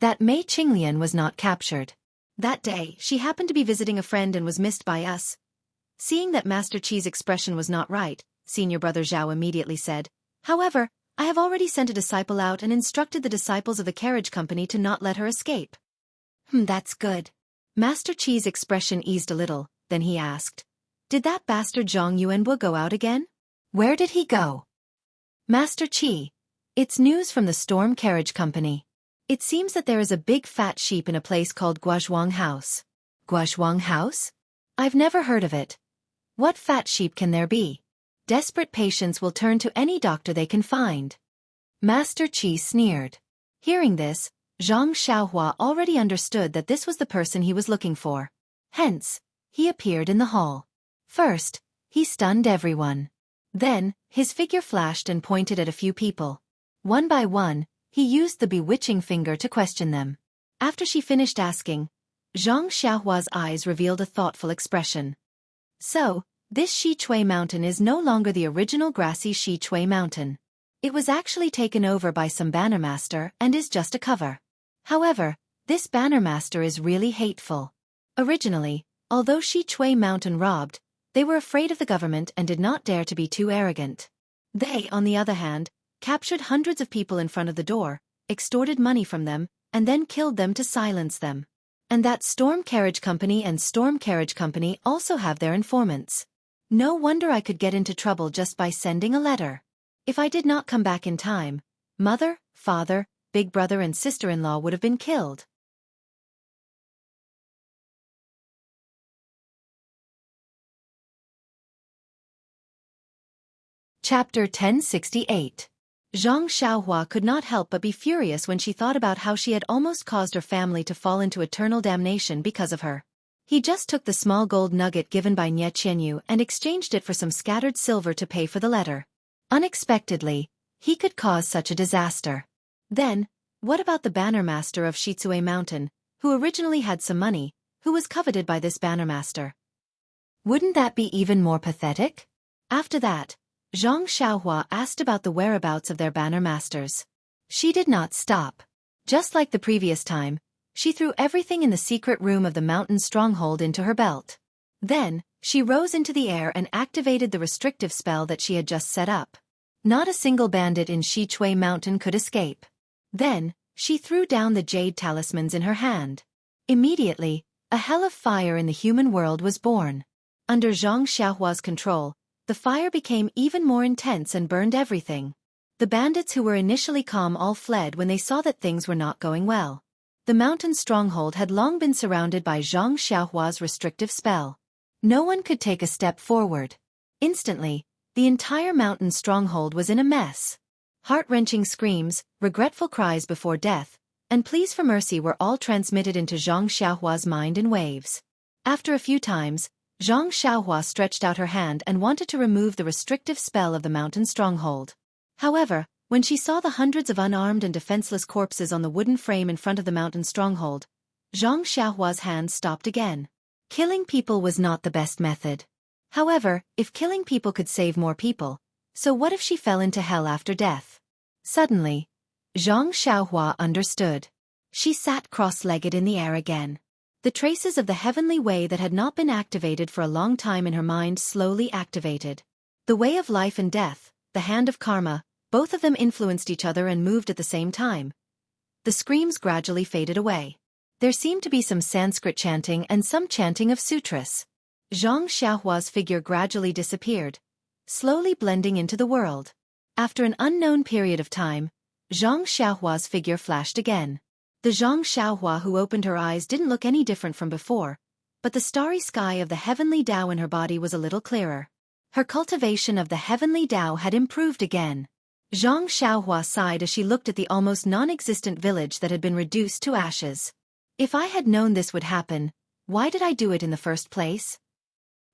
Speaker 1: that Mei Qinglian was not captured. That day, she happened to be visiting a friend and was missed by us. Seeing that Master Qi's expression was not right, Senior Brother Zhao immediately said, however, I have already sent a disciple out and instructed the disciples of the carriage company to not let her escape. That's good. Master Qi's expression eased a little, then he asked, did that bastard Zhang Yuanwu go out again? Where did he go? Master Qi, it's news from the Storm Carriage Company. It seems that there is a big fat sheep in a place called Guozhuang House. Guozhuang House? I've never heard of it. What fat sheep can there be? Desperate patients will turn to any doctor they can find. Master Qi sneered. Hearing this, Zhang Xiaohua already understood that this was the person he was looking for. Hence, he appeared in the hall. First, he stunned everyone. Then, his figure flashed and pointed at a few people. One by one, he used the bewitching finger to question them. After she finished asking, Zhang Xiaohua's eyes revealed a thoughtful expression. So, this Xichui Mountain is no longer the original grassy Xichui Mountain. It was actually taken over by some bannermaster and is just a cover. However, this bannermaster is really hateful. Originally, although Xichui Mountain robbed, they were afraid of the government and did not dare to be too arrogant. They, on the other hand, captured hundreds of people in front of the door, extorted money from them, and then killed them to silence them. And that Storm Carriage Company and Storm Carriage Company also have their informants. No wonder I could get into trouble just by sending a letter. If I did not come back in time, mother, father, big brother and sister-in-law would have been killed. Chapter 1068. Zhang Xiaohua could not help but be furious when she thought about how she had almost caused her family to fall into eternal damnation because of her. He just took the small gold nugget given by Nie Qianyu and exchanged it for some scattered silver to pay for the letter. Unexpectedly, he could cause such a disaster. Then, what about the bannermaster of Xichui Mountain, who originally had some money, who was coveted by this bannermaster? Wouldn't that be even more pathetic? After that, Zhang Xiaohua asked about the whereabouts of their banner masters. She did not stop. Just like the previous time, she threw everything in the secret room of the mountain stronghold into her belt. Then, she rose into the air and activated the restrictive spell that she had just set up. Not a single bandit in Shichui Mountain could escape. Then, she threw down the jade talismans in her hand. Immediately, a hell of fire in the human world was born. Under Xianxia's control, the fire became even more intense and burned everything. The bandits who were initially calm all fled when they saw that things were not going well. The mountain stronghold had long been surrounded by Xianxia's restrictive spell. No one could take a step forward. Instantly, the entire mountain stronghold was in a mess. Heart-wrenching screams, regretful cries before death, and pleas for mercy were all transmitted into Zhang Xiaohua's mind in waves. After a few times, Zhang Xiaohua stretched out her hand and wanted to remove the restrictive spell of the mountain stronghold. However, when she saw the hundreds of unarmed and defenseless corpses on the wooden frame in front of the mountain stronghold, Zhang Xiaohua's hand stopped again. Killing people was not the best method. However, if killing people could save more people, so what if she fell into hell after death? Suddenly, Zhang Xiaohua understood. She sat cross-legged in the air again. The traces of the heavenly way that had not been activated for a long time in her mind slowly activated. The way of life and death, the hand of karma, both of them influenced each other and moved at the same time. The screams gradually faded away. There seemed to be some Sanskrit chanting and some chanting of sutras. Zhang Xiaohua's figure gradually disappeared, slowly blending into the world. After an unknown period of time, Zhang Xiaohua's figure flashed again. The Zhang Xiaohua who opened her eyes didn't look any different from before, but the starry sky of the heavenly Tao in her body was a little clearer. Her cultivation of the heavenly Tao had improved again. Zhang Xiaohua sighed as she looked at the almost non-existent village that had been reduced to ashes. If I had known this would happen, why did I do it in the first place?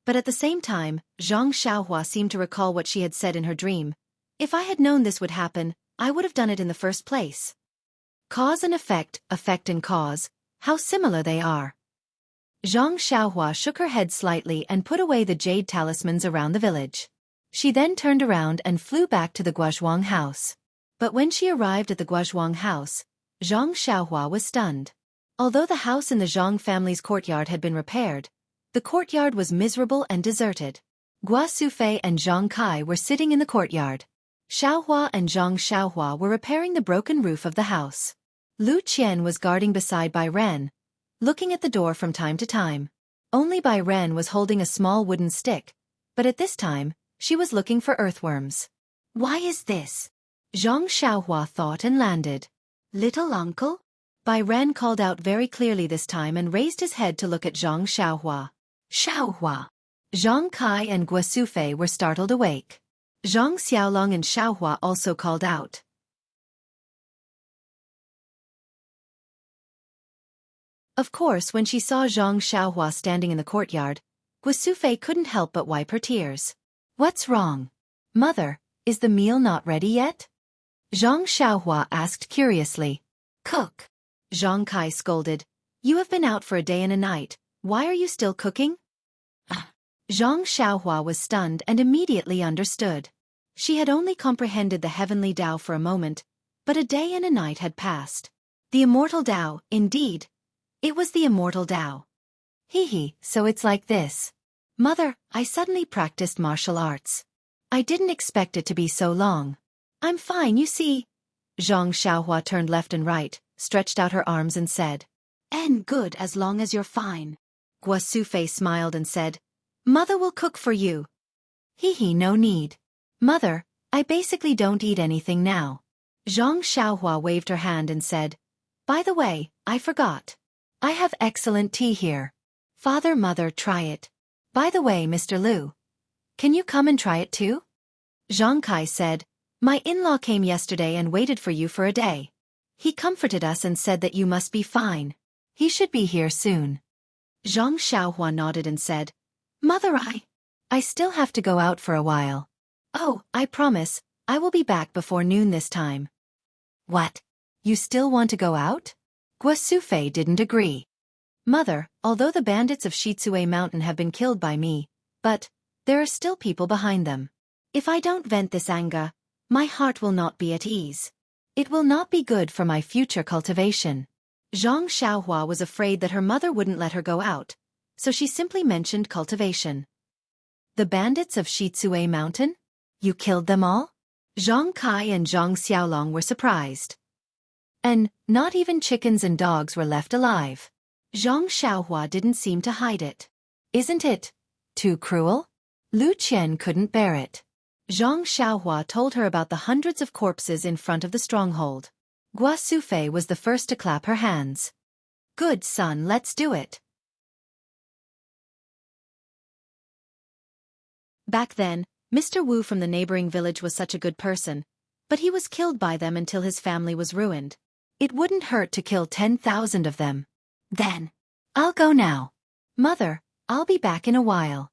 Speaker 1: But at the same time, Zhang Xiaohua seemed to recall what she had said in her dream. If I had known this would happen, I would have done it in the first place. Cause and effect and cause, how similar they are. Zhang Xiaohua shook her head slightly and put away the jade talismans around the village. She then turned around and flew back to the Guozhuang house. But when she arrived at the Guozhuang house, Zhang Xiaohua was stunned. Although the house in the Zhang family's courtyard had been repaired, the courtyard was miserable and deserted. Guo Sufei and Zhang Kai were sitting in the courtyard. Xiaohua and Zhang Xiaohua were repairing the broken roof of the house. Lu Qian was guarding beside Bai Ren, looking at the door from time to time. Only Bai Ren was holding a small wooden stick, but at this time, she was looking for earthworms. Why is this? Zhang Xiaohua thought and landed. Little uncle? Bai Ren called out very clearly this time and raised his head to look at Zhang Xiaohua. Xiaohua. Zhang Kai and Guo Sufei were startled awake. Zhang Xiaolong and Xiaohua also called out. Of course, when she saw Zhang Xiaohua standing in the courtyard, Guo Sufei couldn't help but wipe her tears. What's wrong? Mother, is the meal not ready yet? Zhang Xiaohua asked curiously. Cook. Zhang Kai scolded. You have been out for a day and a night, why are you still cooking? Zhang Xiaohua was stunned and immediately understood. She had only comprehended the heavenly Tao for a moment, but a day and a night had passed. The immortal Tao, indeed. It was the immortal Tao. So it's like this. Mother, I suddenly practiced martial arts. I didn't expect it to be so long. I'm fine, you see. Zhang Xiaohua turned left and right, stretched out her arms and said. And good as long as you're fine. Guo Sufei smiled and said, Mother will cook for you. No need. Mother, I basically don't eat anything now. Zhang Xiaohua waved her hand and said, By the way, I forgot. I have excellent tea here. Father, Mother, try it. By the way, Mr. Liu, can you come and try it too? Zhang Kai said, My in-law came yesterday and waited for you for a day. He comforted us and said that you must be fine. He should be here soon. Zhang Xiaohua nodded and said, Mother, I still have to go out for a while. Oh, I promise, I will be back before noon this time. What? You still want to go out? Guo Sufei didn't agree. Mother, although the bandits of Shichui Mountain have been killed by me, but there are still people behind them. If I don't vent this anger, my heart will not be at ease. It will not be good for my future cultivation. Zhang Xiaohua was afraid that her mother wouldn't let her go out, so she simply mentioned cultivation. The bandits of Shichui Mountain? You killed them all? Zhang Kai and Zhang Xiaolong were surprised. And not even chickens and dogs were left alive. Zhang Xiaohua didn't seem to hide it. Isn't it too cruel? Lu Qian couldn't bear it. Zhang Xiaohua told her about the hundreds of corpses in front of the stronghold. Gua Sufei was the first to clap her hands. Good son, let's do it. Back then, Mr. Wu from the neighboring village was such a good person, but he was killed by them until his family was ruined. It wouldn't hurt to kill 10,000 of them. Then, I'll go now. Mother, I'll be back in a while.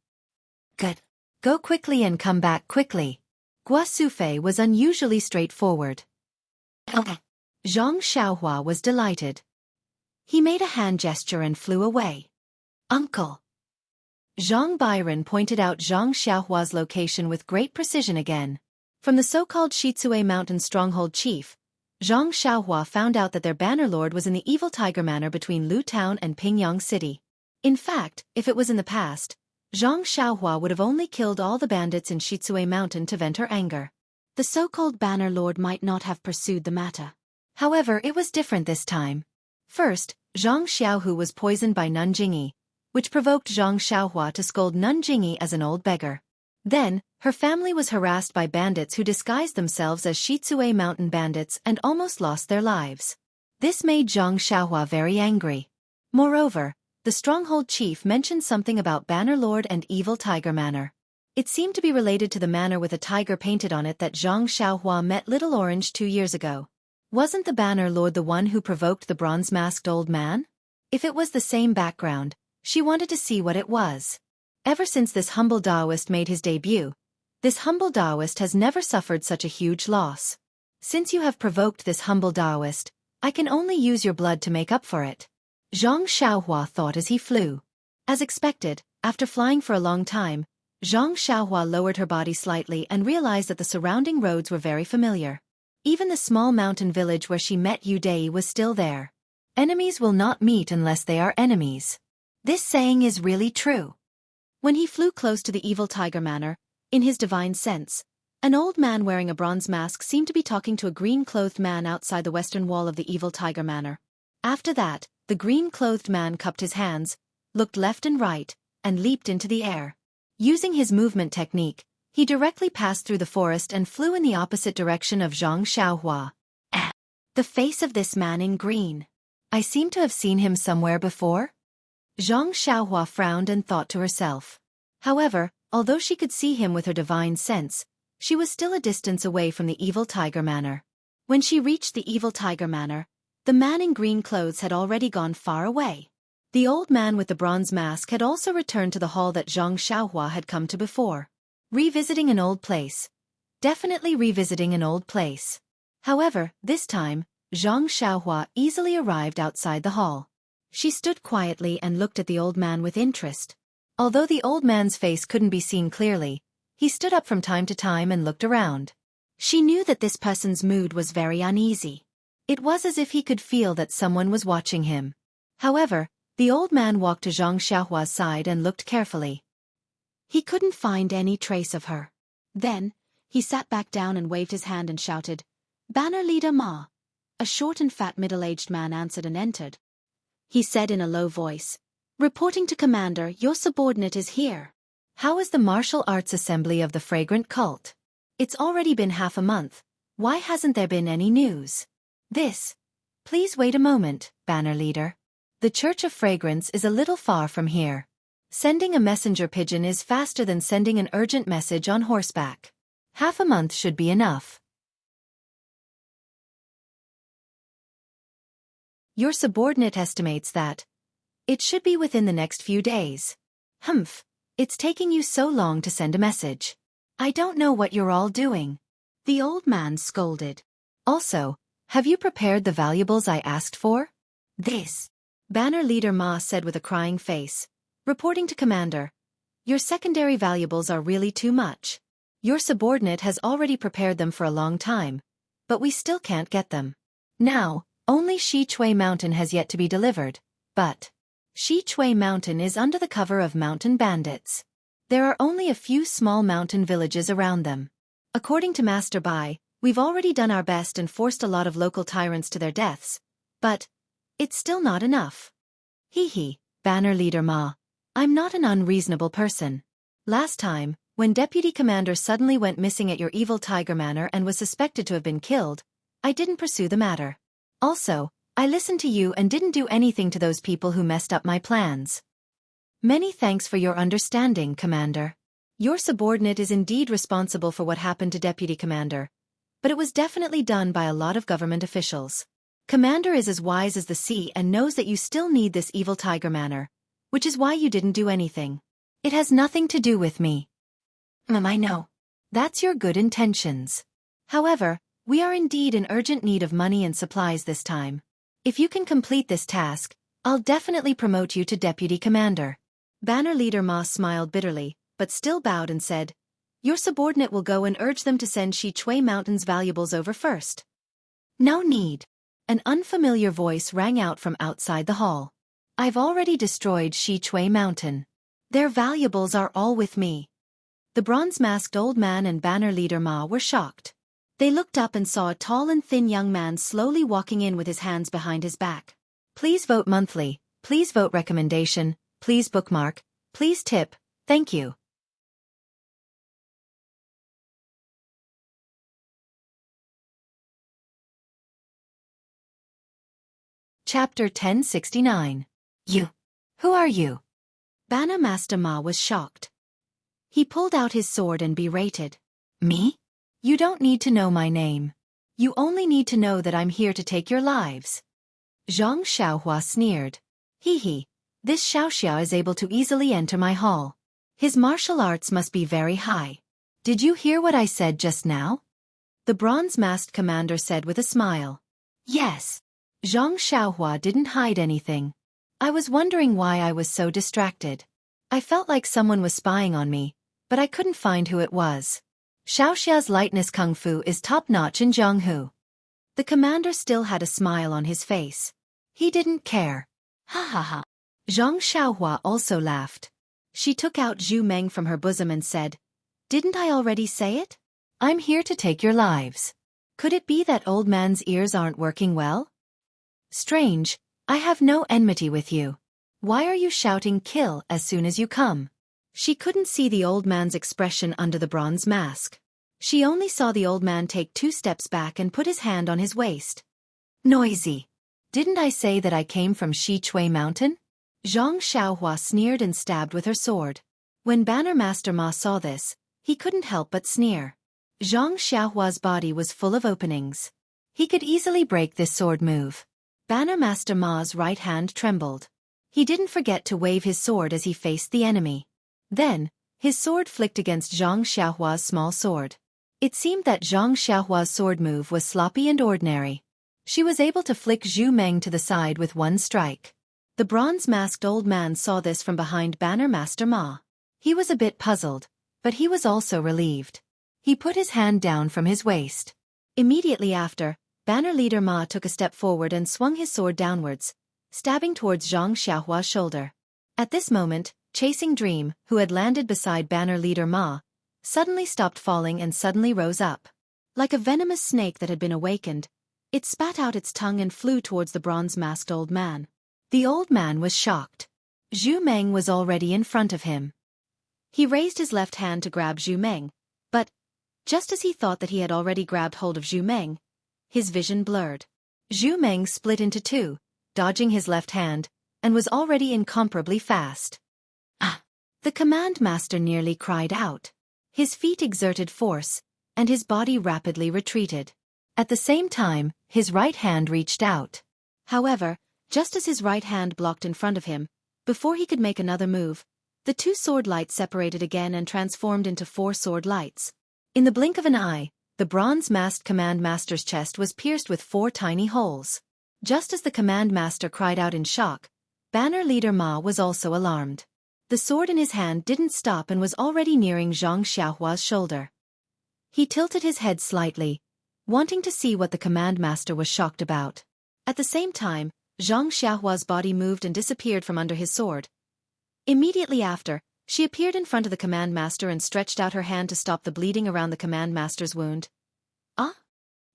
Speaker 1: Good. Go quickly and come back quickly. Gua Sufei was unusually straightforward. Okay. Zhang Xiaohua was delighted. He made a hand gesture and flew away. Uncle. Zhang Byron pointed out Zhang Xiaohua's location with great precision again. From the so-called Shitsue Mountain stronghold chief, Zhang Xiaohua found out that their banner lord was in the Evil Tiger Manor between Lu Town and Pingyang City. In fact, if it was in the past, Zhang Xiaohua would have only killed all the bandits in Shitsue Mountain to vent her anger. The so-called banner lord might not have pursued the matter. However, it was different this time. First, Zhang Xiaohu was poisoned by Nun Jingyi, which provoked Zhang Xiaohua to scold Nun Jingyi as an old beggar. Then, her family was harassed by bandits who disguised themselves as Shitsue Mountain bandits and almost lost their lives. This made Zhang Xiaohua very angry. Moreover, the stronghold chief mentioned something about Banner Lord and Evil Tiger Manor. It seemed to be related to the manor with a tiger painted on it that Zhang Xiaohua met Little Orange 2 years ago. Wasn't the Banner Lord the one who provoked the bronze-masked old man? If it was the same background, she wanted to see what it was. Ever since this humble Taoist made his debut, this humble Taoist has never suffered such a huge loss. Since you have provoked this humble Taoist, I can only use your blood to make up for it. Zhang Xiaohua thought as he flew. As expected, after flying for a long time, Zhang Xiaohua lowered her body slightly and realized that the surrounding roads were very familiar. Even the small mountain village where she met Yu Dei was still there. Enemies will not meet unless they are enemies. This saying is really true. When he flew close to the Evil Tiger Manor, in his divine sense, an old man wearing a bronze mask seemed to be talking to a green-clothed man outside the western wall of the Evil Tiger Manor. After that, the green-clothed man cupped his hands, looked left and right, and leaped into the air. Using his movement technique, he directly passed through the forest and flew in the opposite direction of Zhang Xiaohua. The face of this man in green. I seem to have seen him somewhere before. Zhang Xiaohua frowned and thought to herself. However, although she could see him with her divine sense, she was still a distance away from the Evil Tiger Manor. When she reached the Evil Tiger Manor, the man in green clothes had already gone far away. The old man with the bronze mask had also returned to the hall that Zhang Xiaohua had come to before. Revisiting an old place. Definitely revisiting an old place. However, this time, Zhang Xiaohua easily arrived outside the hall. She stood quietly and looked at the old man with interest. Although the old man's face couldn't be seen clearly, he stood up from time to time and looked around. She knew that this person's mood was very uneasy. It was as if he could feel that someone was watching him. However, the old man walked to Zhang Xiaohua's side and looked carefully. He couldn't find any trace of her. Then, he sat back down and waved his hand and shouted, "Banner Leader Ma." A short and fat middle-aged man answered and entered. He said in a low voice, "Reporting to Commander, your subordinate is here." "How is the martial arts assembly of the fragrant cult? It's already been half a month. Why hasn't there been any news?" Please wait a moment, Banner Leader. The Church of Fragrance is a little far from here. Sending a messenger pigeon is faster than sending an urgent message on horseback. Half a month should be enough. Your subordinate estimates that it should be within the next few days. Humph, it's taking you so long to send a message. I don't know what you're all doing. The old man scolded. Also, have you prepared the valuables I asked for? Banner Leader Ma said with a crying face. Reporting to Commander, your secondary valuables are really too much. Your subordinate has already prepared them for a long time, but we still can't get them. Now, only Shichui Mountain has yet to be delivered, but Shichui Mountain is under the cover of mountain bandits. There are only a few small mountain villages around them. According to Master Bai, we've already done our best and forced a lot of local tyrants to their deaths. But it's still not enough. Hee hee, Banner Leader Ma. I'm not an unreasonable person. Last time, when Deputy Commander suddenly went missing at your evil Tiger Manor and was suspected to have been killed, I didn't pursue the matter. Also, I listened to you and didn't do anything to those people who messed up my plans. Many thanks for your understanding, Commander. Your subordinate is indeed responsible for what happened to Deputy Commander, but it was definitely done by a lot of government officials. Commander is as wise as the sea and knows that you still need this evil Tiger Manor, which is why you didn't do anything. It has nothing to do with me. I know. That's your good intentions. However, we are indeed in urgent need of money and supplies this time. If you can complete this task, I'll definitely promote you to Deputy Commander. Banner Leader Ma smiled bitterly, but still bowed and said, Your subordinate will go and urge them to send Shi Chui Mountain's valuables over first. No need. An unfamiliar voice rang out from outside the hall. I've already destroyed Shi Chui Mountain. Their valuables are all with me. The bronze-masked old man and Banner Leader Ma were shocked. They looked up and saw a tall and thin young man slowly walking in with his hands behind his back. Please vote monthly, please vote recommendation, please bookmark, please tip, thank you. Chapter 1069. You. Who are you? Banner Master Ma was shocked. He pulled out his sword and berated. Me? You don't need to know my name. You only need to know that I'm here to take your lives. Zhang Xiaohua sneered. Hee hee, this Xiaoxia is able to easily enter my hall. His martial arts must be very high. Did you hear what I said just now? The bronze-masked commander said with a smile. Yes. Zhang Xiaohua didn't hide anything. I was wondering why I was so distracted. I felt like someone was spying on me, but I couldn't find who it was. Xiaoxia's lightness kung fu is top-notch in Jianghu. The commander still had a smile on his face. He didn't care. Ha ha ha. Zhang Xiaohua also laughed. She took out Zhu Meng from her bosom and said, Didn't I already say it? I'm here to take your lives. Could it be that old man's ears aren't working well? Strange, I have no enmity with you. Why are you shouting kill as soon as you come? She couldn't see the old man's expression under the bronze mask. She only saw the old man take 2 steps back and put his hand on his waist. Noisy. Didn't I say that I came from Shi Chui Mountain? Zhang Xiaohua sneered and stabbed with her sword. When Banner Master Ma saw this, he couldn't help but sneer. Zhang Xiaohua's body was full of openings. He could easily break this sword move. Banner Master Ma's right hand trembled. He didn't forget to wave his sword as he faced the enemy. Then, his sword flicked against Zhang Xiaohua's small sword. It seemed that Zhang Xiaohua's sword move was sloppy and ordinary. She was able to flick Zhu Meng to the side with one strike. The bronze-masked old man saw this from behind Banner Master Ma. He was a bit puzzled, but he was also relieved. He put his hand down from his waist. Immediately after, Banner Leader Ma took a step forward and swung his sword downwards, stabbing towards Zhang Xiaohua's shoulder. At this moment, Chasing Dream, who had landed beside Banner Leader Ma, suddenly stopped falling and suddenly rose up. Like a venomous snake that had been awakened, it spat out its tongue and flew towards the bronze-masked old man. The old man was shocked. Zhu Meng was already in front of him. He raised his left hand to grab Zhu Meng, but, just as he thought that he had already grabbed hold of Zhu Meng, his vision blurred. Zhu Meng split into 2, dodging his left hand, and was already incomparably fast. Ah! The command master nearly cried out. His feet exerted force, and his body rapidly retreated. At the same time, his right hand reached out. However, just as his right hand blocked in front of him, before he could make another move, the 2 sword lights separated again and transformed into 4 sword lights. In the blink of an eye, the bronze-masked command master's chest was pierced with 4 tiny holes. Just as the command master cried out in shock, Banner Leader Ma was also alarmed. The sword in his hand didn't stop and was already nearing Zhang Xiaohua's shoulder. He tilted his head slightly, wanting to see what the command master was shocked about. At the same time, Zhang Xiaohua's body moved and disappeared from under his sword. Immediately after, She appeared in front of the command master and stretched out her hand to stop the bleeding around the command master's wound. Ah?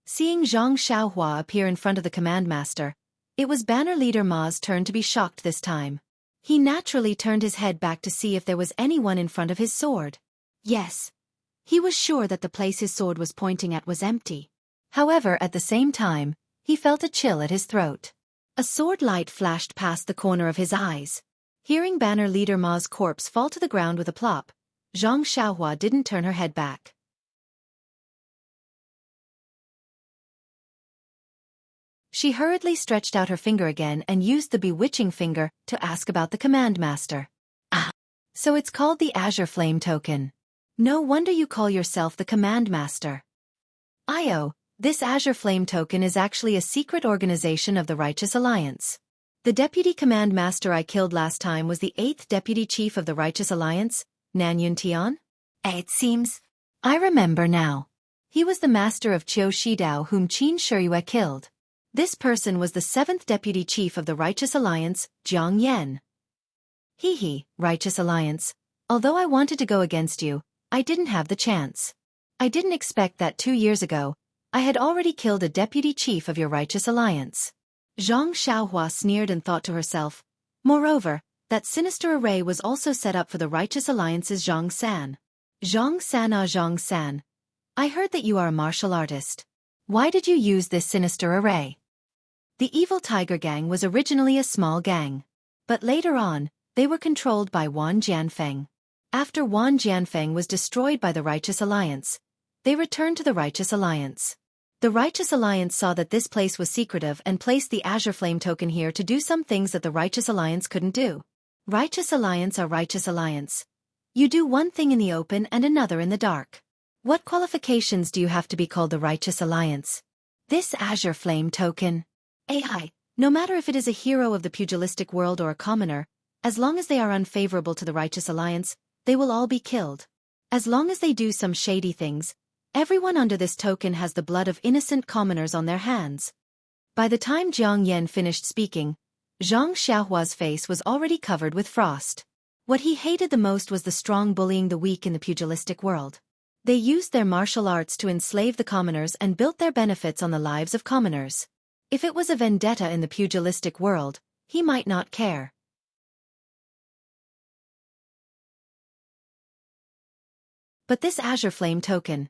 Speaker 1: Seeing Zhang Xiaohua appear in front of the command master, it was banner leader Ma's turn to be shocked this time. He naturally turned his head back to see if there was anyone in front of his sword. Yes. He was sure that the place his sword was pointing at was empty. However, at the same time, he felt a chill at his throat. A sword light flashed past the corner of his eyes. Hearing banner leader Ma's corpse fall to the ground with a plop, Zhang Xiaohua didn't turn her head back. She hurriedly stretched out her finger again and used the bewitching finger to ask about the command master. Ah, so it's called the Azure Flame Token. No wonder you call yourself the command master. This Azure Flame Token is actually a secret organization of the Righteous Alliance. The deputy command master I killed last time was the 8th deputy chief of the Righteous Alliance, Nanyun Tian? It seems. I remember now. He was the master of Qiu Shidao whom Qin Shiyue killed. This person was the 7th deputy chief of the Righteous Alliance, Jiang Yan. Righteous Alliance. Although I wanted to go against you, I didn't have the chance. I didn't expect that 2 years ago, I had already killed a deputy chief of your Righteous Alliance. Zhang Xiaohua sneered and thought to herself. Moreover, that sinister array was also set up for the Righteous Alliance's Zhang San. Zhang San. I heard that you are a martial artist. Why did you use this sinister array? The Evil Tiger Gang was originally a small gang. But later on, they were controlled by Wan Jianfeng. After Wan Jianfeng was destroyed by the Righteous Alliance, they returned to the Righteous Alliance. The Righteous Alliance saw that this place was secretive and placed the Azure Flame Token here to do some things that the Righteous Alliance couldn't do. Righteous Alliance are Righteous Alliance. You do one thing in the open and another in the dark. What qualifications do you have to be called the Righteous Alliance? This Azure Flame Token. AI, no matter if it is a hero of the pugilistic world or a commoner, as long as they are unfavorable to the Righteous Alliance, they will all be killed. As long as they do some shady things, everyone under this token has the blood of innocent commoners on their hands. By the time Jiang Yan finished speaking, Zhang Xiaohua's face was already covered with frost. What he hated the most was the strong bullying the weak in the pugilistic world. They used their martial arts to enslave the commoners and built their benefits on the lives of commoners. If it was a vendetta in the pugilistic world, he might not care. But this Azure Flame Token.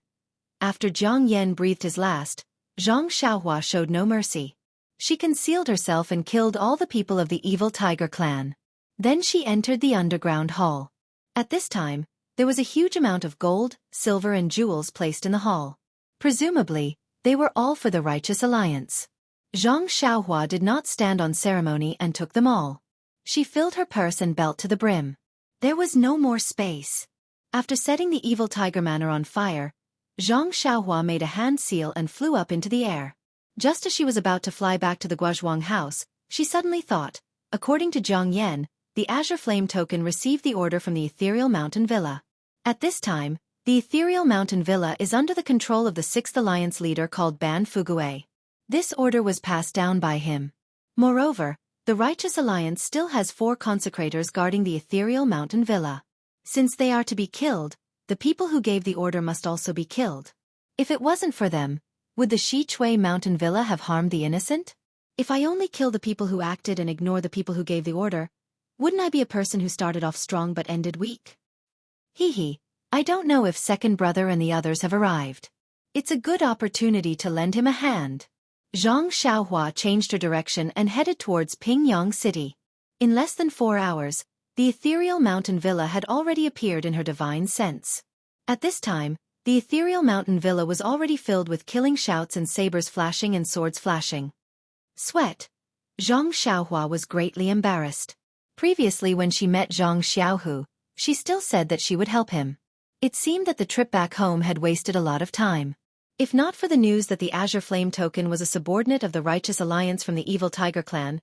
Speaker 1: After Jiang Yan breathed his last, Zhang Xiaohua showed no mercy. She concealed herself and killed all the people of the Evil Tiger clan. Then she entered the underground hall. At this time, there was a huge amount of gold, silver and jewels placed in the hall. Presumably, they were all for the Righteous Alliance. Zhang Xiaohua did not stand on ceremony and took them all. She filled her purse and belt to the brim. There was no more space. After setting the Evil Tiger Manor on fire, Zhang Xiaohua made a hand seal and flew up into the air. Just as she was about to fly back to the Guozhuang house, she suddenly thought, according to Jiang Yan, the Azure Flame Token received the order from the Ethereal Mountain Villa. At this time, the Ethereal Mountain Villa is under the control of the 6th Alliance leader called Ban Fugue. This order was passed down by him. Moreover, the Righteous Alliance still has 4 consecrators guarding the Ethereal Mountain Villa. Since they are to be killed, the people who gave the order must also be killed. If it wasn't for them, would the Shichui Mountain Villa have harmed the innocent? If I only kill the people who acted and ignore the people who gave the order, wouldn't I be a person who started off strong but ended weak? I don't know if second brother and the others have arrived. It's a good opportunity to lend him a hand. Zhang Xiaohua changed her direction and headed towards Pingyang City. In less than 4 hours, the Ethereal Mountain Villa had already appeared in her divine sense. At this time, the Ethereal Mountain Villa was already filled with killing shouts and sabers flashing and swords flashing. Sweat. Zhang Xiaohua was greatly embarrassed. Previously when she met Zhang Xiaohu, she still said that she would help him. It seemed that the trip back home had wasted a lot of time. If not for the news that the Azure Flame Token was a subordinate of the Righteous Alliance from the Evil Tiger clan,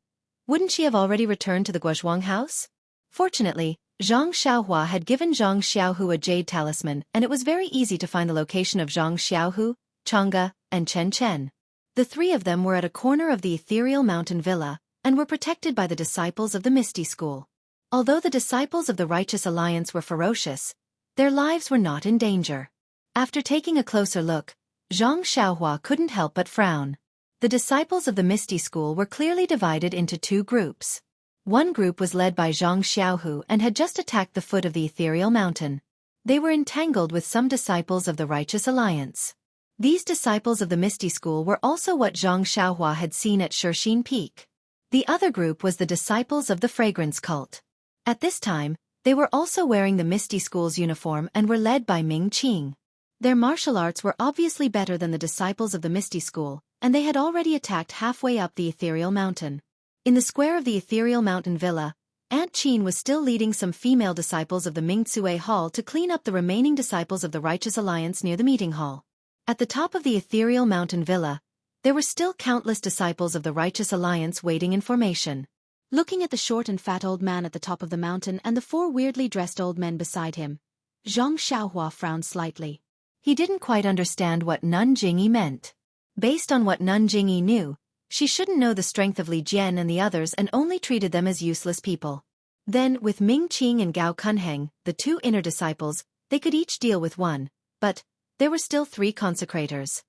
Speaker 1: wouldn't she have already returned to the Guozhuang house? Fortunately, Zhang Xiaohua had given Zhang Xiaohu a jade talisman and it was very easy to find the location of Zhang Xiaohu, Chang'e, and Chen Chen. The 3 of them were at a corner of the Ethereal Mountain Villa, and were protected by the disciples of the Misty School. Although the disciples of the Righteous Alliance were ferocious, their lives were not in danger. After taking a closer look, Xianxia couldn't help but frown. The disciples of the Misty School were clearly divided into two groups. One group was led by Jianghu and had just attacked the foot of the ethereal mountain. They were entangled with some disciples of the Righteous Alliance. These disciples of the Misty School were also what Zhang Xiaohua had seen at Shixin Peak. The other group was the disciples of the Fragrance Cult. At this time, they were also wearing the Misty School's uniform and were led by Ming Qing. Their martial arts were obviously better than the disciples of the Misty School, and they had already attacked halfway up the ethereal mountain. In the square of the ethereal mountain villa, Aunt Qin was still leading some female disciples of the Mingzue Hall to clean up the remaining disciples of the Righteous Alliance near the meeting hall. At the top of the ethereal mountain villa, there were still countless disciples of the Righteous Alliance waiting in formation. Looking at the short and fat old man at the top of the mountain and the four weirdly dressed old men beside him, Zhang Xiaohua frowned slightly. He didn't quite understand what Nun Jingyi meant. Based on what Nun Jingyi knew, she shouldn't know the strength of Li Jian and the others and only treated them as useless people. Then, with Ming Qing and Gao Kunheng, the two inner disciples, they could each deal with one, but there were still three consecrators.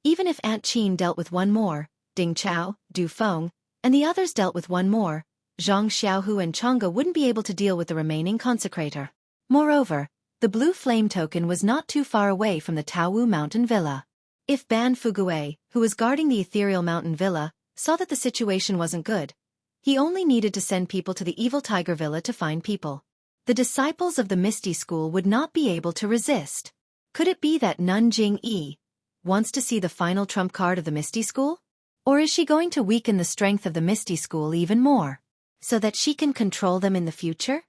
Speaker 1: Even if Aunt Qin dealt with one more, Ding Chao, Du Feng, and the others dealt with one more, Zhang Xiaohu and Chang'e wouldn't be able to deal with the remaining consecrator. Moreover, the blue flame token was not too far away from the Taowu Mountain Villa. If Ban Fugue, who was guarding the ethereal mountain villa, saw that the situation wasn't good, he only needed to send people to the Evil Tiger Villa to find people. The disciples of the Misty School would not be able to resist. Could it be that Nun Jingyi wants to see the final trump card of the Misty School? Or is she going to weaken the strength of the Misty School even more, so that she can control them in the future?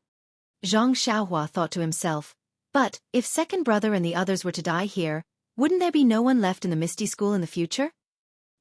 Speaker 1: Zhang Xiaohua thought to himself, but if second brother and the others were to die here, wouldn't there be no one left in the Misty School in the future?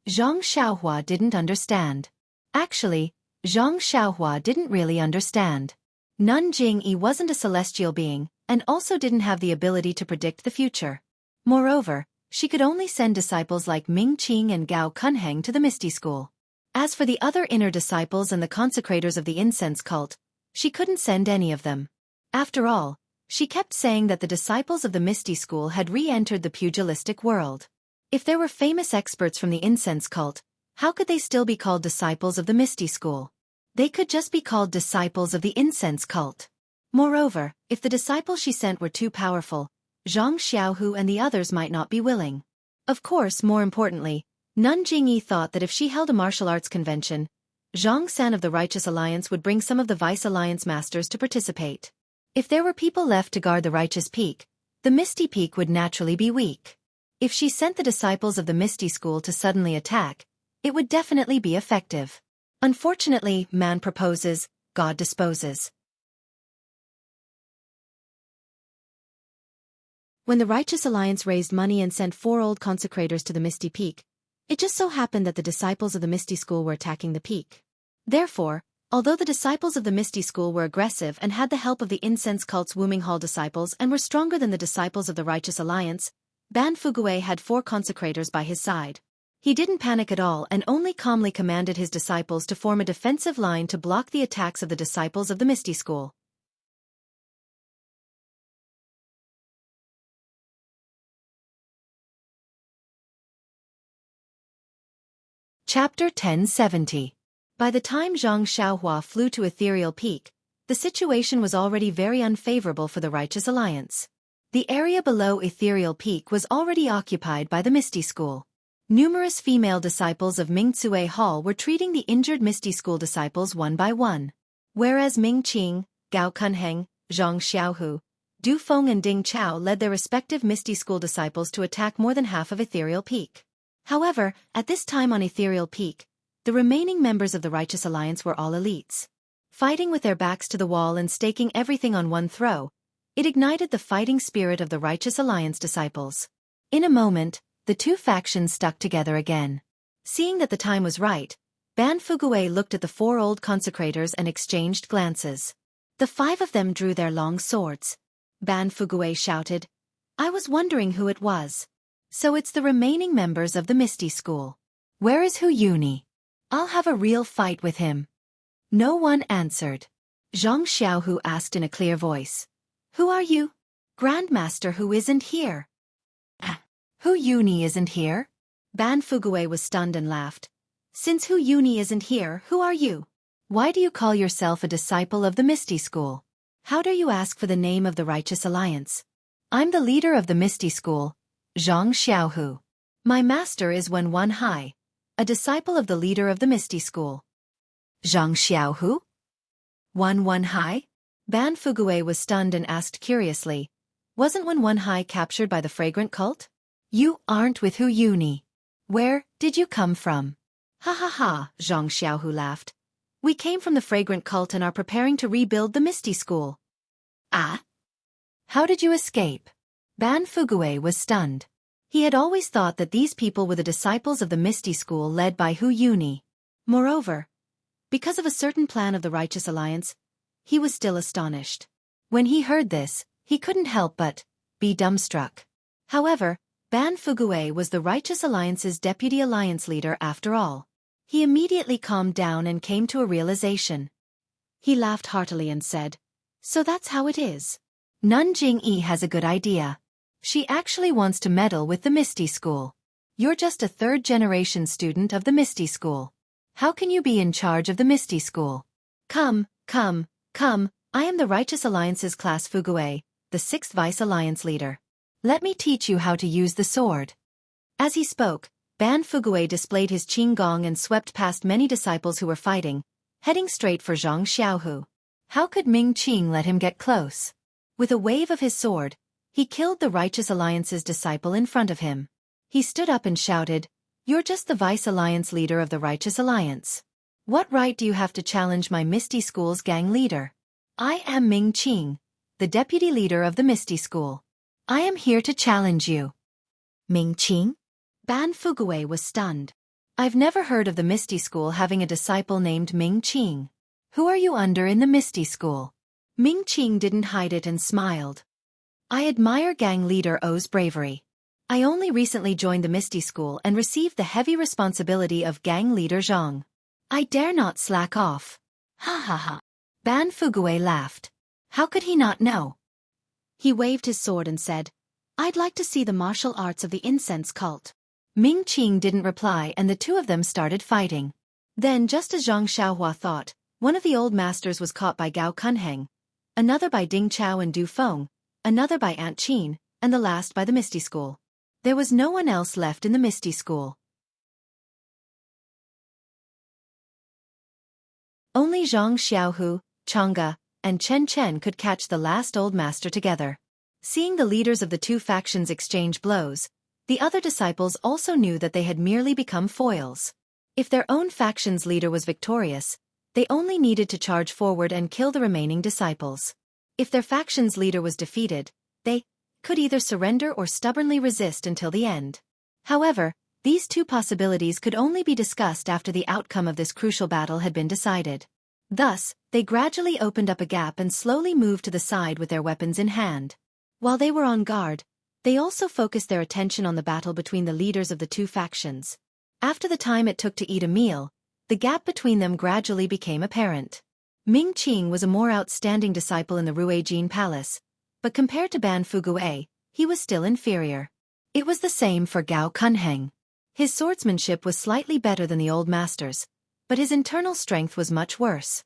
Speaker 1: Zhang Xiaohua didn't understand. Actually, Zhang Xiaohua didn't really understand. Nun Jingyi wasn't a celestial being, and also didn't have the ability to predict the future. Moreover, she could only send disciples like Ming Qing and Gao Kunheng to the Misty School. As for the other inner disciples and the consecrators of the incense cult, she couldn't send any of them. After all, she kept saying that the disciples of the Misty School had re-entered the pugilistic world. If there were famous experts from the incense cult, how could they still be called disciples of the Misty School? They could just be called disciples of the incense cult. Moreover, if the disciples she sent were too powerful, Zhang Xiaohu and the others might not be willing. Of course, more importantly, Nun Jingyi thought that if she held a martial arts convention, Zhang San of the Righteous Alliance would bring some of the Vice Alliance masters to participate. If there were people left to guard the Righteous Peak, the Misty Peak would naturally be weak. If she sent the disciples of the Misty School to suddenly attack, it would definitely be effective. Unfortunately, man proposes, God disposes. When the Righteous Alliance raised money and sent 4 old consecrators to the Misty Peak, it just so happened that the disciples of the Misty School were attacking the peak. Therefore, although the disciples of the Misty School were aggressive and had the help of the incense cult's Wuming Hall disciples and were stronger than the disciples of the Righteous Alliance, Ban Fugue had 4 consecrators by his side. He didn't panic at all and only calmly commanded his disciples to form a defensive line to block the attacks of the disciples of the Misty School. Chapter 1070. By the time Zhang Xiaohua flew to Ethereal Peak, the situation was already very unfavorable for the Righteous Alliance. The area below Ethereal Peak was already occupied by the Misty School. Numerous female disciples of Mingzue Hall were treating the injured Misty School disciples one by one. Whereas Ming Qing, Gao Kunheng, Zhang Xiaohu, Du Feng and Ding Chao led their respective Misty School disciples to attack more than half of Ethereal Peak. However, at this time on Ethereal Peak, the remaining members of the Righteous Alliance were all elites. Fighting with their backs to the wall and staking everything on one throw, it ignited the fighting spirit of the Righteous Alliance disciples. In a moment, the two factions stuck together again. Seeing that the time was right, Ban Fugue looked at the 4 old consecrators and exchanged glances. The 5 of them drew their long swords. Ban Fugue shouted, "I was wondering who it was. So it's the remaining members of the Misty School. Where is Hu Yuni?" I'll have a real fight with him. No one answered. Zhang Xiaohu asked in a clear voice. Who are you? Grandmaster who isn't here. Hu Yuni isn't here? Ban Fugui was stunned and laughed. Since Hu Yuni isn't here, who are you? Why do you call yourself a disciple of the Misty School? How dare you ask for the name of the Righteous Alliance? I'm the leader of the Misty School, Zhang Xiaohu. My master is Wen Hai, a disciple of the leader of the Misty School. Zhang Xiaohu? Wen Hai? Ban Fugui was stunned and asked curiously, wasn't Wen Hai captured by the fragrant cult? You aren't with Hu Yuni. Where did you come from? Ha ha ha, Zhang Xiaohu laughed. We came from the fragrant cult and are preparing to rebuild the Misty School. Ah? How did you escape? Ban Fugui was stunned. He had always thought that these people were the disciples of the Misty School led by Hu Yuni. Moreover, because of a certain plan of the Righteous Alliance, he was still astonished. When he heard this, he couldn't help but be dumbstruck. However, Ban Fugui was the Righteous Alliance's deputy alliance leader after all. He immediately calmed down and came to a realization. He laughed heartily and said, so that's how it is. Nun Jingyi has a good idea. She actually wants to meddle with the Misty School. You're just a third-generation student of the Misty School. How can you be in charge of the Misty School? Come, I am the Righteous Alliance's class Fugui, the 6th Vice Alliance leader. Let me teach you how to use the sword. As he spoke, Ban Fugui displayed his qinggong and swept past many disciples who were fighting, heading straight for Zhang Xiaohu. How could Ming Qing let him get close? With a wave of his sword, he killed the Righteous Alliance's disciple in front of him. He stood up and shouted, you're just the Vice Alliance leader of the Righteous Alliance. What right do you have to challenge my Misty School's gang leader? I am Ming Qing, the deputy leader of the Misty School. I am here to challenge you. Ming Qing? Ban Fugui was stunned. I've never heard of the Misty School having a disciple named Ming Qing. Who are you under in the Misty School? Ming Qing didn't hide it and smiled. I admire gang leader O's bravery. I only recently joined the Misty School and received the heavy responsibility of gang leader Zhang. I dare not slack off. Ha ha ha. Ban Fugui laughed. How could he not know? He waved his sword and said, I'd like to see the martial arts of the incense cult. Ming Qing didn't reply and the two of them started fighting. Then just as Zhang Xiaohua thought, one of the old masters was caught by Gao Kunheng, another by Ding Chao and Du Feng, another by Aunt Qin, and the last by the Misty School. There was no one else left in the Misty School. Only Zhang Xiaohu, Chang'e, and Chen Chen could catch the last old master together. Seeing the leaders of the two factions exchange blows, the other disciples also knew that they had merely become foils. If their own faction's leader was victorious, they only needed to charge forward and kill the remaining disciples. If their faction's leader was defeated, they could either surrender or stubbornly resist until the end. However, these two possibilities could only be discussed after the outcome of this crucial battle had been decided. Thus, they gradually opened up a gap and slowly moved to the side with their weapons in hand. While they were on guard, they also focused their attention on the battle between the leaders of the two factions. After the time it took to eat a meal, the gap between them gradually became apparent. Ming Qing was a more outstanding disciple in the Ruijin Palace, but compared to Ban Fugui, he was still inferior. It was the same for Gao Kunheng. His swordsmanship was slightly better than the old master's, but his internal strength was much worse.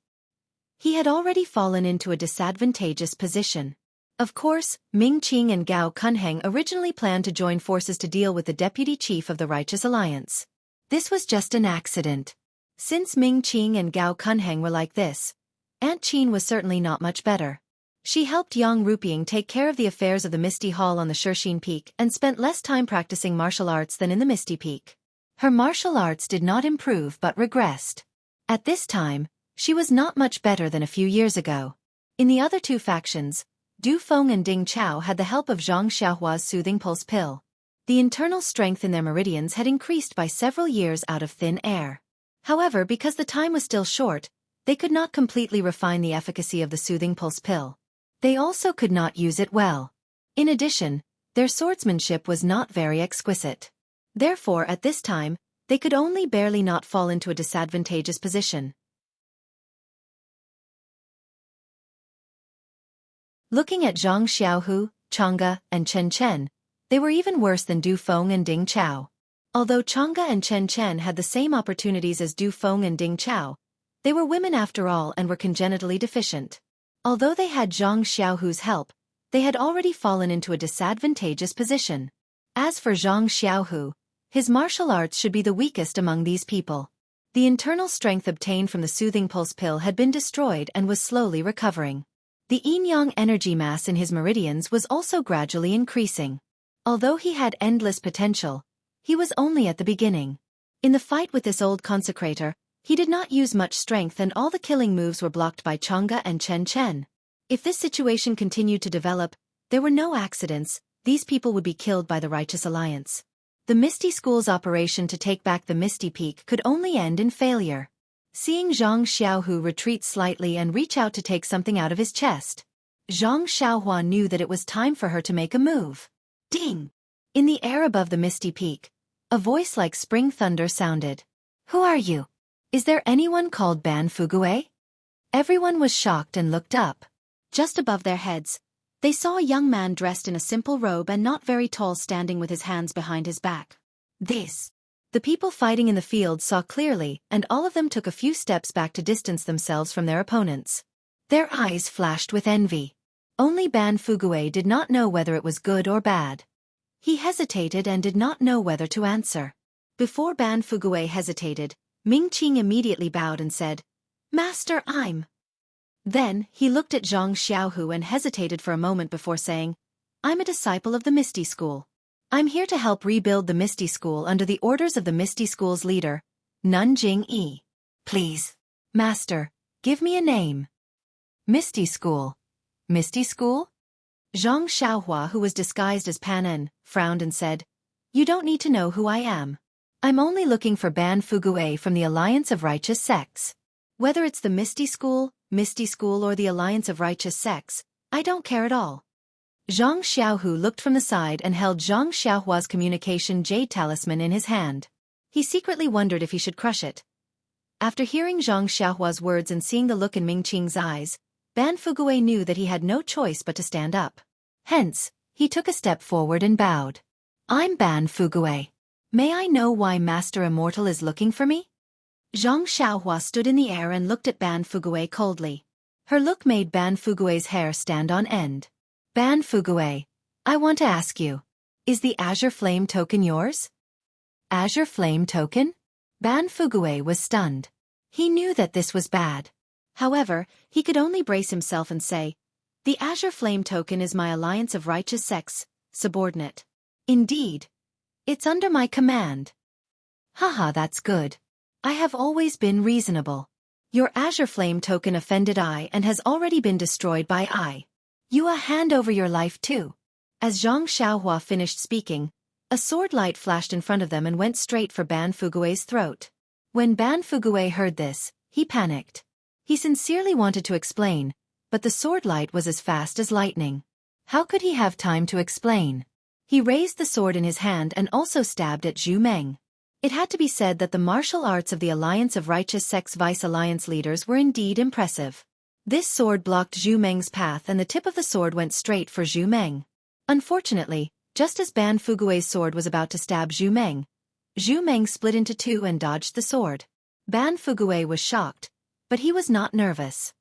Speaker 1: He had already fallen into a disadvantageous position. Of course, Ming Qing and Gao Kunheng originally planned to join forces to deal with the deputy chief of the Righteous Alliance. This was just an accident. Since Ming Qing and Gao Kunheng were like this, Aunt Qin was certainly not much better. She helped Yang Rupiang take care of the affairs of the Misty Hall on the Shirxin Peak and spent less time practicing martial arts than in the Misty Peak. Her martial arts did not improve but regressed. At this time, she was not much better than a few years ago. In the other two factions, Du Feng and Ding Chao had the help of Zhang Xiaohua's soothing pulse pill. The internal strength in their meridians had increased by several years out of thin air. However, because the time was still short, they could not completely refine the efficacy of the soothing pulse pill. They also could not use it well. In addition, their swordsmanship was not very exquisite. Therefore, at this time, They could only barely not fall into a disadvantageous position. Looking at Zhang Xiaohu, Chang'e, and Chen Chen, they were even worse than Du Feng and Ding Chao. Although Chang'e and Chen Chen had the same opportunities as Du Feng and Ding Chao, they were women after all and were congenitally deficient. Although they had Zhang Xiaohu's help, they had already fallen into a disadvantageous position. As for Zhang Xiaohu, his martial arts should be the weakest among these people. The internal strength obtained from the soothing pulse pill had been destroyed and was slowly recovering. The yin-yang energy mass in his meridians was also gradually increasing. Although he had endless potential, he was only at the beginning. In the fight with this old consecrator, he did not use much strength and all the killing moves were blocked by Chang'e and Chen Chen. If this situation continued to develop, there were no accidents, these people would be killed by the Righteous Alliance. The Misty School's operation to take back the Misty Peak could only end in failure. Seeing Zhang Xiaohu retreat slightly and reach out to take something out of his chest, Zhang Xiaohua knew that it was time for her to make a move. Ding! In the air above the Misty Peak, a voice like spring thunder sounded. Who are you? Is there anyone called Ban Fugue? Everyone was shocked and looked up. Just above their heads, they saw a young man dressed in a simple robe and not very tall standing with his hands behind his back. The people fighting in the field saw clearly, and all of them took a few steps back to distance themselves from their opponents. Their eyes flashed with envy. Only Ban Fugue did not know whether it was good or bad. He hesitated and did not know whether to answer. Before Ban Fugue hesitated, Ming Qing immediately bowed and said, "Master, I'm..." Then, he looked at Zhang Xiaohu and hesitated for a moment before saying, "I'm a disciple of the Misty School. I'm here to help rebuild the Misty School under the orders of the Misty School's leader, Nun Jing-yi. Please, Master, give me a name." Misty School. Misty School? Zhang Xiaohua, who was disguised as Panen, frowned and said, "You don't need to know who I am. I'm only looking for Ban Fugue from the Alliance of Righteous Sects. Whether it's the Misty School, or the Alliance of Righteous Sects, I don't care at all." Zhang Xiaohu looked from the side and held Zhang Xiaohua's communication jade talisman in his hand. He secretly wondered if he should crush it. After hearing Zhang Xiaohua's words and seeing the look in Ming Qing's eyes, Ban Fugue knew that he had no choice but to stand up. Hence, he took a step forward and bowed. "I'm Ban Fugue. May I know why Master Immortal is looking for me?" Zhang Xiaohua stood in the air and looked at Ban Fugue coldly. Her look made Ban Fugue's hair stand on end. "Ban Fugue, I want to ask you, is the Azure Flame token yours?" Azure Flame token? Ban Fugue was stunned. He knew that this was bad. However, he could only brace himself and say, "The Azure Flame token is my Alliance of Righteous Sects, subordinate. Indeed. It's under my command." "Haha, that's good. I have always been reasonable. Your Azure Flame token offended I and has already been destroyed by I. You hand over your life too." As Zhang Xiaohua finished speaking, a sword light flashed in front of them and went straight for Ban Fugue's throat. When Ban Fugue heard this, he panicked. He sincerely wanted to explain, but the sword light was as fast as lightning. How could he have time to explain? He raised the sword in his hand and also stabbed at Zhu Meng. It had to be said that the martial arts of the Alliance of Righteous Sects Vice Alliance leaders were indeed impressive. This sword blocked Zhu Meng's path and the tip of the sword went straight for Zhu Meng. Unfortunately, just as Ban Fugue's sword was about to stab Zhu Meng split into two and dodged the sword. Ban Fugue was shocked, but he was not nervous.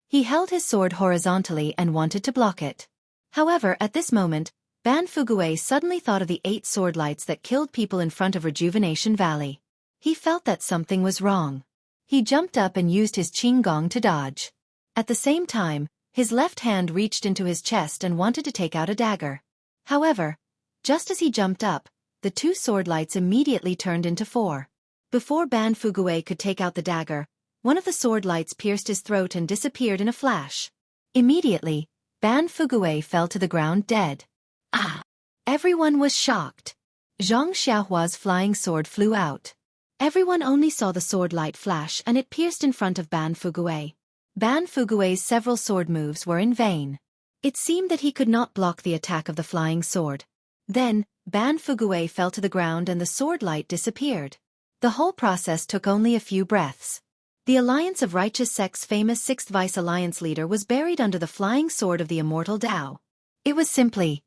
Speaker 1: He held his sword horizontally and wanted to block it. However, at this moment, Ban Fugue suddenly thought of the 8 sword lights that killed people in front of Rejuvenation Valley. He felt that something was wrong. He jumped up and used his Qinggong to dodge. At the same time, his left hand reached into his chest and wanted to take out a dagger. However, just as he jumped up, the 2 sword lights immediately turned into 4. Before Ban Fugue could take out the dagger, one of the sword lights pierced his throat and disappeared in a flash. Immediately, Ban Fugue fell to the ground dead. Ah! Everyone was shocked. Zhang Xiaohua's flying sword flew out. Everyone only saw the sword light flash and it pierced in front of Ban Fugue. Ban Fugue's several sword moves were in vain. It seemed that he could not block the attack of the flying sword. Then, Ban Fugue fell to the ground and the sword light disappeared. The whole process took only a few breaths. The Alliance of Righteous Sect's famous 6th Vice Alliance leader was buried under the flying sword of the Immortal Tao. It was simply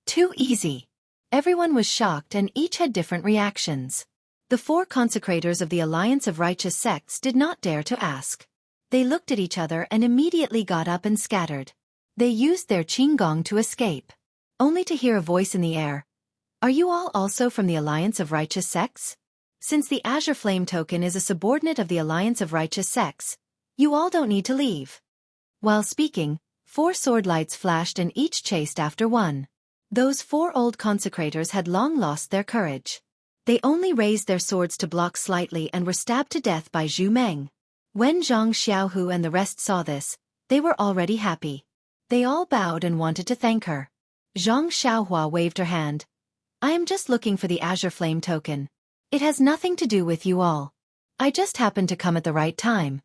Speaker 1: too easy. Everyone was shocked and each had different reactions. The 4 consecrators of the Alliance of Righteous Sects did not dare to ask. They looked at each other and immediately got up and scattered. They used their qinggong to escape. Only to hear a voice in the air. Are you all also from the Alliance of Righteous Sects? Since the Azure Flame token is a subordinate of the Alliance of Righteous Sects, you all don't need to leave. While speaking, 4 sword lights flashed and each chased after one. Those 4 old consecrators had long lost their courage. They only raised their swords to block slightly and were stabbed to death by Zhu Meng. When Zhang Xiaohu and the rest saw this, they were already happy. They all bowed and wanted to thank her. Zhang Xiaohua waved her hand. I am just looking for the Azure Flame token. It has nothing to do with you all. I just happened to come at the right time.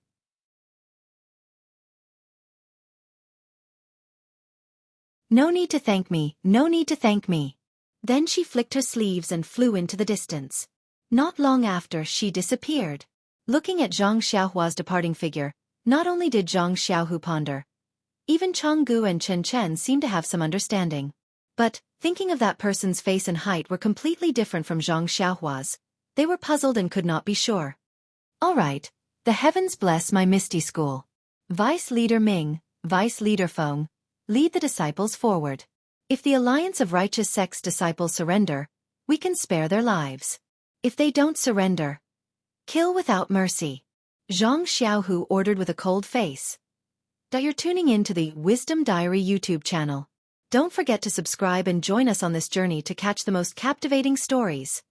Speaker 1: No need to thank me, no need to thank me. Then she flicked her sleeves and flew into the distance. Not long after, she disappeared. Looking at Zhang Xiaohua's departing figure, not only did Zhang Xiaohu ponder. Even Changgu and Chen Chen seemed to have some understanding. But, thinking of that person's face and height were completely different from Zhang Xiaohua's. They were puzzled and could not be sure. All right, the heavens bless my Misty School. Vice Leader Ming, Vice Leader Feng, lead the disciples forward. If the Alliance of Righteous Sects disciples surrender, we can spare their lives. If they don't surrender, kill without mercy. Zhang Xiaohu ordered with a cold face. You're tuning in to the Wisdom Diary YouTube channel. Don't forget to subscribe and join us on this journey to catch the most captivating stories.